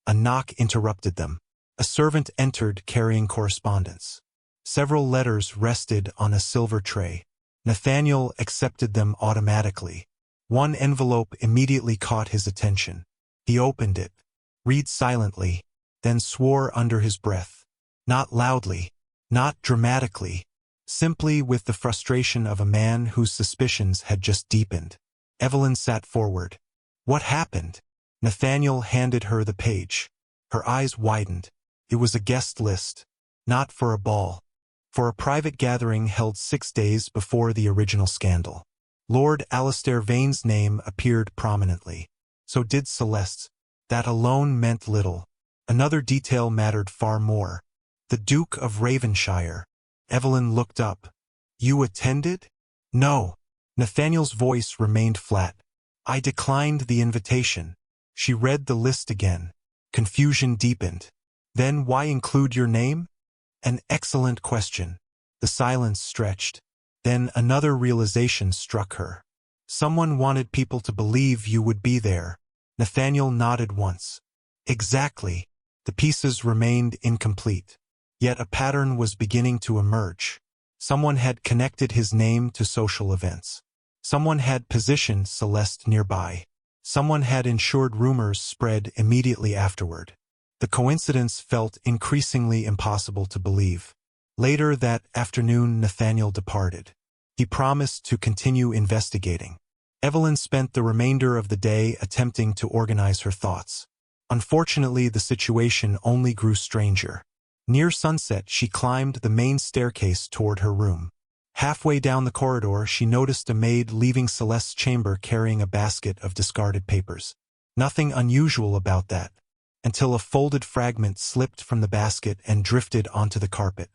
a knock interrupted them. A servant entered carrying correspondence. Several letters rested on a silver tray. Nathaniel accepted them automatically. One envelope immediately caught his attention. He opened it, read silently, then swore under his breath. Not loudly, not dramatically, simply with the frustration of a man whose suspicions had just deepened. Evelyn sat forward. What happened? Nathaniel handed her the page. Her eyes widened. It was a guest list. Not for a ball. For a private gathering held 6 days before the original scandal. Lord Alistair Vane's name appeared prominently. So did Celeste's. That alone meant little. Another detail mattered far more. The Duke of Raven-shire. Evelyn looked up. You attended? No. Nathaniel's voice remained flat. I declined the invitation. She read the list again. Confusion deepened. Then why include your name? An excellent question. The silence stretched. Then another realization struck her. Someone wanted people to believe you would be there. Nathaniel nodded once. Exactly. The pieces remained incomplete. Yet a pattern was beginning to emerge. Someone had connected his name to social events. Someone had positioned Celeste nearby. Someone had ensured rumors spread immediately afterward. The coincidence felt increasingly impossible to believe. Later that afternoon Nathaniel departed. He promised to continue investigating. Evelyn spent the remainder of the day attempting to organize her thoughts. Unfortunately, the situation only grew stranger. Near sunset, she climbed the main staircase toward her room. Halfway down the corridor, she noticed a maid leaving Celeste's chamber carrying a basket of discarded papers. Nothing unusual about that, until a folded fragment slipped from the basket and drifted onto the carpet.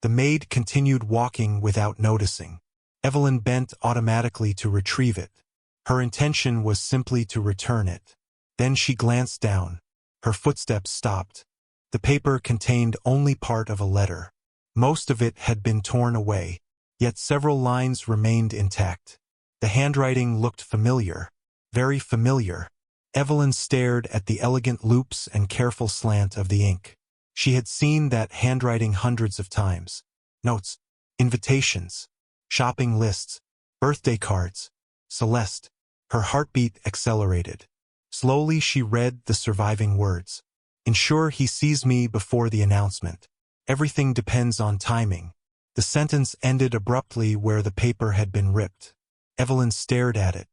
The maid continued walking without noticing. Evelyn bent automatically to retrieve it. Her intention was simply to return it. Then she glanced down. Her footsteps stopped. The paper contained only part of a letter. Most of it had been torn away, yet several lines remained intact. The handwriting looked familiar, very familiar. Evelyn stared at the elegant loops and careful slant of the ink. She had seen that handwriting hundreds of times. Notes, invitations, shopping lists, birthday cards. Celeste. Her heartbeat accelerated. Slowly she read the surviving words. Ensure he sees me before the announcement. Everything depends on timing. The sentence ended abruptly where the paper had been ripped. Evelyn stared at it.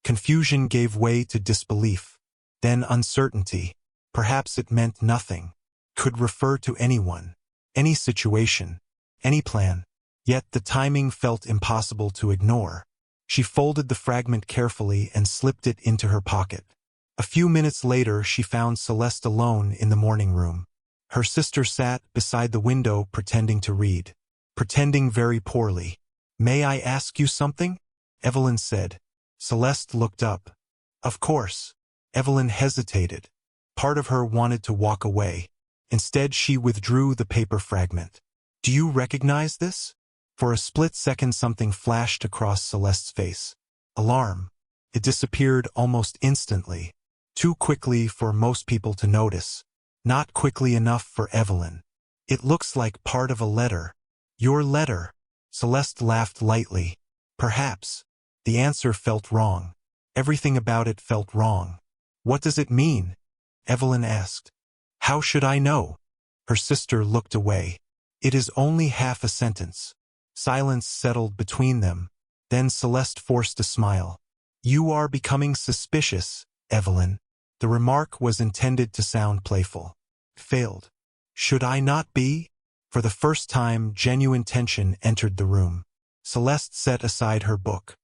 Confusion gave way to disbelief. Then uncertainty. Perhaps it meant nothing. Could refer to anyone, any situation, any plan. Yet the timing felt impossible to ignore. She folded the fragment carefully and slipped it into her pocket. A few minutes later, she found Celeste alone in the morning room. Her sister sat beside the window pretending to read. Pretending very poorly. "May I ask you something?" Evelyn said. Celeste looked up. "Of course." Evelyn hesitated. Part of her wanted to walk away. Instead, she withdrew the paper fragment. "Do you recognize this?" For a split second, something flashed across Celeste's face. Alarm. It disappeared almost instantly. Too quickly for most people to notice. Not quickly enough for Evelyn. "It looks like part of a letter." "Your letter." Celeste laughed lightly. "Perhaps." The answer felt wrong. Everything about it felt wrong. "What does it mean?" Evelyn asked. "How should I know?" Her sister looked away. "It is only half a sentence." Silence settled between them. Then Celeste forced a smile. "You are becoming suspicious, Evelyn." The remark was intended to sound playful. Failed. "Should I not be?" For the first time, genuine tension entered the room. Celeste set aside her book.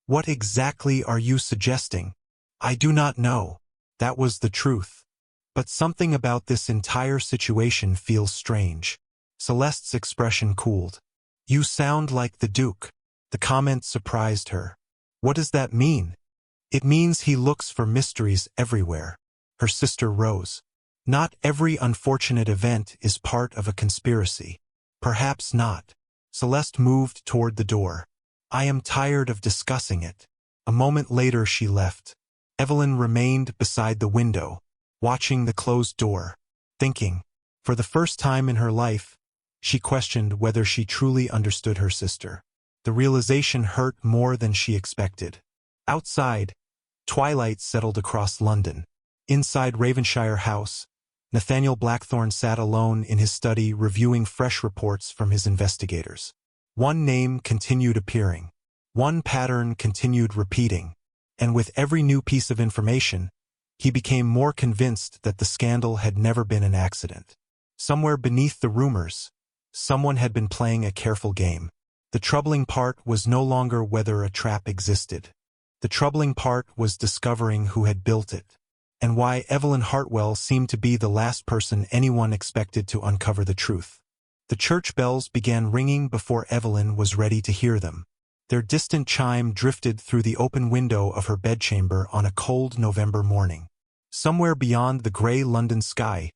"What exactly are you suggesting?" "I do not know." That was the truth. "But something about this entire situation feels strange." Celeste's expression cooled. "You sound like the Duke." The comment surprised her. "What does that mean?" "It means he looks for mysteries everywhere." Her sister rose. "Not every unfortunate event is part of a conspiracy." "Perhaps not." Celeste moved toward the door. "I am tired of discussing it." A moment later she left. Evelyn remained beside the window, watching the closed door, thinking. For the first time in her life, she questioned whether she truly understood her sister. The realization hurt more than she expected. Outside, twilight settled across London. Inside Raven-shire House, Nathaniel Blackthorne sat alone in his study reviewing fresh reports from his investigators. One name continued appearing. One pattern continued repeating. And with every new piece of information, he became more convinced that the scandal had never been an accident. Somewhere beneath the rumors, someone had been playing a careful game. The troubling part was no longer whether a trap existed. The troubling part was discovering who had built it, and why Evelyn Hartwell seemed to be the last person anyone expected to uncover the truth. The church bells began ringing before Evelyn was ready to hear them. Their distant chime drifted through the open window of her bedchamber on a cold November morning. Somewhere beyond the gray London sky,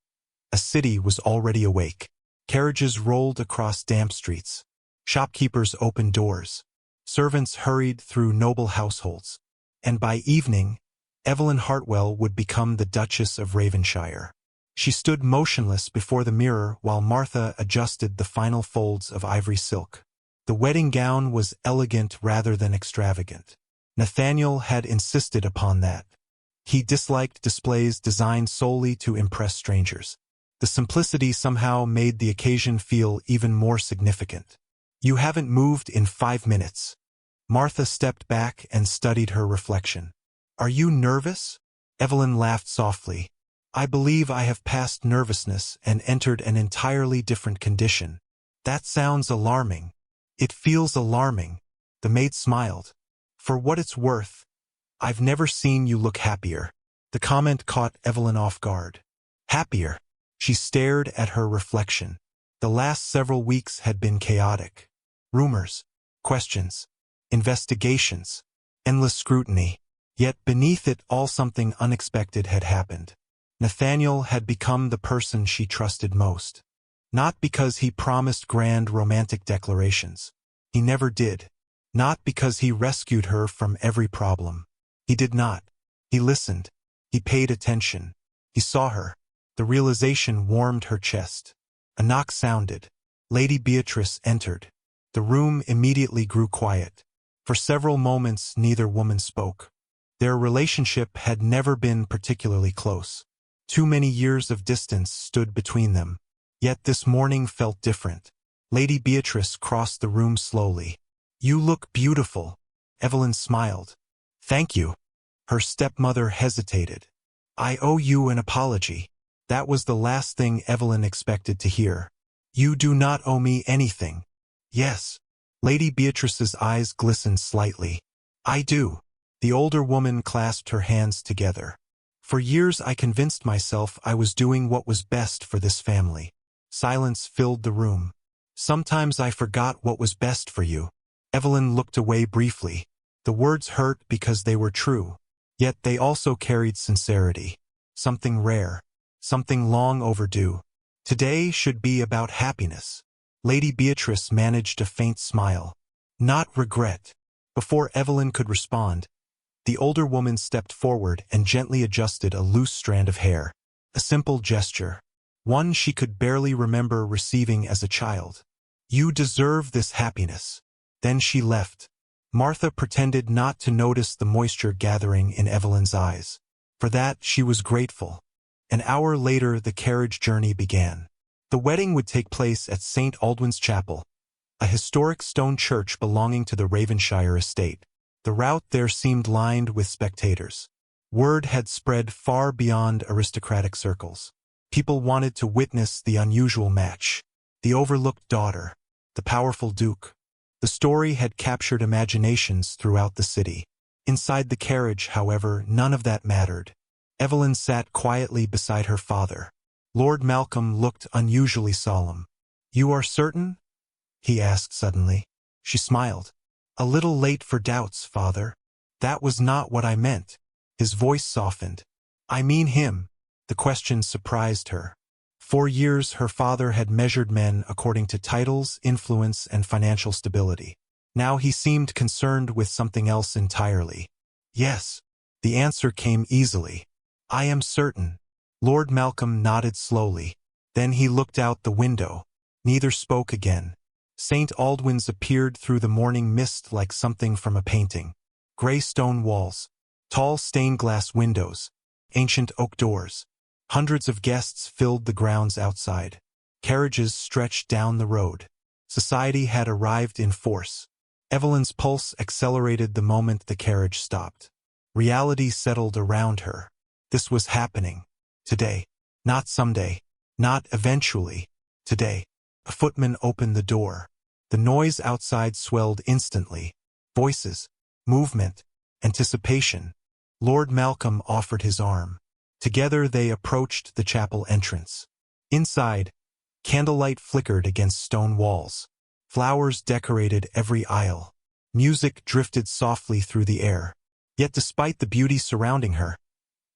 a city was already awake. Carriages rolled across damp streets. Shopkeepers opened doors. Servants hurried through noble households. And by evening, Evelyn Hartwell would become the Duchess of Raven-shire. She stood motionless before the mirror while Martha adjusted the final folds of ivory silk. The wedding gown was elegant rather than extravagant. Nathaniel had insisted upon that. He disliked displays designed solely to impress strangers. The simplicity somehow made the occasion feel even more significant. "You haven't moved in 5 minutes." Martha stepped back and studied her reflection. "Are you nervous?" Evelyn laughed softly. "I believe I have passed nervousness and entered an entirely different condition." "That sounds alarming." "It feels alarming." The maid smiled. "For what it's worth, I've never seen you look happier." The comment caught Evelyn off guard. Happier? She stared at her reflection. The last several weeks had been chaotic. Rumors, questions, investigations, endless scrutiny. Yet beneath it all something unexpected had happened. Nathaniel had become the person she trusted most. Not because he promised grand romantic declarations. He never did. Not because he rescued her from every problem. He did not. He listened. He paid attention. He saw her. The realization warmed her chest. A knock sounded. Lady Beatrice entered. The room immediately grew quiet. For several moments neither woman spoke. Their relationship had never been particularly close. Too many years of distance stood between them. Yet this morning felt different. Lady Beatrice crossed the room slowly. "You look beautiful." Evelyn smiled. "Thank you." Her stepmother hesitated. "I owe you an apology." That was the last thing Evelyn expected to hear. "You do not owe me anything." "Yes." Lady Beatrice's eyes glistened slightly. "I do." The older woman clasped her hands together. "For years I convinced myself I was doing what was best for this family." Silence filled the room. "Sometimes I forgot what was best for you." Evelyn looked away briefly. The words hurt because they were true. Yet they also carried sincerity. Something rare. Something long overdue. Today should be about happiness. Lady Beatrice managed a faint smile. "Not regret." Before Evelyn could respond, the older woman stepped forward and gently adjusted a loose strand of hair. A simple gesture. One she could barely remember receiving as a child. "You deserve this happiness." Then she left. Martha pretended not to notice the moisture gathering in Evelyn's eyes. For that she was grateful. An hour later the carriage journey began. The wedding would take place at St. Aldwyn's Chapel, a historic stone church belonging to the Raven-shire estate. The route there seemed lined with spectators. Word had spread far beyond aristocratic circles. People wanted to witness the unusual match. The overlooked daughter. The powerful Duke. The story had captured imaginations throughout the city. Inside the carriage, however, none of that mattered. Evelyn sat quietly beside her father. Lord Malcolm looked unusually solemn. "You are certain?" he asked suddenly. She smiled. "A little late for doubts, father." "That was not what I meant." His voice softened. "I mean him." The question surprised her. For years her father had measured men according to titles, influence, and financial stability. Now he seemed concerned with something else entirely. "Yes." The answer came easily. "I am certain." Lord Malcolm nodded slowly. Then he looked out the window. Neither spoke again. St. Aldwyn's appeared through the morning mist like something from a painting. Gray stone walls. Tall stained-glass windows. Ancient oak doors. Hundreds of guests filled the grounds outside. Carriages stretched down the road. Society had arrived in force. Evelyn's pulse accelerated the moment the carriage stopped. Reality settled around her. This was happening. Today. Not someday. Not eventually. Today. A footman opened the door. The noise outside swelled instantly. Voices. Movement. Anticipation. Lord Malcolm offered his arm. Together they approached the chapel entrance. Inside, candlelight flickered against stone walls. Flowers decorated every aisle. Music drifted softly through the air. Yet despite the beauty surrounding her,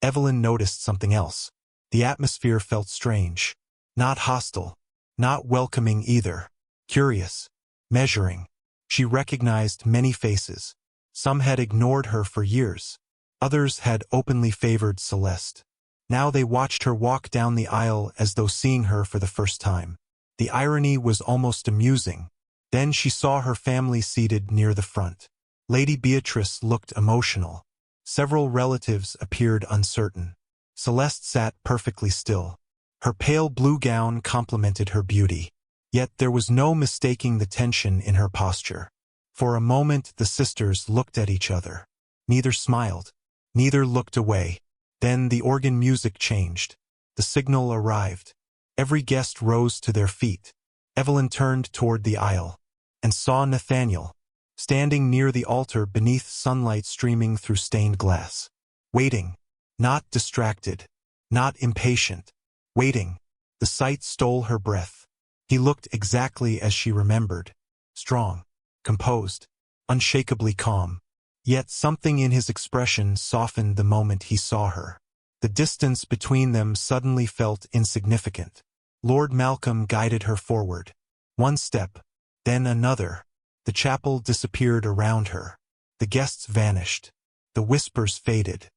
Evelyn noticed something else. The atmosphere felt strange. Not hostile. Not welcoming either. Curious. Measuring. She recognized many faces. Some had ignored her for years. Others had openly favored Celeste. Now they watched her walk down the aisle as though seeing her for the first time. The irony was almost amusing. Then she saw her family seated near the front. Lady Beatrice looked emotional. Several relatives appeared uncertain. Celeste sat perfectly still. Her pale blue gown complemented her beauty. Yet there was no mistaking the tension in her posture. For a moment the sisters looked at each other. Neither smiled. Neither looked away. Then the organ music changed. The signal arrived. Every guest rose to their feet. Evelyn turned toward the aisle and saw Nathaniel, standing near the altar beneath sunlight streaming through stained glass. Waiting. Not distracted. Not impatient. Waiting. The sight stole her breath. He looked exactly as she remembered. Strong. Composed. Unshakably calm. Yet something in his expression softened the moment he saw her. The distance between them suddenly felt insignificant. Lord Malcolm guided her forward. One step, then another. The chapel disappeared around her. The guests vanished. The whispers faded.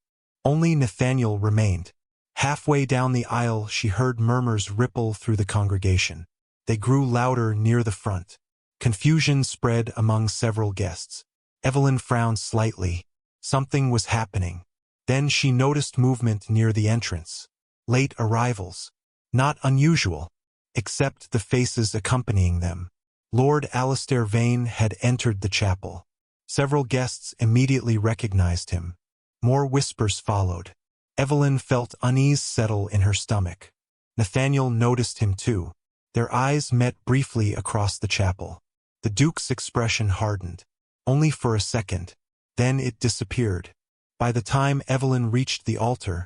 Only Nathaniel remained. Halfway down the aisle she heard murmurs ripple through the congregation. They grew louder near the front. Confusion spread among several guests. Evelyn frowned slightly. Something was happening. Then she noticed movement near the entrance. Late arrivals. Not unusual, except the faces accompanying them. Lord Alistair Vane had entered the chapel. Several guests immediately recognized him. More whispers followed. Evelyn felt unease settle in her stomach. Nathaniel noticed him too. Their eyes met briefly across the chapel. The Duke's expression hardened. Only for a second. Then it disappeared. By the time Evelyn reached the altar,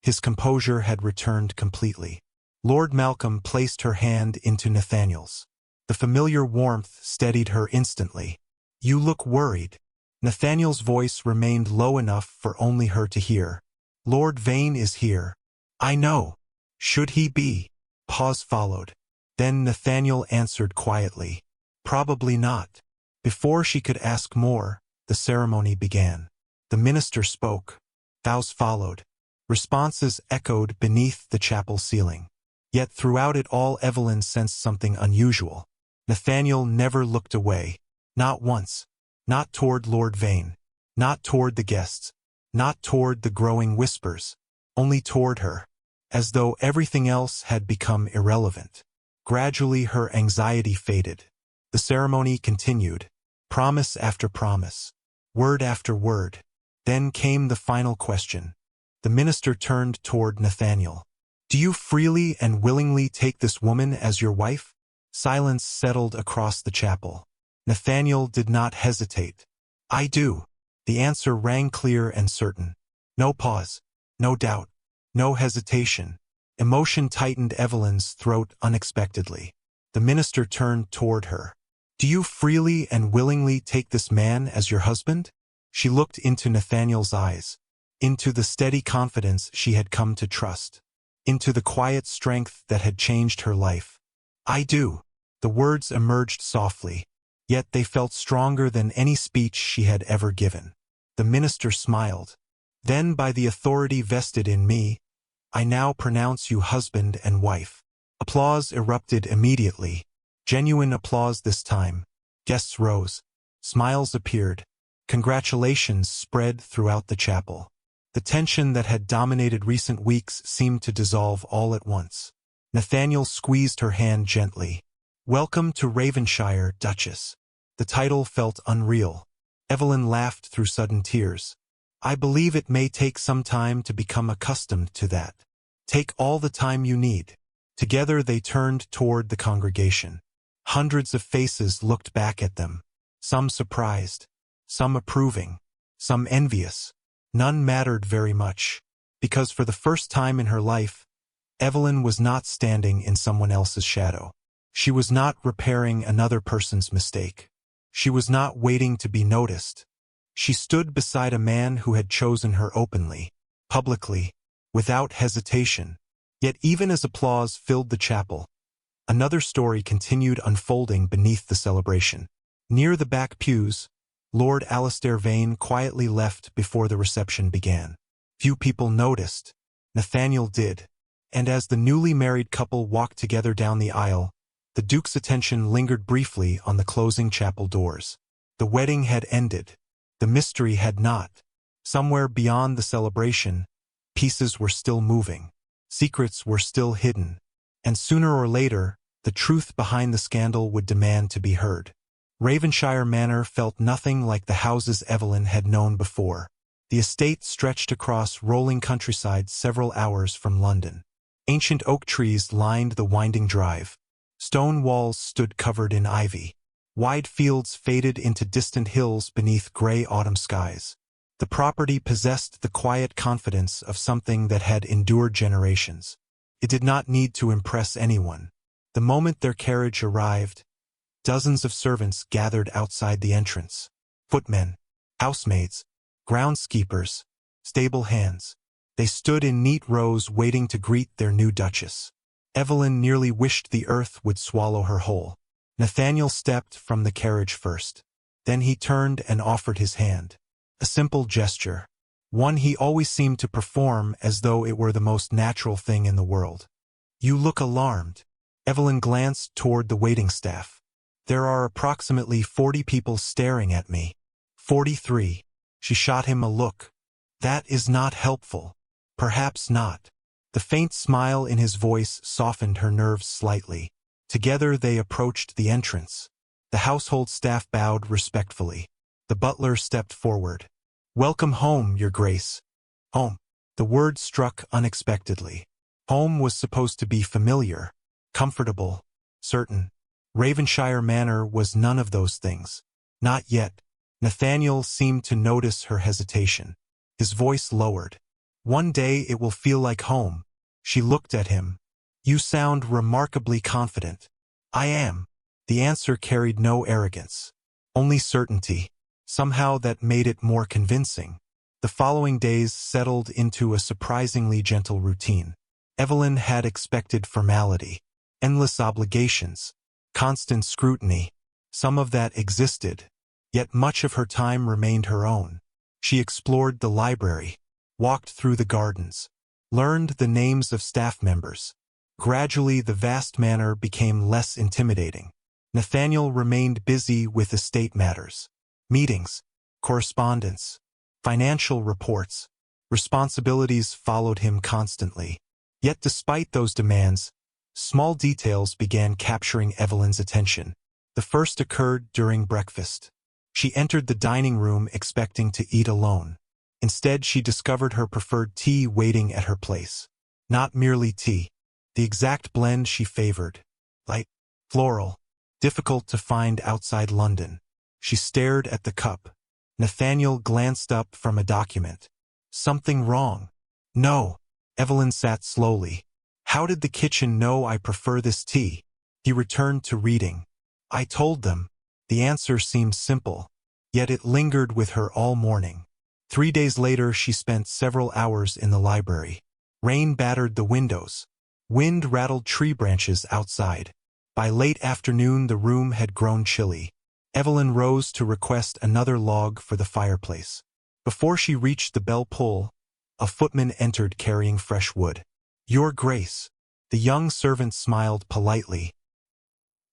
his composure had returned completely. Lord Malcolm placed her hand into Nathaniel's. The familiar warmth steadied her instantly. "You look worried." Nathaniel's voice remained low enough for only her to hear. "Lord Vane is here." "I know." "Should he be?" Pause followed. Then Nathaniel answered quietly. "Probably not." Before she could ask more, the ceremony began. The minister spoke. Vows followed. Responses echoed beneath the chapel ceiling. Yet throughout it all Evelyn sensed something unusual. Nathaniel never looked away. Not once. Not toward Lord Vane. Not toward the guests. Not toward the growing whispers. Only toward her. As though everything else had become irrelevant. Gradually her anxiety faded. The ceremony continued. Promise after promise. Word after word. Then came the final question. The minister turned toward Nathaniel. "Do you freely and willingly take this woman as your wife?" Silence settled across the chapel. Nathaniel did not hesitate. "I do." The answer rang clear and certain. No pause. No doubt. No hesitation. Emotion tightened Evelyn's throat unexpectedly. The minister turned toward her. "Do you freely and willingly take this man as your husband?" She looked into Nathaniel's eyes. Into the steady confidence she had come to trust. Into the quiet strength that had changed her life. "I do." The words emerged softly, yet they felt stronger than any speech she had ever given. The minister smiled. "Then by the authority vested in me, I now pronounce you husband and wife." Applause erupted immediately. Genuine applause this time. Guests rose. Smiles appeared. Congratulations spread throughout the chapel. The tension that had dominated recent weeks seemed to dissolve all at once. Nathaniel squeezed her hand gently. "Welcome to Raven-shire, Duchess." The title felt unreal. Evelyn laughed through sudden tears. "I believe it may take some time to become accustomed to that." "Take all the time you need." Together they turned toward the congregation. Hundreds of faces looked back at them. Some surprised. Some approving. Some envious. None mattered very much. Because for the first time in her life, Evelyn was not standing in someone else's shadow. She was not repairing another person's mistake. She was not waiting to be noticed. She stood beside a man who had chosen her openly, publicly, without hesitation. Yet even as applause filled the chapel, another story continued unfolding beneath the celebration. Near the back pews, Lord Alistair Vane quietly left before the reception began. Few people noticed. Nathaniel did. And as the newly married couple walked together down the aisle, the Duke's attention lingered briefly on the closing chapel doors. The wedding had ended. The mystery had not. Somewhere beyond the celebration, pieces were still moving. Secrets were still hidden. And sooner or later, the truth behind the scandal would demand to be heard. Raven-shire Manor felt nothing like the houses Evelyn had known before. The estate stretched across rolling countryside several hours from London. Ancient oak trees lined the winding drive. Stone walls stood covered in ivy. Wide fields faded into distant hills beneath gray autumn skies. The property possessed the quiet confidence of something that had endured generations. It did not need to impress anyone. The moment their carriage arrived, dozens of servants gathered outside the entrance. Footmen, housemaids, groundskeepers, stable hands. They stood in neat rows waiting to greet their new duchess. Evelyn nearly wished the earth would swallow her whole. Nathaniel stepped from the carriage first. Then he turned and offered his hand. A simple gesture. One he always seemed to perform as though it were the most natural thing in the world. "You look alarmed." Evelyn glanced toward the waiting staff. "There are approximately 40 people staring at me." 43. She shot him a look. "That is not helpful." "Perhaps not." The faint smile in his voice softened her nerves slightly. Together they approached the entrance. The household staff bowed respectfully. The butler stepped forward. "Welcome home, Your Grace." Home. The word struck unexpectedly. Home was supposed to be familiar, comfortable, certain. Raven-shire Manor was none of those things. Not yet. Nathaniel seemed to notice her hesitation. His voice lowered. "One day it will feel like home." She looked at him. "You sound remarkably confident." "I am." The answer carried no arrogance. Only certainty. Somehow that made it more convincing. The following days settled into a surprisingly gentle routine. Evelyn had expected formality, endless obligations, constant scrutiny. Some of that existed, yet much of her time remained her own. She explored the library, walked through the gardens, learned the names of staff members. Gradually the vast manor became less intimidating. Nathaniel remained busy with estate matters. Meetings, correspondence, financial reports. Responsibilities followed him constantly. Yet despite those demands, small details began capturing Evelyn's attention. The first occurred during breakfast. She entered the dining room expecting to eat alone. Instead, she discovered her preferred tea waiting at her place. Not merely tea. The exact blend she favored. Light, floral, difficult to find outside London. She stared at the cup. Nathaniel glanced up from a document. "Something wrong?" "No." Evelyn sat slowly. "How did the kitchen know I prefer this tea?" He returned to reading. "I told them." The answer seemed simple, yet it lingered with her all morning. 3 days later she spent several hours in the library. Rain battered the windows. Wind rattled tree branches outside. By late afternoon the room had grown chilly. Evelyn rose to request another log for the fireplace. Before she reached the bell pull, a footman entered carrying fresh wood. "Your Grace." The young servant smiled politely.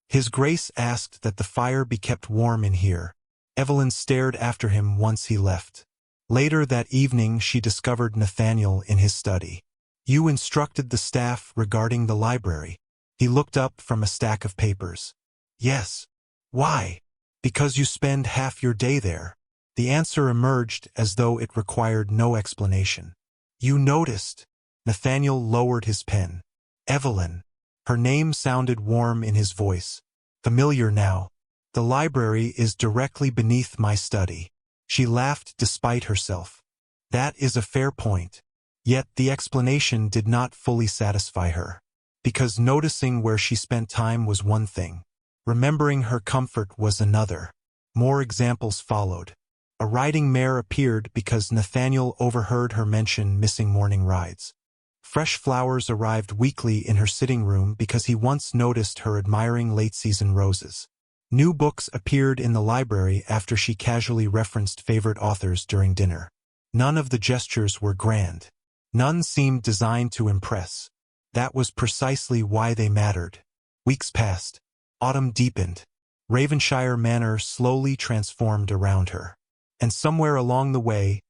"His Grace asked that the fire be kept warm in here." Evelyn stared after him once he left. Later that evening she discovered Nathaniel in his study. "You instructed the staff regarding the library." He looked up from a stack of papers. "Yes." "Why?" "Because you spend half your day there." The answer emerged as though it required no explanation. "You noticed." Nathaniel lowered his pen. "Evelyn." Her name sounded warm in his voice. Familiar now. "The library is directly beneath my study." She laughed despite herself. "That is a fair point." Yet the explanation did not fully satisfy her. Because noticing where she spent time was one thing. Remembering her comfort was another. More examples followed. A riding mare appeared because Nathaniel overheard her mention missing morning rides. Fresh flowers arrived weekly in her sitting room because he once noticed her admiring late-season roses. New books appeared in the library after she casually referenced favorite authors during dinner. None of the gestures were grand. None seemed designed to impress. That was precisely why they mattered. Weeks passed. Autumn deepened. Raven-shire Manor slowly transformed around her. And somewhere along the way,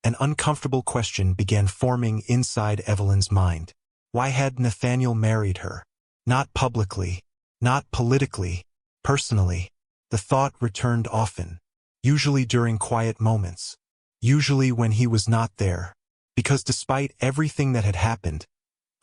an uncomfortable question began forming inside Evelyn's mind. Why had Nathaniel married her? Not publicly, not politically, personally. The thought returned often, usually during quiet moments, usually when he was not there, because despite everything that had happened,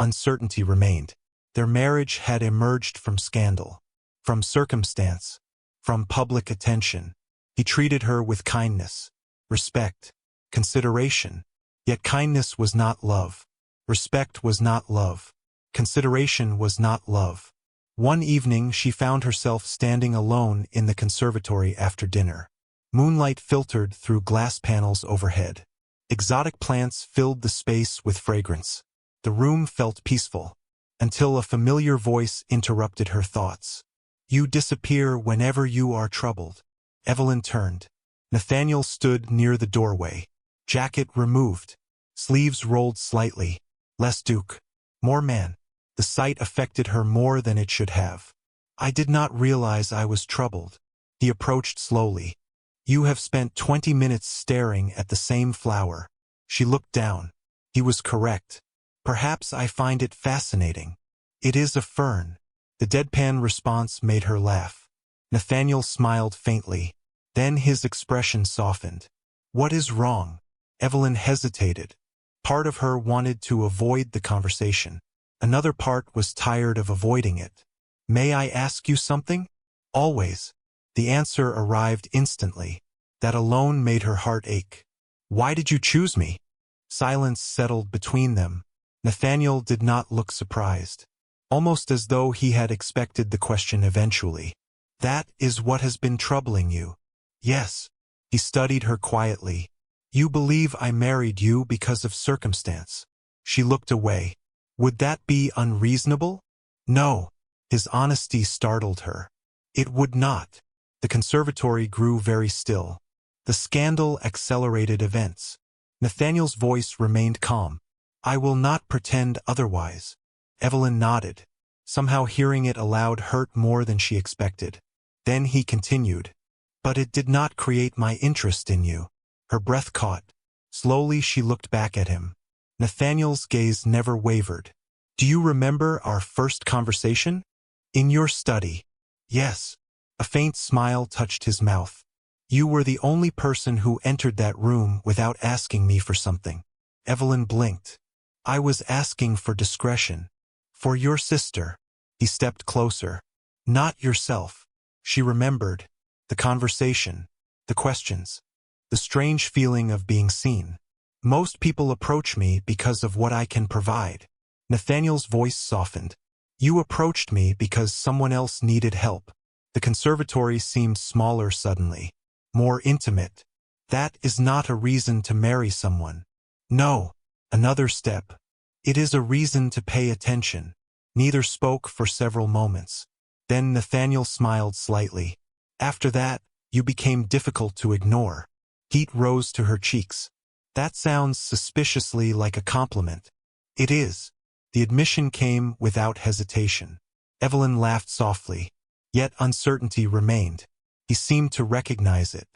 uncertainty remained. Their marriage had emerged from scandal, from circumstance, from public attention. He treated her with kindness, respect, consideration. Yet kindness was not love. Respect was not love. Consideration was not love. One evening she found herself standing alone in the conservatory after dinner. Moonlight filtered through glass panels overhead. Exotic plants filled the space with fragrance. The room felt peaceful, until a familiar voice interrupted her thoughts. "You disappear whenever you are troubled." Evelyn turned. Nathaniel stood near the doorway. Jacket removed. Sleeves rolled slightly. Less Duke. More man. The sight affected her more than it should have. "I did not realize I was troubled." He approached slowly. "You have spent 20 minutes staring at the same flower." She looked down. He was correct. "Perhaps I find it fascinating." "It is a fern." The deadpan response made her laugh. Nathaniel smiled faintly. Then his expression softened. "What is wrong?" Evelyn hesitated. Part of her wanted to avoid the conversation. Another part was tired of avoiding it. "May I ask you something?" "Always." The answer arrived instantly. That alone made her heart ache. "Why did you choose me?" Silence settled between them. Nathaniel did not look surprised, almost as though he had expected the question eventually. "That is what has been troubling you." "Yes." He studied her quietly. "You believe I married you because of circumstance." She looked away. "Would that be unreasonable?" "No." His honesty startled her. "It would not." The conservatory grew very still. The scandal accelerated events. Nathaniel's voice remained calm. "I will not pretend otherwise." Evelyn nodded. Somehow hearing it aloud hurt more than she expected. Then he continued. "But it did not create my interest in you." Her breath caught. Slowly she looked back at him. Nathaniel's gaze never wavered. "Do you remember our first conversation?" "In your study." "Yes." A faint smile touched his mouth. "You were the only person who entered that room without asking me for something." Evelyn blinked. "I was asking for discretion." "For your sister." He stepped closer. "Not yourself." She remembered. The conversation. The questions. The strange feeling of being seen. "Most people approach me because of what I can provide." Nathaniel's voice softened. "You approached me because someone else needed help." The conservatory seemed smaller suddenly. More intimate. "That is not a reason to marry someone." "No." Another step. "It is a reason to pay attention." Neither spoke for several moments. Then Nathaniel smiled slightly. "After that, you became difficult to ignore." Heat rose to her cheeks. "That sounds suspiciously like a compliment." "It is." The admission came without hesitation. Evelyn laughed softly. Yet uncertainty remained. He seemed to recognize it.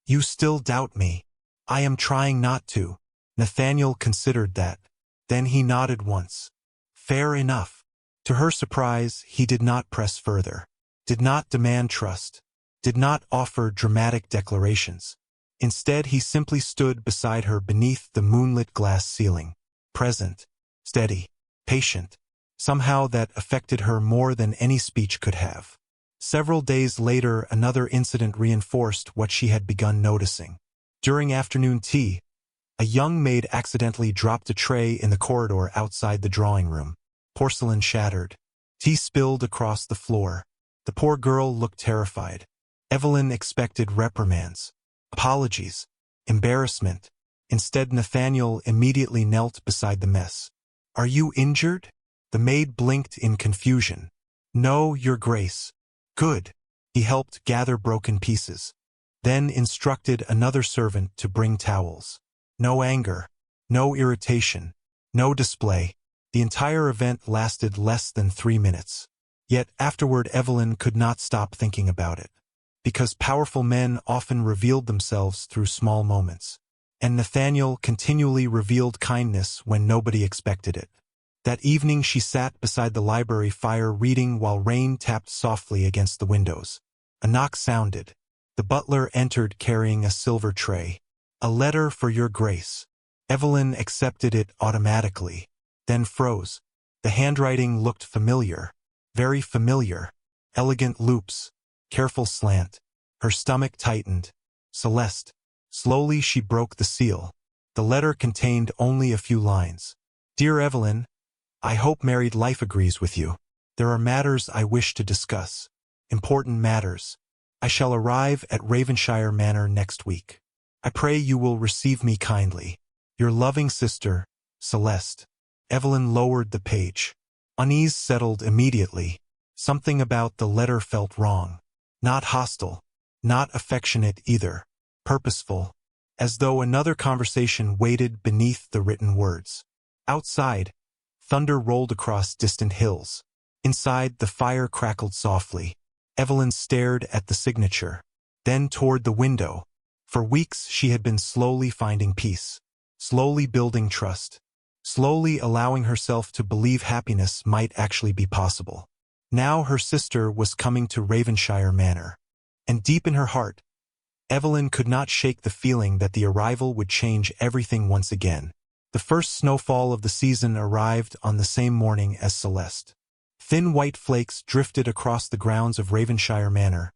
"You still doubt me." "I am trying not to." Nathaniel considered that. Then he nodded once. "Fair enough." To her surprise, he did not press further. Did not demand trust. Did not offer dramatic declarations. Instead, he simply stood beside her beneath the moonlit glass ceiling. Present. Steady. Patient. Somehow that affected her more than any speech could have. Several days later, another incident reinforced what she had begun noticing. During afternoon tea, a young maid accidentally dropped a tray in the corridor outside the drawing room. Porcelain shattered. Tea spilled across the floor. The poor girl looked terrified. Evelyn expected reprimands, apologies, embarrassment. Instead, Nathaniel immediately knelt beside the mess. "Are you injured?" The maid blinked in confusion. "No, Your Grace." "Good." He helped gather broken pieces. Then instructed another servant to bring towels. No anger. No irritation. No display. The entire event lasted less than 3 minutes. Yet afterward Evelyn could not stop thinking about it. Because powerful men often revealed themselves through small moments. And Nathaniel continually revealed kindness when nobody expected it. That evening she sat beside the library fire reading while rain tapped softly against the windows. A knock sounded. The butler entered carrying a silver tray. "A letter for your grace." Evelyn accepted it automatically, then froze. The handwriting looked familiar, very familiar. Elegant loops, careful slant. Her stomach tightened. Celeste. Slowly she broke the seal. The letter contained only a few lines. "Dear Evelyn, I hope married life agrees with you. There are matters I wish to discuss. Important matters. I shall arrive at Raven-shire Manor next week. I pray you will receive me kindly. Your loving sister, Celeste." Evelyn lowered the page. Unease settled immediately. Something about the letter felt wrong. Not hostile. Not affectionate either. Purposeful. As though another conversation waited beneath the written words. Outside, thunder rolled across distant hills. Inside, the fire crackled softly. Evelyn stared at the signature, then toward the window. For weeks she had been slowly finding peace, slowly building trust, slowly allowing herself to believe happiness might actually be possible. Now her sister was coming to Raven-shire Manor. And deep in her heart, Evelyn could not shake the feeling that the arrival would change everything once again. The first snowfall of the season arrived on the same morning as Celeste. Thin white flakes drifted across the grounds of Raven-shire Manor,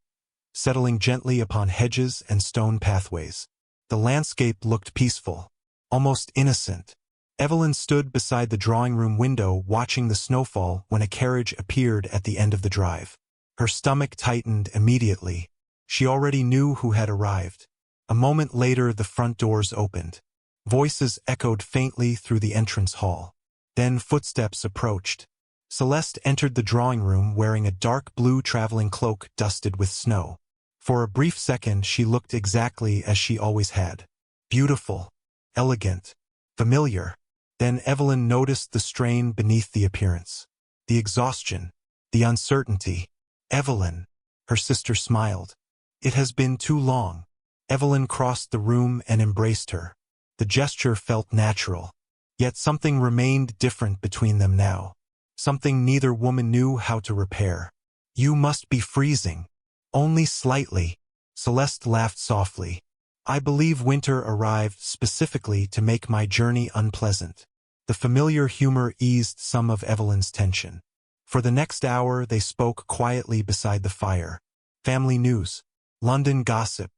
settling gently upon hedges and stone pathways. The landscape looked peaceful, almost innocent. Evelyn stood beside the drawing-room window watching the snowfall when a carriage appeared at the end of the drive. Her stomach tightened immediately. She already knew who had arrived. A moment later the front doors opened. Voices echoed faintly through the entrance hall. Then footsteps approached. Celeste entered the drawing room wearing a dark blue traveling cloak dusted with snow. For a brief second she looked exactly as she always had. Beautiful, elegant, familiar. Then Evelyn noticed the strain beneath the appearance. The exhaustion, the uncertainty. "Evelyn," her sister smiled. "It has been too long." Evelyn crossed the room and embraced her. The gesture felt natural. Yet something remained different between them now. Something neither woman knew how to repair. "You must be freezing." "Only slightly." Celeste laughed softly. "I believe winter arrived specifically to make my journey unpleasant." The familiar humor eased some of Evelyn's tension. For the next hour they spoke quietly beside the fire. Family news, London gossip,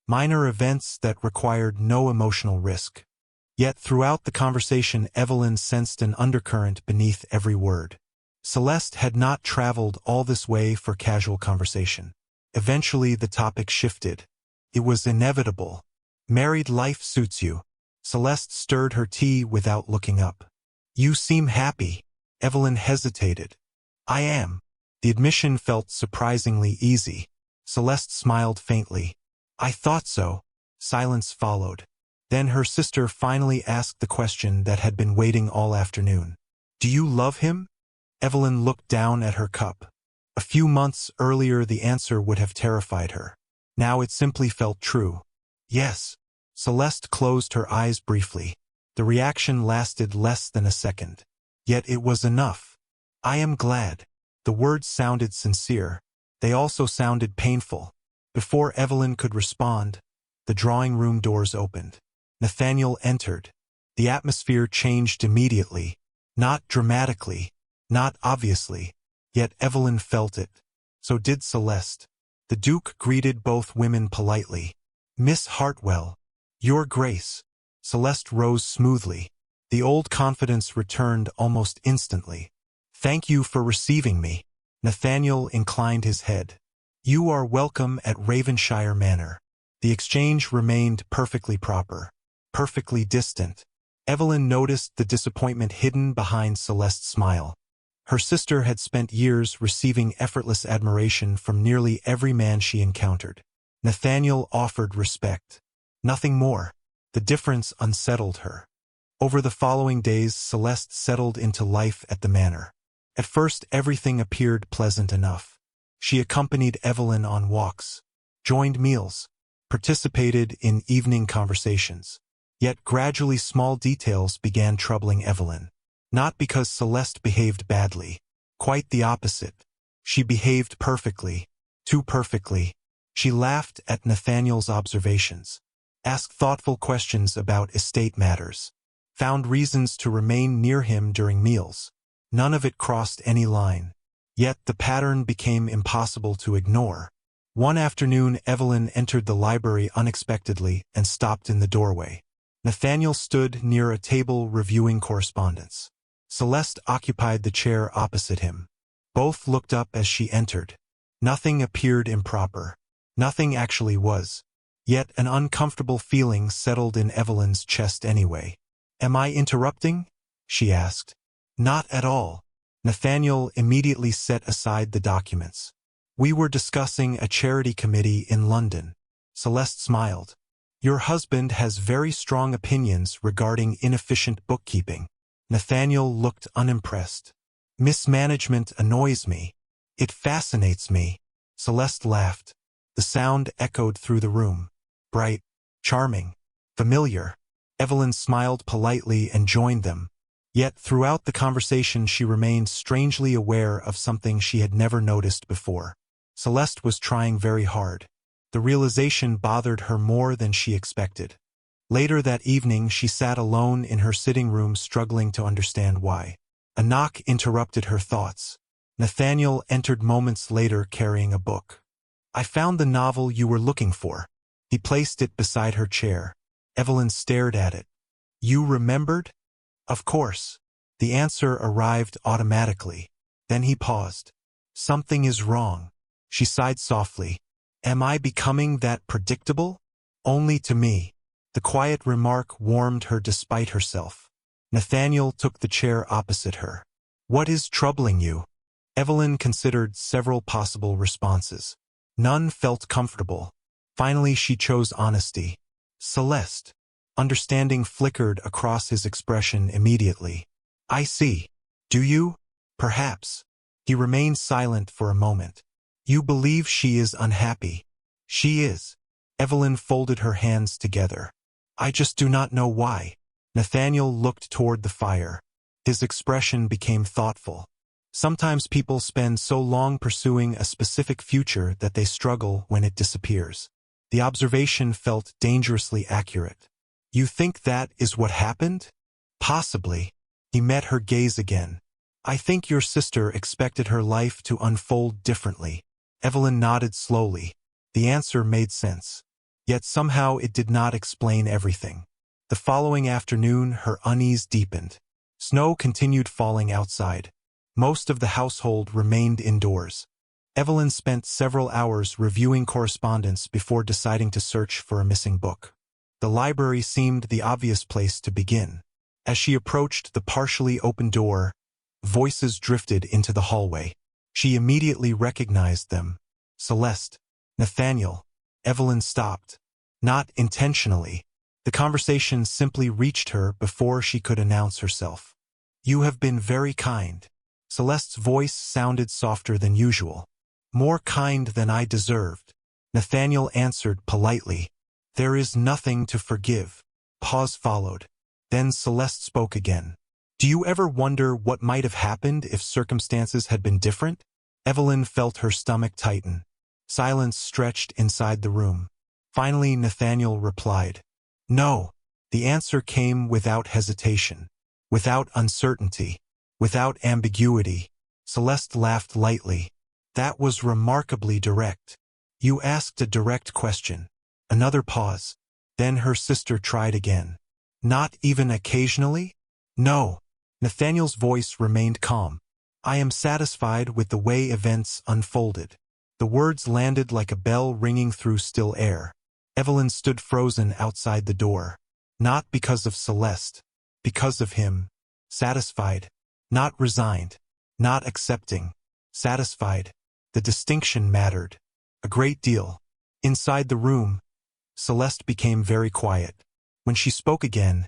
minor events that required no emotional risk. Yet throughout the conversation Evelyn sensed an undercurrent beneath every word. Celeste had not traveled all this way for casual conversation. Eventually the topic shifted. It was inevitable. "Married life suits you." Celeste stirred her tea without looking up. "You seem happy." Evelyn hesitated. "I am." The admission felt surprisingly easy. Celeste smiled faintly. "I thought so." Silence followed. Then her sister finally asked the question that had been waiting all afternoon. "Do you love him?" Evelyn looked down at her cup. A few months earlier the answer would have terrified her. Now it simply felt true. "Yes." Celeste closed her eyes briefly. The reaction lasted less than a second. Yet it was enough. "I am glad." The words sounded sincere. They also sounded painful. Before Evelyn could respond, the drawing room doors opened. Nathaniel entered. The atmosphere changed immediately. Not dramatically, not obviously. Yet Evelyn felt it. So did Celeste. The Duke greeted both women politely. "Miss Hartwell." "Your Grace." Celeste rose smoothly. The old confidence returned almost instantly. "Thank you for receiving me." Nathaniel inclined his head. "You are welcome at Raven-shire Manor." The exchange remained perfectly proper, perfectly distant. Evelyn noticed the disappointment hidden behind Celeste's smile. Her sister had spent years receiving effortless admiration from nearly every man she encountered. Nathaniel offered respect. Nothing more. The difference unsettled her. Over the following days Celeste settled into life at the manor. At first everything appeared pleasant enough. She accompanied Evelyn on walks, joined meals, participated in evening conversations. Yet gradually small details began troubling Evelyn. Not because Celeste behaved badly. Quite the opposite. She behaved perfectly. Too perfectly. She laughed at Nathaniel's observations, asked thoughtful questions about estate matters, found reasons to remain near him during meals. None of it crossed any line. Yet the pattern became impossible to ignore. One afternoon, Evelyn entered the library unexpectedly and stopped in the doorway. Nathaniel stood near a table reviewing correspondence. Celeste occupied the chair opposite him. Both looked up as she entered. Nothing appeared improper. Nothing actually was. Yet an uncomfortable feeling settled in Evelyn's chest anyway. "Am I interrupting?" she asked. "Not at all." Nathaniel immediately set aside the documents. "We were discussing a charity committee in London." Celeste smiled. "Your husband has very strong opinions regarding inefficient bookkeeping." Nathaniel looked unimpressed. "Mismanagement annoys me. It fascinates me." Celeste laughed. The sound echoed through the room. Bright, charming, familiar. Evelyn smiled politely and joined them. Yet throughout the conversation she remained strangely aware of something she had never noticed before. Celeste was trying very hard. The realization bothered her more than she expected. Later that evening she sat alone in her sitting room struggling to understand why. A knock interrupted her thoughts. Nathaniel entered moments later carrying a book. "I found the novel you were looking for." He placed it beside her chair. Evelyn stared at it. "You remembered?" "Of course." The answer arrived automatically. Then he paused. "Something is wrong." She sighed softly. "Am I becoming that predictable?" "Only to me." The quiet remark warmed her despite herself. Nathaniel took the chair opposite her. "What is troubling you?" Evelyn considered several possible responses. None felt comfortable. Finally she chose honesty. "Celeste." Understanding flickered across his expression immediately. "I see. Do you?" "Perhaps." He remained silent for a moment. "You believe she is unhappy." "She is." Evelyn folded her hands together. "I just do not know why." Nathaniel looked toward the fire. His expression became thoughtful. "Sometimes people spend so long pursuing a specific future that they struggle when it disappears." The observation felt dangerously accurate. "You think that is what happened?" "Possibly." He met her gaze again. "I think your sister expected her life to unfold differently." Evelyn nodded slowly. The answer made sense. Yet somehow it did not explain everything. The following afternoon her unease deepened. Snow continued falling outside. Most of the household remained indoors. Evelyn spent several hours reviewing correspondence before deciding to search for a missing book. The library seemed the obvious place to begin. As she approached the partially open door, voices drifted into the hallway. She immediately recognized them. Celeste, Nathaniel. Evelyn stopped. Not intentionally. The conversation simply reached her before she could announce herself. "You have been very kind." Celeste's voice sounded softer than usual. "More kind than I deserved." Nathaniel answered politely. "There is nothing to forgive." Pause followed. Then Celeste spoke again. "Do you ever wonder what might have happened if circumstances had been different?" Evelyn felt her stomach tighten. Silence stretched inside the room. Finally Nathaniel replied. "No." The answer came without hesitation, without uncertainty, without ambiguity. Celeste laughed lightly. "That was remarkably direct. You asked a direct question." Another pause. Then her sister tried again. "Not even occasionally?" "No." Nathaniel's voice remained calm. "I am satisfied with the way events unfolded." The words landed like a bell ringing through still air. Evelyn stood frozen outside the door. Not because of Celeste. Because of him. Satisfied. Not resigned. Not accepting. Satisfied. The distinction mattered. A great deal. Inside the room, Celeste became very quiet. When she spoke again,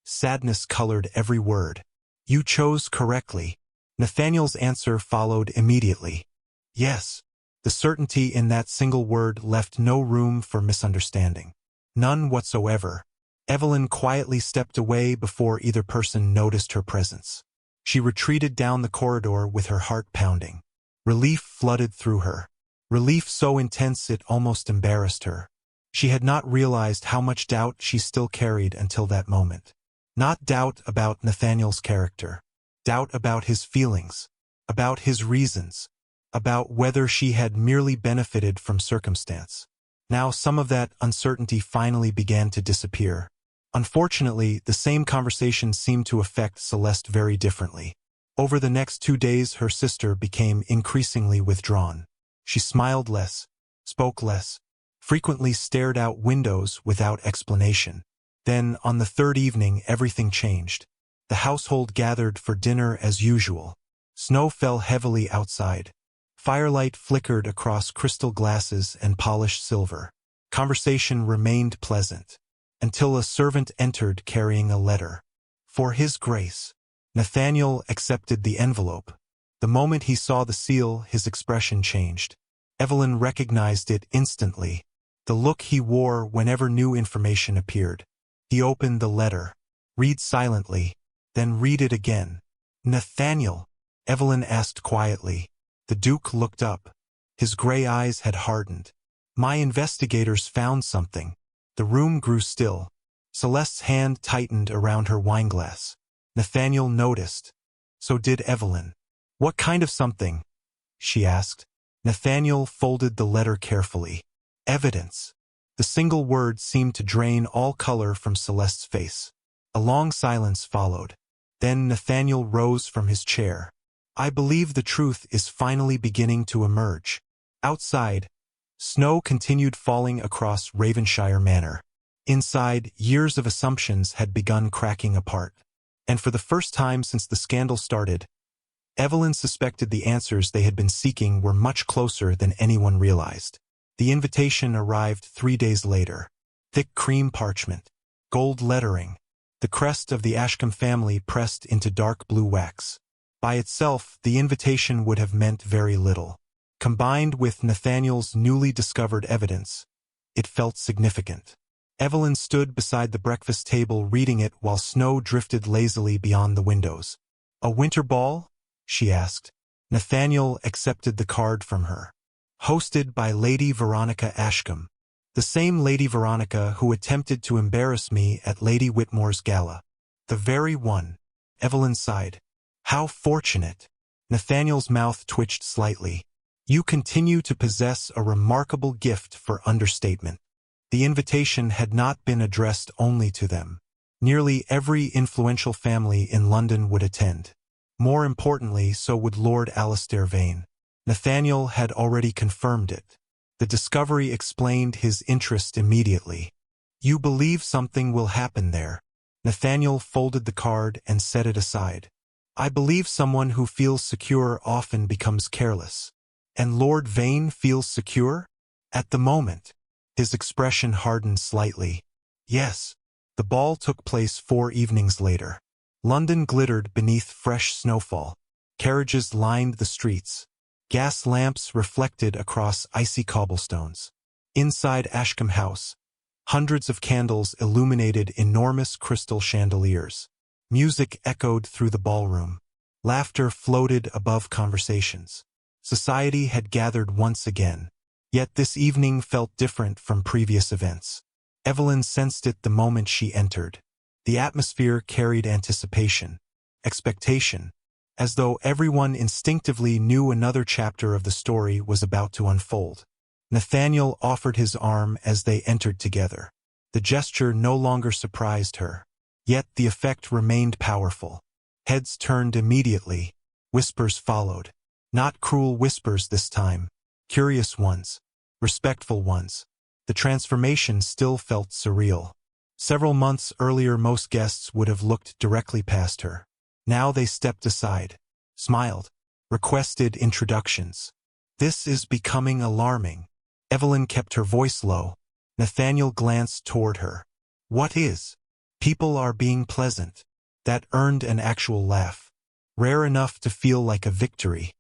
sadness colored every word. "You chose correctly." Nathaniel's answer followed immediately. "Yes." The certainty in that single word left no room for misunderstanding. None whatsoever. Evelyn quietly stepped away before either person noticed her presence. She retreated down the corridor with her heart pounding. Relief flooded through her. Relief so intense it almost embarrassed her. She had not realized how much doubt she still carried until that moment. Not doubt about Nathaniel's character. Doubt about his feelings. About his reasons. About whether she had merely benefited from circumstance. Now some of that uncertainty finally began to disappear. Unfortunately, the same conversation seemed to affect Celeste very differently. Over the next 2 days her sister became increasingly withdrawn. She smiled less, spoke less, frequently stared out windows without explanation. Then, on the third evening, everything changed. The household gathered for dinner as usual. Snow fell heavily outside. Firelight flickered across crystal glasses and polished silver. Conversation remained pleasant, until a servant entered carrying a letter. For His Grace. Nathaniel accepted the envelope. The moment he saw the seal, his expression changed. Evelyn recognized it instantly, the look he wore whenever new information appeared. He opened the letter. Read silently, then read it again. Nathaniel, Evelyn asked quietly. The Duke looked up. His gray eyes had hardened. My investigators found something. The room grew still. Celeste's hand tightened around her wineglass. Nathaniel noticed. So did Evelyn. What kind of something? She asked. Nathaniel folded the letter carefully. Evidence. The single word seemed to drain all color from Celeste's face. A long silence followed. Then Nathaniel rose from his chair. I believe the truth is finally beginning to emerge. Outside, snow continued falling across Raven-shire Manor. Inside, years of assumptions had begun cracking apart. And for the first time since the scandal started, Evelyn suspected the answers they had been seeking were much closer than anyone realized. The invitation arrived 3 days later. Thick cream parchment, gold lettering, the crest of the Ashcombe family pressed into dark blue wax. By itself, the invitation would have meant very little. Combined with Nathaniel's newly discovered evidence, it felt significant. Evelyn stood beside the breakfast table reading it while snow drifted lazily beyond the windows. A winter ball? She asked. Nathaniel accepted the card from her. Hosted by Lady Veronica Ashcombe. The same Lady Veronica who attempted to embarrass me at Lady Whitmore's gala. The very one. Evelyn sighed. How fortunate. Nathaniel's mouth twitched slightly. You continue to possess a remarkable gift for understatement. The invitation had not been addressed only to them. Nearly every influential family in London would attend. More importantly, so would Lord Alistair Vane. Nathaniel had already confirmed it. The discovery explained his interest immediately. You believe something will happen there. Nathaniel folded the card and set it aside. I believe someone who feels secure often becomes careless. And Lord Vane feels secure? At the moment. His expression hardened slightly. Yes. The ball took place 4 evenings later. London glittered beneath fresh snowfall. Carriages lined the streets. Gas lamps reflected across icy cobblestones. Inside Ashcombe House, hundreds of candles illuminated enormous crystal chandeliers. Music echoed through the ballroom. Laughter floated above conversations. Society had gathered once again. Yet this evening felt different from previous events. Evelyn sensed it the moment she entered. The atmosphere carried anticipation, expectation, as though everyone instinctively knew another chapter of the story was about to unfold. Nathaniel offered his arm as they entered together. The gesture no longer surprised her. Yet the effect remained powerful. Heads turned immediately. Whispers followed. Not cruel whispers this time. Curious ones. Respectful ones. The transformation still felt surreal. Several months earlier most guests would have looked directly past her. Now they stepped aside, smiled, requested introductions. This is becoming alarming. Evelyn kept her voice low. Nathaniel glanced toward her. What is? People are being pleasant. That earned an actual laugh. Rare enough to feel like a victory.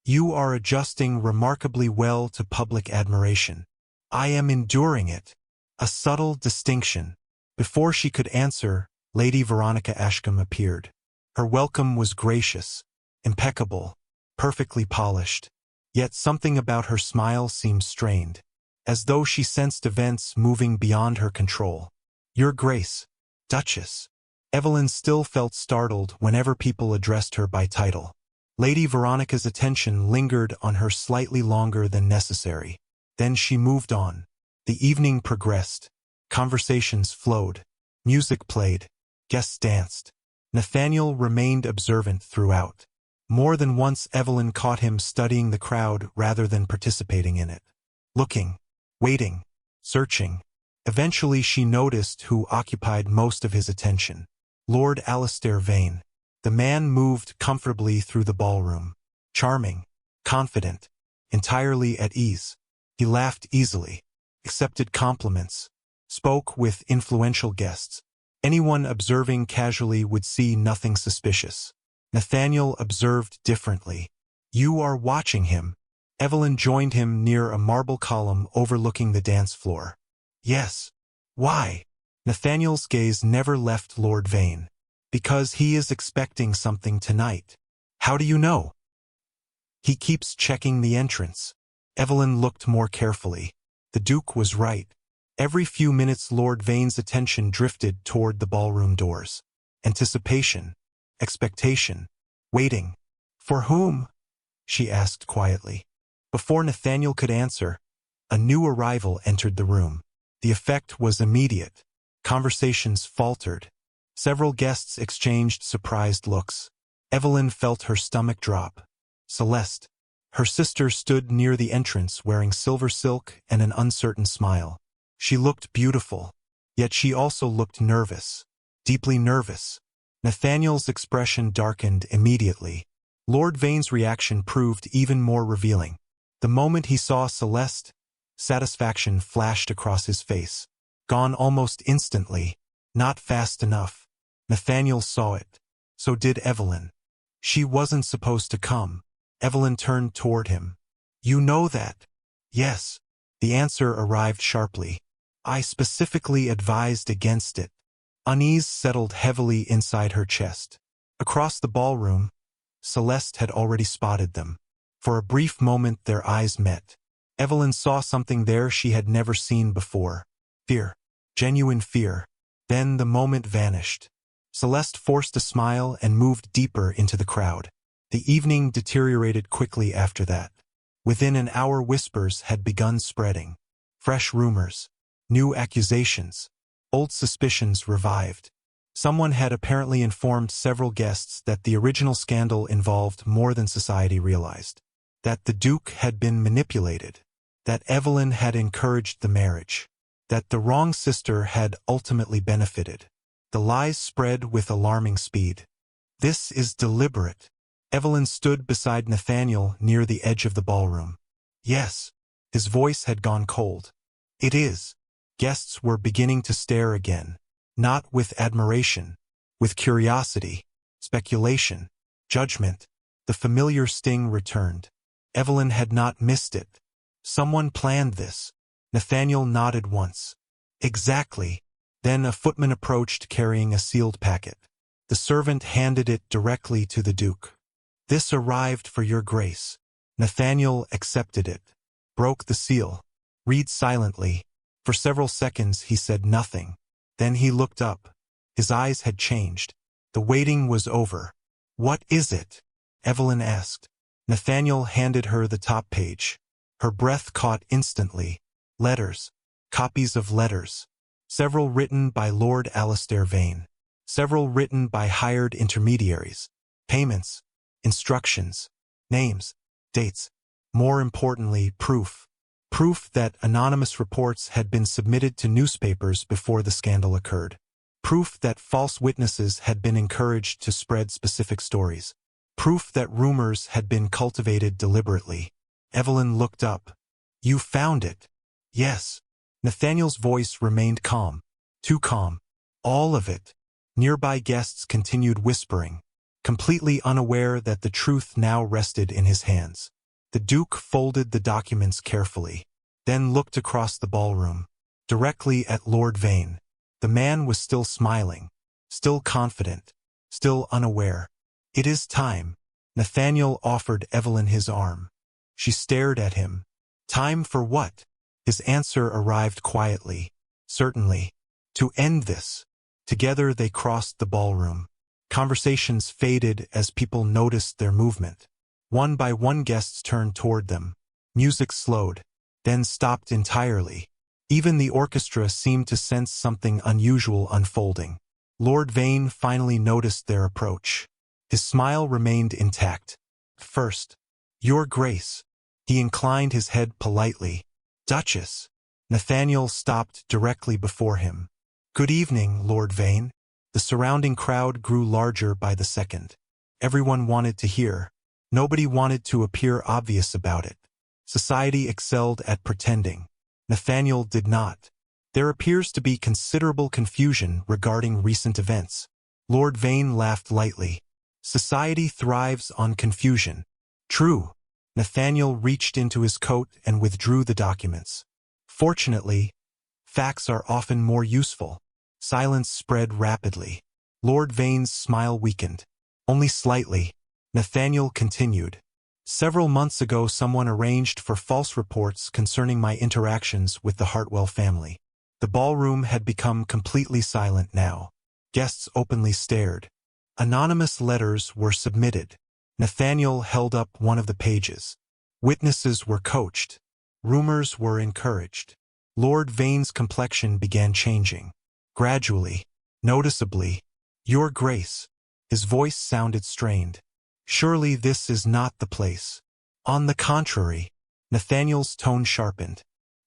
You are adjusting remarkably well to public admiration. I am enduring it. A subtle distinction. Before she could answer, Lady Veronica Ashcombe appeared. Her welcome was gracious, impeccable, perfectly polished. Yet something about her smile seemed strained, as though she sensed events moving beyond her control. "Your Grace, Duchess." Evelyn still felt startled whenever people addressed her by title. Lady Veronica's attention lingered on her slightly longer than necessary. Then she moved on. The evening progressed. Conversations flowed. Music played. Guests danced. Nathaniel remained observant throughout. More than once Evelyn caught him studying the crowd rather than participating in it. Looking, waiting, searching. Eventually she noticed who occupied most of his attention. Lord Alistair Vane. The man moved comfortably through the ballroom. Charming, confident, entirely at ease. He laughed easily, accepted compliments, spoke with influential guests. Anyone observing casually would see nothing suspicious. Nathaniel observed differently. "You are watching him." Evelyn joined him near a marble column overlooking the dance floor. "Yes." "Why?" Nathaniel's gaze never left Lord Vane. "Because he is expecting something tonight." "How do you know?" "He keeps checking the entrance." Evelyn looked more carefully. The Duke was right. Every few minutes Lord Vane's attention drifted toward the ballroom doors. Anticipation. Expectation. Waiting. "For whom?" she asked quietly. Before Nathaniel could answer, a new arrival entered the room. The effect was immediate. Conversations faltered. Several guests exchanged surprised looks. Evelyn felt her stomach drop. Celeste. Her sister stood near the entrance wearing silver silk and an uncertain smile. She looked beautiful, yet she also looked nervous, deeply nervous. Nathaniel's expression darkened immediately. Lord Vane's reaction proved even more revealing. The moment he saw Celeste, satisfaction flashed across his face. Gone almost instantly, not fast enough. Nathaniel saw it. So did Evelyn. "She wasn't supposed to come." Evelyn turned toward him. "You know that?" "Yes." The answer arrived sharply. "I specifically advised against it." Unease settled heavily inside her chest. Across the ballroom, Celeste had already spotted them. For a brief moment their eyes met. Evelyn saw something there she had never seen before. Fear. Genuine fear. Then the moment vanished. Celeste forced a smile and moved deeper into the crowd. The evening deteriorated quickly after that. Within an hour whispers had begun spreading. Fresh rumors. New accusations. Old suspicions revived. Someone had apparently informed several guests that the original scandal involved more than society realized. That the Duke had been manipulated. That Evelyn had encouraged the marriage. That the wrong sister had ultimately benefited. The lies spread with alarming speed. "This is deliberate." Evelyn stood beside Nathaniel near the edge of the ballroom. "Yes." His voice had gone cold. "It is." Guests were beginning to stare again. Not with admiration. With curiosity. Speculation. Judgment. The familiar sting returned. Evelyn had not missed it. Someone planned this. Nathaniel nodded once. "Exactly." Then a footman approached carrying a sealed packet. The servant handed it directly to the Duke. "This arrived for your Grace." Nathaniel accepted it. Broke the seal. Read silently. For several seconds he said nothing. Then he looked up. His eyes had changed. The waiting was over. "What is it?" Evelyn asked. Nathaniel handed her the top page. Her breath caught instantly. Letters. Copies of letters. Several written by Lord Alistair Vane. Several written by hired intermediaries. Payments. Instructions. Names. Dates. More importantly, proof. Proof that anonymous reports had been submitted to newspapers before the scandal occurred. Proof that false witnesses had been encouraged to spread specific stories. Proof that rumors had been cultivated deliberately. Evelyn looked up. "You found it?" "Yes." Nathaniel's voice remained calm. Too calm. "All of it." Nearby guests continued whispering, completely unaware that the truth now rested in his hands. The Duke folded the documents carefully, then looked across the ballroom, directly at Lord Vane. The man was still smiling, still confident, still unaware. "It is time." Nathaniel offered Evelyn his arm. She stared at him. Time for what? His answer arrived quietly. Certainly. To end this. Together they crossed the ballroom. Conversations faded as people noticed their movement. One by one guests turned toward them. Music slowed, then stopped entirely. Even the orchestra seemed to sense something unusual unfolding. Lord Vane finally noticed their approach. His smile remained intact. First, Your Grace. He inclined his head politely. Duchess. Nathaniel stopped directly before him. Good evening, Lord Vane. The surrounding crowd grew larger by the second. Everyone wanted to hear. Nobody wanted to appear obvious about it. Society excelled at pretending. Nathaniel did not. There appears to be considerable confusion regarding recent events. Lord Vane laughed lightly. Society thrives on confusion. True. Nathaniel reached into his coat and withdrew the documents. Fortunately, facts are often more useful. Silence spread rapidly. Lord Vane's smile weakened. Only slightly. Nathaniel continued. Several months ago someone arranged for false reports concerning my interactions with the Hartwell family. The ballroom had become completely silent now. Guests openly stared. Anonymous letters were submitted. Nathaniel held up one of the pages. Witnesses were coached. Rumors were encouraged. Lord Vane's complexion began changing. Gradually, noticeably. Your Grace. His voice sounded strained. Surely this is not the place. On the contrary. Nathaniel's tone sharpened.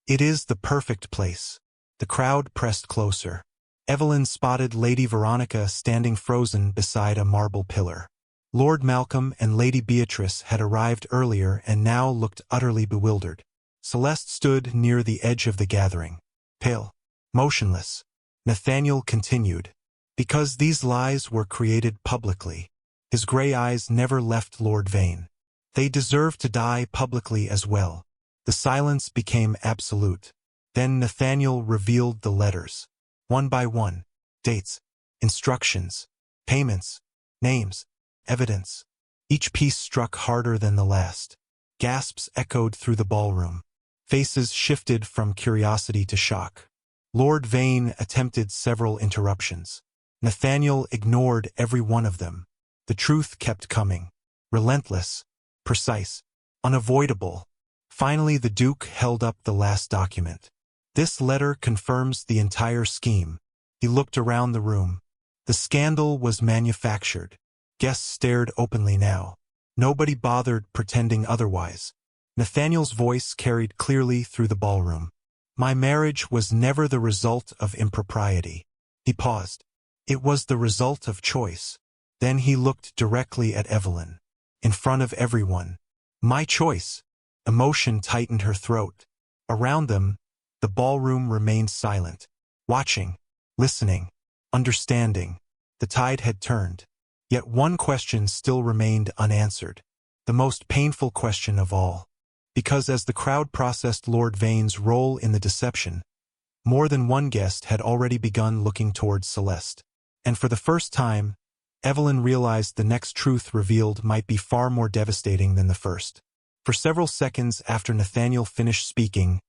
It is the perfect place. The crowd pressed closer. Evelyn spotted Lady Veronica standing frozen beside a marble pillar. Lord Malcolm and Lady Beatrice had arrived earlier and now looked utterly bewildered. Celeste stood near the edge of the gathering. Pale. Motionless. Nathaniel continued. Because these lies were created publicly. His gray eyes never left Lord Vane. They deserve to die publicly as well. The silence became absolute. Then Nathaniel revealed the letters. One by one. Dates. Instructions. Payments. Names. Evidence. Each piece struck harder than the last. Gasps echoed through the ballroom. Faces shifted from curiosity to shock. Lord Vane attempted several interruptions. Nathaniel ignored every one of them. The truth kept coming. Relentless. Precise. Unavoidable. Finally the Duke held up the last document. This letter confirms the entire scheme. He looked around the room. The scandal was manufactured. Guests stared openly now. Nobody bothered pretending otherwise. Nathaniel's voice carried clearly through the ballroom. My marriage was never the result of impropriety. He paused. It was the result of choice. Then he looked directly at Evelyn. In front of everyone. My choice. Emotion tightened her throat. Around them, the ballroom remained silent. Watching. Listening. Understanding. The tide had turned. Yet one question still remained unanswered. The most painful question of all. Because as the crowd processed Lord Vane's role in the deception, more than one guest had already begun looking towards Celeste. And for the first time, Evelyn realized the next truth revealed might be far more devastating than the first. For several seconds after Nathaniel finished speaking,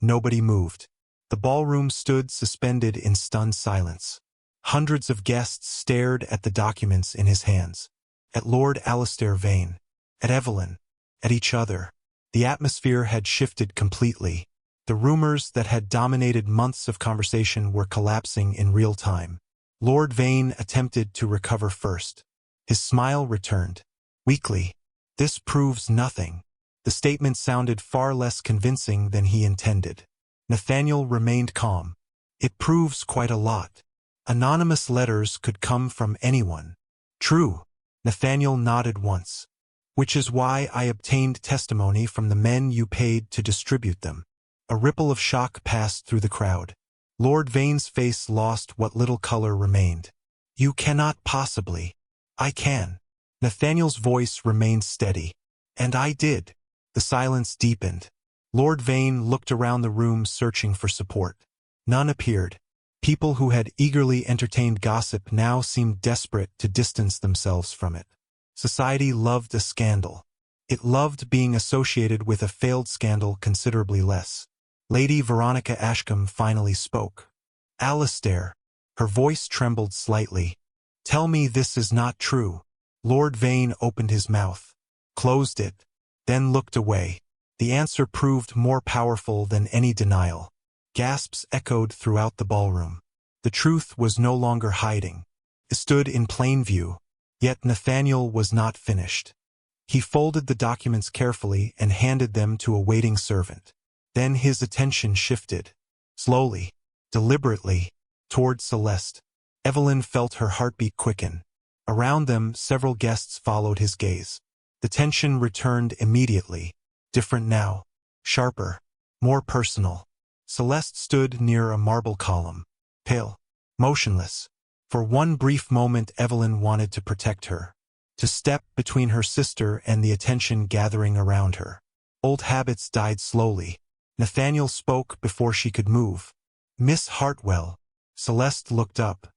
nobody moved. The ballroom stood suspended in stunned silence. Hundreds of guests stared at the documents in his hands. At Lord Alistair Vane. At Evelyn. At each other. The atmosphere had shifted completely. The rumors that had dominated months of conversation were collapsing in real time. Lord Vane attempted to recover first. His smile returned. Weakly. This proves nothing. The statement sounded far less convincing than he intended. Nathaniel remained calm. It proves quite a lot. Anonymous letters could come from anyone. True. Nathaniel nodded once. Which is why I obtained testimony from the men you paid to distribute them. A ripple of shock passed through the crowd. Lord Vane's face lost what little color remained. You cannot possibly. I can. Nathaniel's voice remained steady. And I did. The silence deepened. Lord Vane looked around the room searching for support. None appeared. People who had eagerly entertained gossip now seemed desperate to distance themselves from it. Society loved a scandal. It loved being associated with a failed scandal considerably less. Lady Veronica Ashcombe finally spoke. "Alistair." Her voice trembled slightly. "Tell me this is not true." Lord Vane opened his mouth, closed it, then looked away. The answer proved more powerful than any denial. Gasps echoed throughout the ballroom. The truth was no longer hiding. It stood in plain view. Yet Nathaniel was not finished. He folded the documents carefully and handed them to a waiting servant. Then his attention shifted, slowly, deliberately, toward Celeste. Evelyn felt her heartbeat quicken. Around them, several guests followed his gaze. The tension returned immediately. Different now. Sharper. More personal. Celeste stood near a marble column. Pale. Motionless. For one brief moment Evelyn wanted to protect her. To step between her sister and the attention gathering around her. Old habits died slowly. Nathaniel spoke before she could move. "Miss Hartwell." Celeste looked up.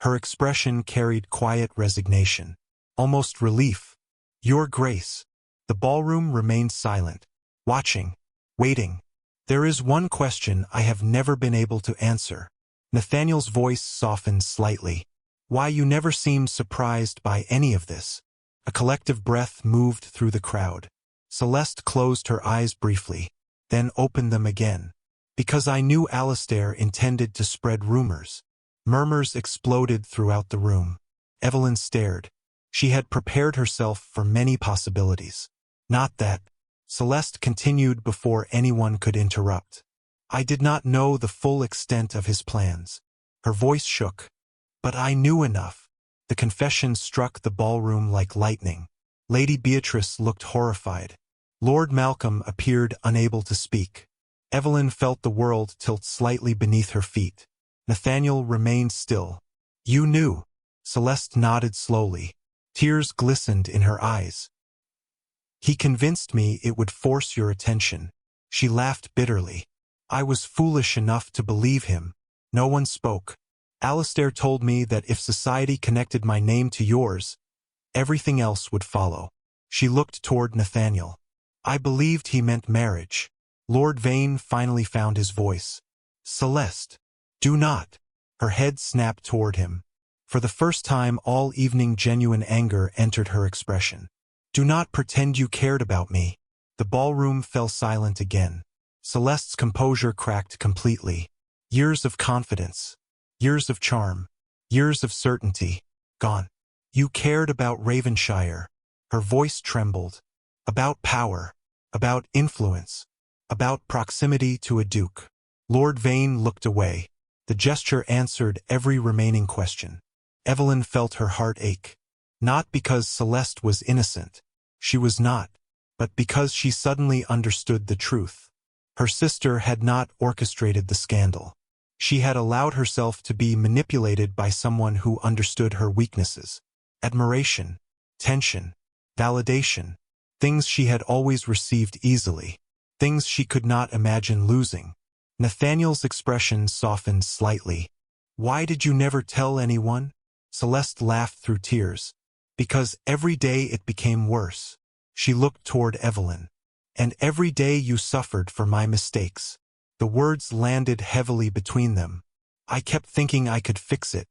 Her expression carried quiet resignation. Almost relief. "Your Grace." The ballroom remained silent. Watching. Waiting. "There is one question I have never been able to answer." Nathaniel's voice softened slightly. "Why you never seemed surprised by any of this?" A collective breath moved through the crowd. Celeste closed her eyes briefly, then opened them again. "Because I knew Alistair intended to spread rumors." Murmurs exploded throughout the room. Evelyn stared. She had prepared herself for many possibilities. "Not that." Celeste continued before anyone could interrupt. "I did not know the full extent of his plans." Her voice shook. "But I knew enough." The confession struck the ballroom like lightning. Lady Beatrice looked horrified. Lord Malcolm appeared unable to speak. Evelyn felt the world tilt slightly beneath her feet. Nathaniel remained still. "You knew." Celeste nodded slowly. Tears glistened in her eyes. "He convinced me it would force your attention." She laughed bitterly. "I was foolish enough to believe him." No one spoke. "Alistair told me that if society connected my name to yours, everything else would follow." She looked toward Nathaniel. "I believed he meant marriage." Lord Vane finally found his voice. "Celeste, do not." Her head snapped toward him. For the first time all evening genuine anger entered her expression. "Do not pretend you cared about me." The ballroom fell silent again. Celeste's composure cracked completely. Years of confidence. Years of charm. Years of certainty. Gone. "You cared about Raven-shire." Her voice trembled. "About power. About influence. About proximity to a duke." Lord Vane looked away. The gesture answered every remaining question. Evelyn felt her heart ache. Not because Celeste was innocent. She was not. But because she suddenly understood the truth. Her sister had not orchestrated the scandal. She had allowed herself to be manipulated by someone who understood her weaknesses. Admiration, tension, validation, things she had always received easily, things she could not imagine losing. Nathaniel's expression softened slightly. "Why did you never tell anyone?" Celeste laughed through tears. "Because every day it became worse." She looked toward Evelyn. "And every day you suffered for my mistakes." The words landed heavily between them. "I kept thinking I could fix it."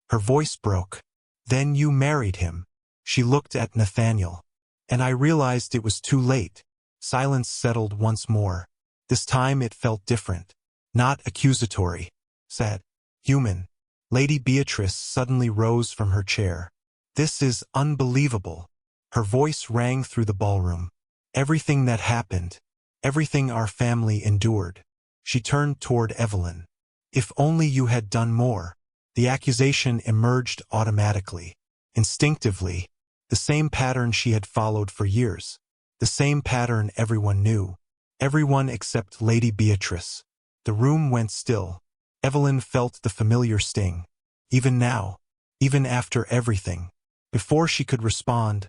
Her voice broke. "Then you married him." She looked at Nathaniel. "And I realized it was too late." Silence settled once more. This time it felt different. Not accusatory. Sad. Human. Lady Beatrice suddenly rose from her chair. "This is unbelievable." Her voice rang through the ballroom. "Everything that happened. Everything our family endured." She turned toward Evelyn. "If only you had done more." The accusation emerged automatically, instinctively, the same pattern she had followed for years, the same pattern everyone knew, everyone except Lady Beatrice. The room went still. Evelyn felt the familiar sting. Even now, even after everything. Before she could respond,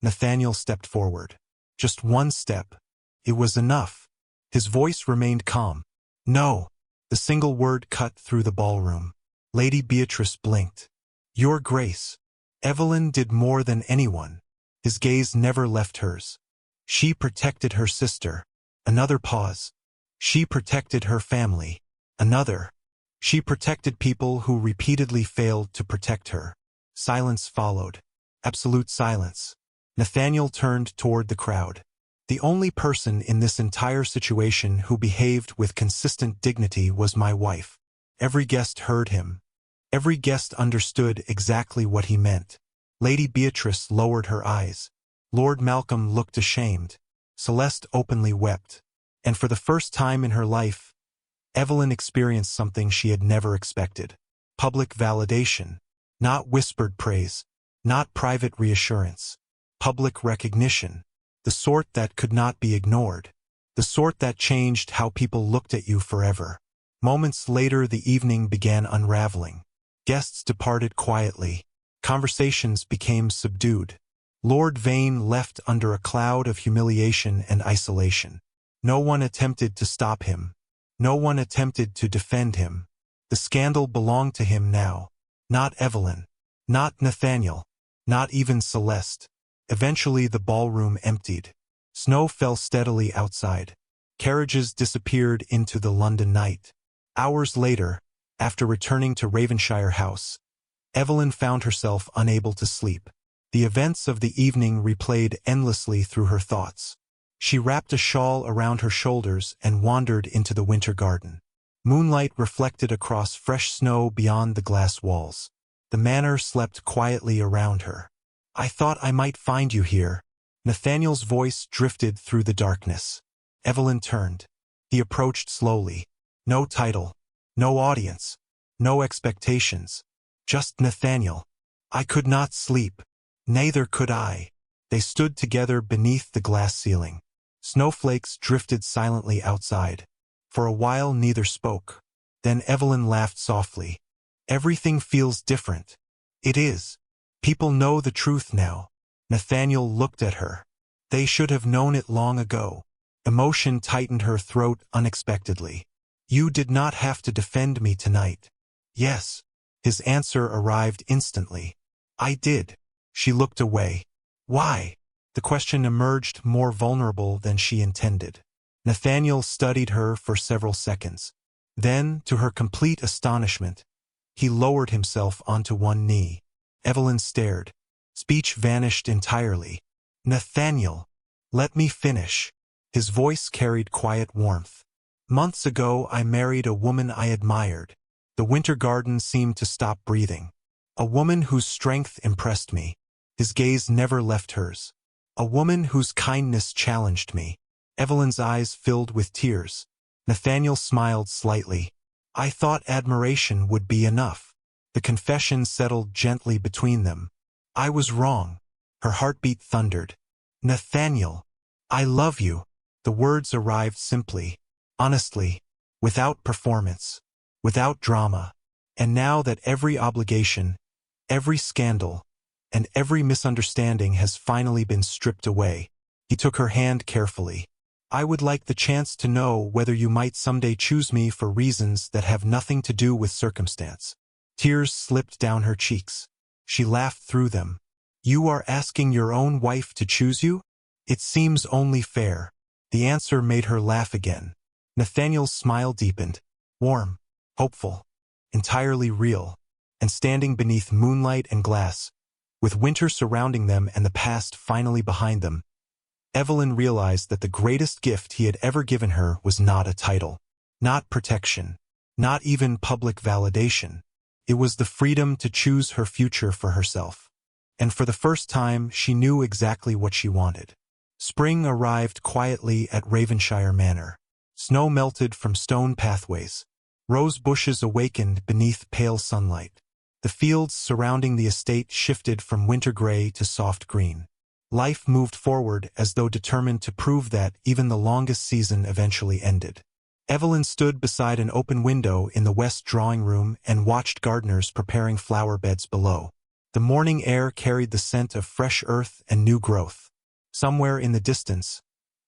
Nathaniel stepped forward. Just one step. It was enough. His voice remained calm. "No." The single word cut through the ballroom. Lady Beatrice blinked. "Your Grace." Evelyn did more than anyone. His gaze never left hers. She protected her sister. Another pause. She protected her family. Another. She protected people who repeatedly failed to protect her. Silence followed. Absolute silence. Nathaniel turned toward the crowd. The only person in this entire situation who behaved with consistent dignity was my wife. Every guest heard him. Every guest understood exactly what he meant. Lady Beatrice lowered her eyes. Lord Malcolm looked ashamed. Celeste openly wept. And for the first time in her life, Evelyn experienced something she had never expected. Public validation. Not whispered praise. Not private reassurance. Public recognition. The sort that could not be ignored. The sort that changed how people looked at you forever. Moments later the evening began unraveling. Guests departed quietly. Conversations became subdued. Lord Vane left under a cloud of humiliation and isolation. No one attempted to stop him. No one attempted to defend him. The scandal belonged to him now. Not Evelyn. Not Nathaniel. Not even Celeste. Eventually the ballroom emptied. Snow fell steadily outside. Carriages disappeared into the London night. Hours later, after returning to Raven-shire House, Evelyn found herself unable to sleep. The events of the evening replayed endlessly through her thoughts. She wrapped a shawl around her shoulders and wandered into the winter garden. Moonlight reflected across fresh snow beyond the glass walls. The manor slept quietly around her. "I thought I might find you here." Nathaniel's voice drifted through the darkness. Evelyn turned. He approached slowly. No title. No audience. No expectations. Just Nathaniel. "I could not sleep." Neither could I. They stood together beneath the glass ceiling. Snowflakes drifted silently outside. For a while neither spoke. Then Evelyn laughed softly. "Everything feels different." "It is. People know the truth now." Nathaniel looked at her. They should have known it long ago. Emotion tightened her throat unexpectedly. "You did not have to defend me tonight." "Yes." His answer arrived instantly. "I did." She looked away. "Why?" The question emerged more vulnerable than she intended. Nathaniel studied her for several seconds. Then, to her complete astonishment, he lowered himself onto one knee. Evelyn stared. Speech vanished entirely. "Nathaniel, let me finish." His voice carried quiet warmth. "Months ago I married a woman I admired." The winter garden seemed to stop breathing. "A woman whose strength impressed me." His gaze never left hers. "A woman whose kindness challenged me." Evelyn's eyes filled with tears. Nathaniel smiled slightly. "I thought admiration would be enough." The confession settled gently between them. "I was wrong." Her heartbeat thundered. "Nathaniel, I love you." The words arrived simply, honestly, without performance, without drama. And now that every obligation, every scandal, and every misunderstanding has finally been stripped away, he took her hand carefully. "I would like the chance to know whether you might someday choose me for reasons that have nothing to do with circumstance." Tears slipped down her cheeks. She laughed through them. "You are asking your own wife to choose you? It seems only fair." The answer made her laugh again. Nathaniel's smile deepened. Warm, hopeful, entirely real. And standing beneath moonlight and glass, with winter surrounding them and the past finally behind them, Evelyn realized that the greatest gift he had ever given her was not a title, not protection, not even public validation. It was the freedom to choose her future for herself. And for the first time, she knew exactly what she wanted. Spring arrived quietly at Raven-shire Manor. Snow melted from stone pathways. Rose bushes awakened beneath pale sunlight. The fields surrounding the estate shifted from winter gray to soft green. Life moved forward as though determined to prove that even the longest season eventually ended. Evelyn stood beside an open window in the west drawing room and watched gardeners preparing flower beds below. The morning air carried the scent of fresh earth and new growth. Somewhere in the distance,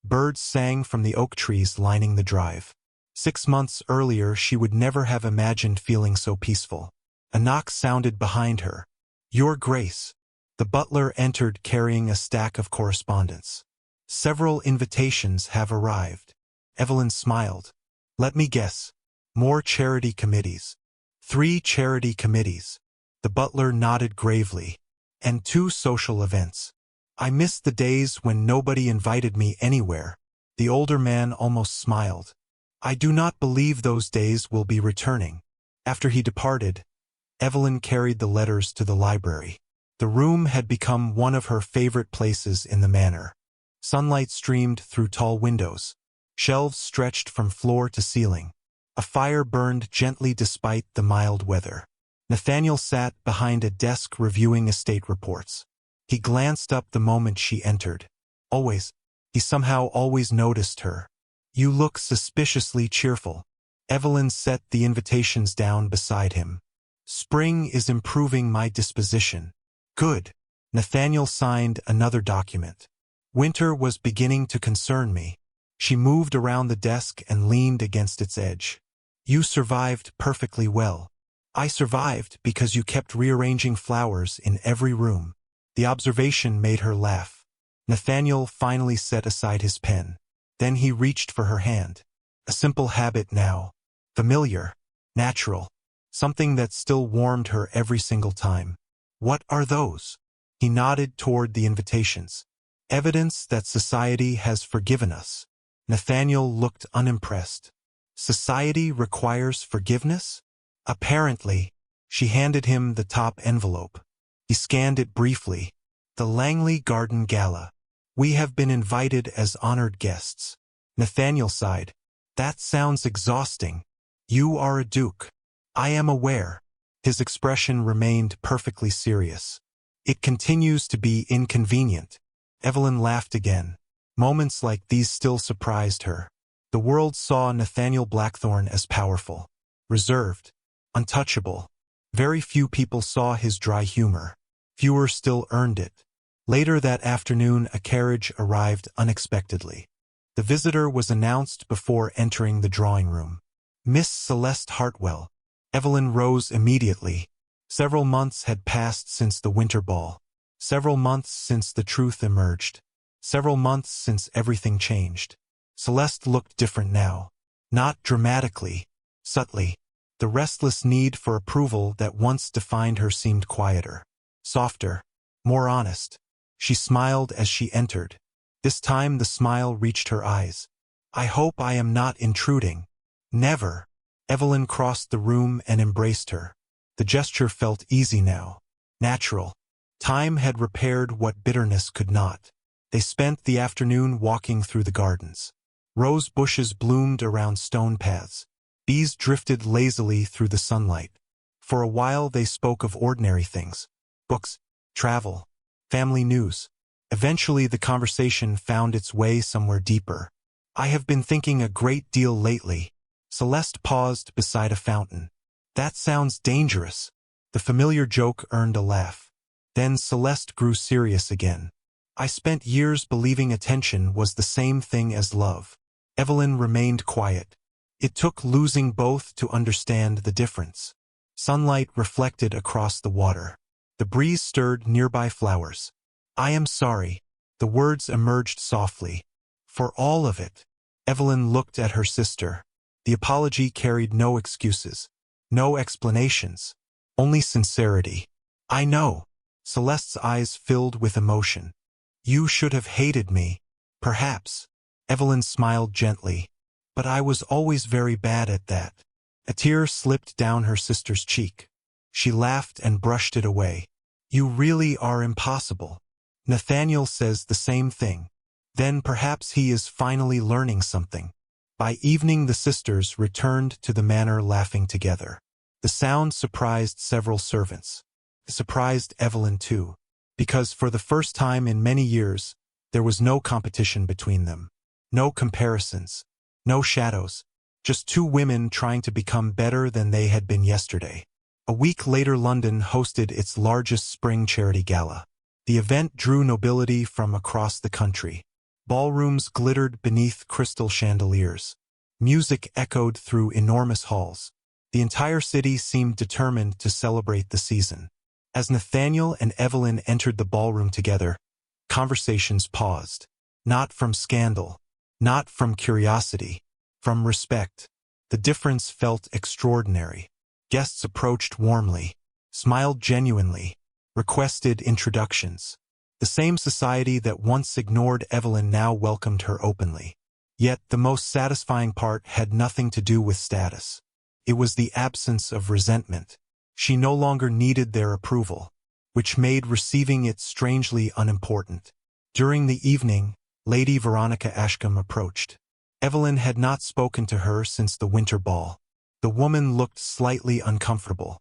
birds sang from the oak trees lining the drive. 6 months earlier she would never have imagined feeling so peaceful. A knock sounded behind her. "Your Grace." The butler entered carrying a stack of correspondence. Several invitations have arrived. Evelyn smiled. Let me guess. More charity committees. 3 charity committees. The butler nodded gravely. And 2 social events. I missed the days when nobody invited me anywhere. The older man almost smiled. I do not believe those days will be returning. After he departed, Evelyn carried the letters to the library. The room had become one of her favorite places in the manor. Sunlight streamed through tall windows. Shelves stretched from floor to ceiling. A fire burned gently despite the mild weather. Nathaniel sat behind a desk reviewing estate reports. He glanced up the moment she entered. He somehow always noticed her. You look suspiciously cheerful. Evelyn set the invitations down beside him. Spring is improving my disposition. Good. Nathaniel signed another document. Winter was beginning to concern me. She moved around the desk and leaned against its edge. You survived perfectly well. I survived because you kept rearranging flowers in every room. The observation made her laugh. Nathaniel finally set aside his pen. Then he reached for her hand. A simple habit now. Familiar. Natural. Something that still warmed her every single time. What are those? He nodded toward the invitations. Evidence that society has forgiven us. Nathaniel looked unimpressed. Society requires forgiveness? Apparently. She handed him the top envelope. He scanned it briefly. The Langley Garden Gala. We have been invited as honored guests. Nathaniel sighed. That sounds exhausting. You are a duke. I am aware. His expression remained perfectly serious. It continues to be inconvenient. Evelyn laughed again. Moments like these still surprised her. The world saw Nathaniel Blackthorne as powerful, reserved, untouchable. Very few people saw his dry humor. Fewer still earned it. Later that afternoon, a carriage arrived unexpectedly. The visitor was announced before entering the drawing room. Miss Celeste Hartwell. Evelyn rose immediately. Several months had passed since the winter ball. Several months since the truth emerged. Several months since everything changed. Celeste looked different now. Not dramatically, subtly. The restless need for approval that once defined her seemed quieter, softer, more honest. She smiled as she entered. This time the smile reached her eyes. I hope I am not intruding. Never. Evelyn crossed the room and embraced her. The gesture felt easy now, natural. Time had repaired what bitterness could not. They spent the afternoon walking through the gardens. Rose bushes bloomed around stone paths. Bees drifted lazily through the sunlight. For a while they spoke of ordinary things. Books, travel, family news. Eventually the conversation found its way somewhere deeper. I have been thinking a great deal lately. Celeste paused beside a fountain. That sounds dangerous. The familiar joke earned a laugh. Then Celeste grew serious again. I spent years believing attention was the same thing as love. Evelyn remained quiet. It took losing both to understand the difference. Sunlight reflected across the water. The breeze stirred nearby flowers. I am sorry. The words emerged softly. For all of it. Evelyn looked at her sister. The apology carried no excuses. No explanations. Only sincerity. I know. Celeste's eyes filled with emotion. You should have hated me. Perhaps. Evelyn smiled gently. But I was always very bad at that. A tear slipped down her sister's cheek. She laughed and brushed it away. You really are impossible. Nathaniel says the same thing. Then perhaps he is finally learning something. By evening the sisters returned to the manor laughing together. The sound surprised several servants. It surprised Evelyn too, because for the first time in many years, there was no competition between them. No comparisons. No shadows. Just 2 women trying to become better than they had been yesterday. A week later London hosted its largest spring charity gala. The event drew nobility from across the country. Ballrooms glittered beneath crystal chandeliers. Music echoed through enormous halls. The entire city seemed determined to celebrate the season. As Nathaniel and Evelyn entered the ballroom together, conversations paused. Not from scandal. Not from curiosity. From respect. The difference felt extraordinary. Guests approached warmly, smiled genuinely, requested introductions. The same society that once ignored Evelyn now welcomed her openly. Yet the most satisfying part had nothing to do with status. It was the absence of resentment. She no longer needed their approval, which made receiving it strangely unimportant. During the evening, Lady Veronica Ashcombe approached. Evelyn had not spoken to her since the winter ball. The woman looked slightly uncomfortable.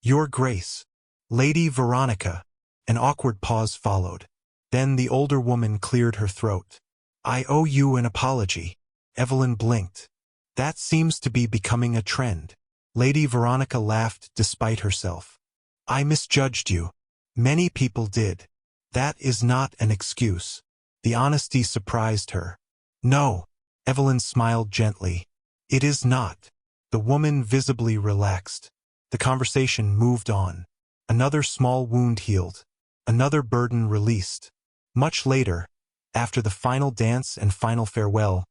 "Your Grace." "Lady Veronica." An awkward pause followed. Then the older woman cleared her throat. "I owe you an apology." Evelyn blinked. "That seems to be becoming a trend." Lady Veronica laughed despite herself. "I misjudged you. Many people did. That is not an excuse." The honesty surprised her. "No." Evelyn smiled gently. "It is not." The woman visibly relaxed. The conversation moved on. Another small wound healed. Another burden released. Much later, after the final dance and final farewell,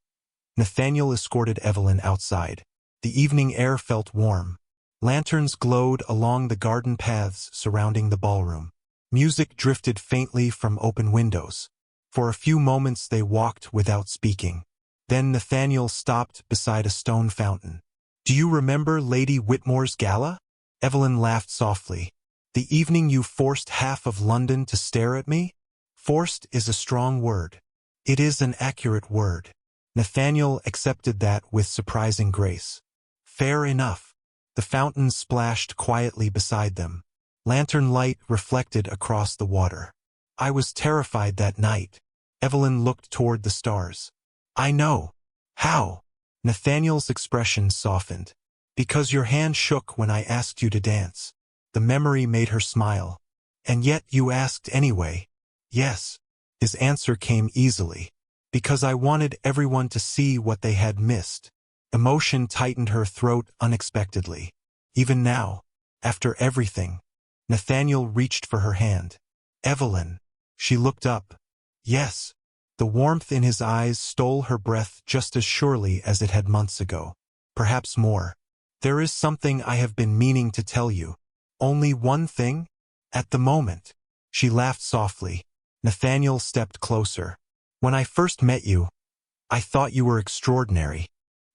Nathaniel escorted Evelyn outside. The evening air felt warm. Lanterns glowed along the garden paths surrounding the ballroom. Music drifted faintly from open windows. For a few moments they walked without speaking. Then Nathaniel stopped beside a stone fountain. "Do you remember Lady Whitmore's gala?" Evelyn laughed softly. "The evening you forced half of London to stare at me?" "Forced is a strong word." "It is an accurate word." Nathaniel accepted that with surprising grace. "Fair enough." The fountain splashed quietly beside them. Lantern light reflected across the water. "I was terrified that night." Evelyn looked toward the stars. "I know." "How?" Nathaniel's expression softened. "Because your hand shook when I asked you to dance." The memory made her smile. "And yet you asked anyway." "Yes." His answer came easily. "Because I wanted everyone to see what they had missed." Emotion tightened her throat unexpectedly. Even now, after everything, Nathaniel reached for her hand. "Evelyn." She looked up. "Yes." The warmth in his eyes stole her breath just as surely as it had months ago. "Perhaps more. There is something I have been meaning to tell you." "Only one thing?" "At the moment." She laughed softly. Nathaniel stepped closer. "When I first met you, I thought you were extraordinary."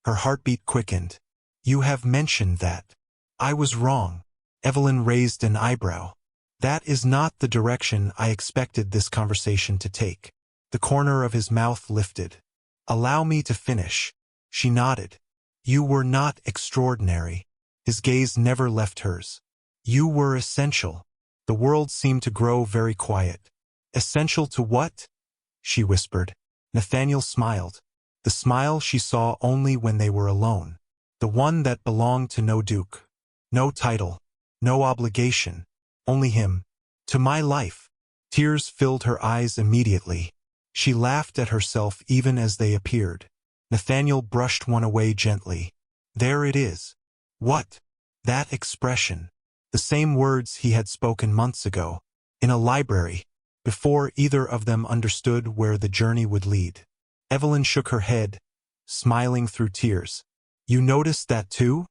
Her heartbeat quickened. "You have mentioned that." "I was wrong." Evelyn raised an eyebrow. "That is not the direction I expected this conversation to take." The corner of his mouth lifted. "Allow me to finish." She nodded. "You were not extraordinary." His gaze never left hers. "You were essential." The world seemed to grow very quiet. "Essential to what?" she whispered. Nathaniel smiled. The smile she saw only when they were alone. The one that belonged to no duke. No title. No obligation. Only him. "To my life." Tears filled her eyes immediately. She laughed at herself even as they appeared. Nathaniel brushed one away gently. "There it is." "What?" "That expression." The same words he had spoken months ago. In a library. Before either of them understood where the journey would lead. Evelyn shook her head, smiling through tears. "You noticed that too?"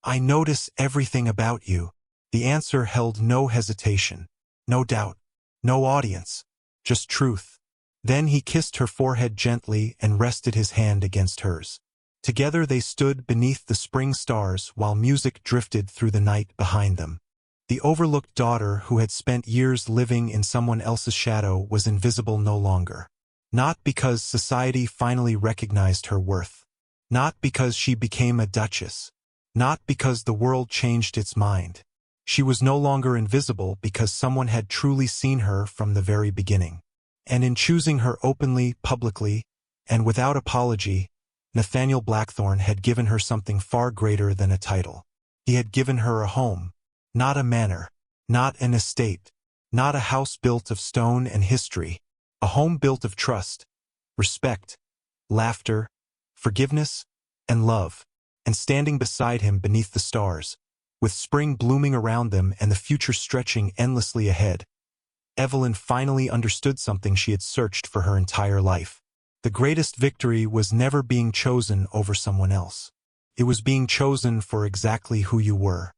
"I notice everything about you." The answer held no hesitation. No doubt. No audience. Just truth. Then he kissed her forehead gently and rested his hand against hers. Together they stood beneath the spring stars while music drifted through the night behind them. The overlooked daughter who had spent years living in someone else's shadow was invisible no longer. Not because society finally recognized her worth. Not because she became a duchess. Not because the world changed its mind. She was no longer invisible because someone had truly seen her from the very beginning. And in choosing her openly, publicly, and without apology, Nathaniel Blackthorne had given her something far greater than a title. He had given her a home, not a manor, not an estate, not a house built of stone and history, a home built of trust, respect, laughter, forgiveness, and love. And standing beside him beneath the stars, with spring blooming around them and the future stretching endlessly ahead, Evelyn finally understood something she had searched for her entire life. The greatest victory was never being chosen over someone else. It was being chosen for exactly who you were.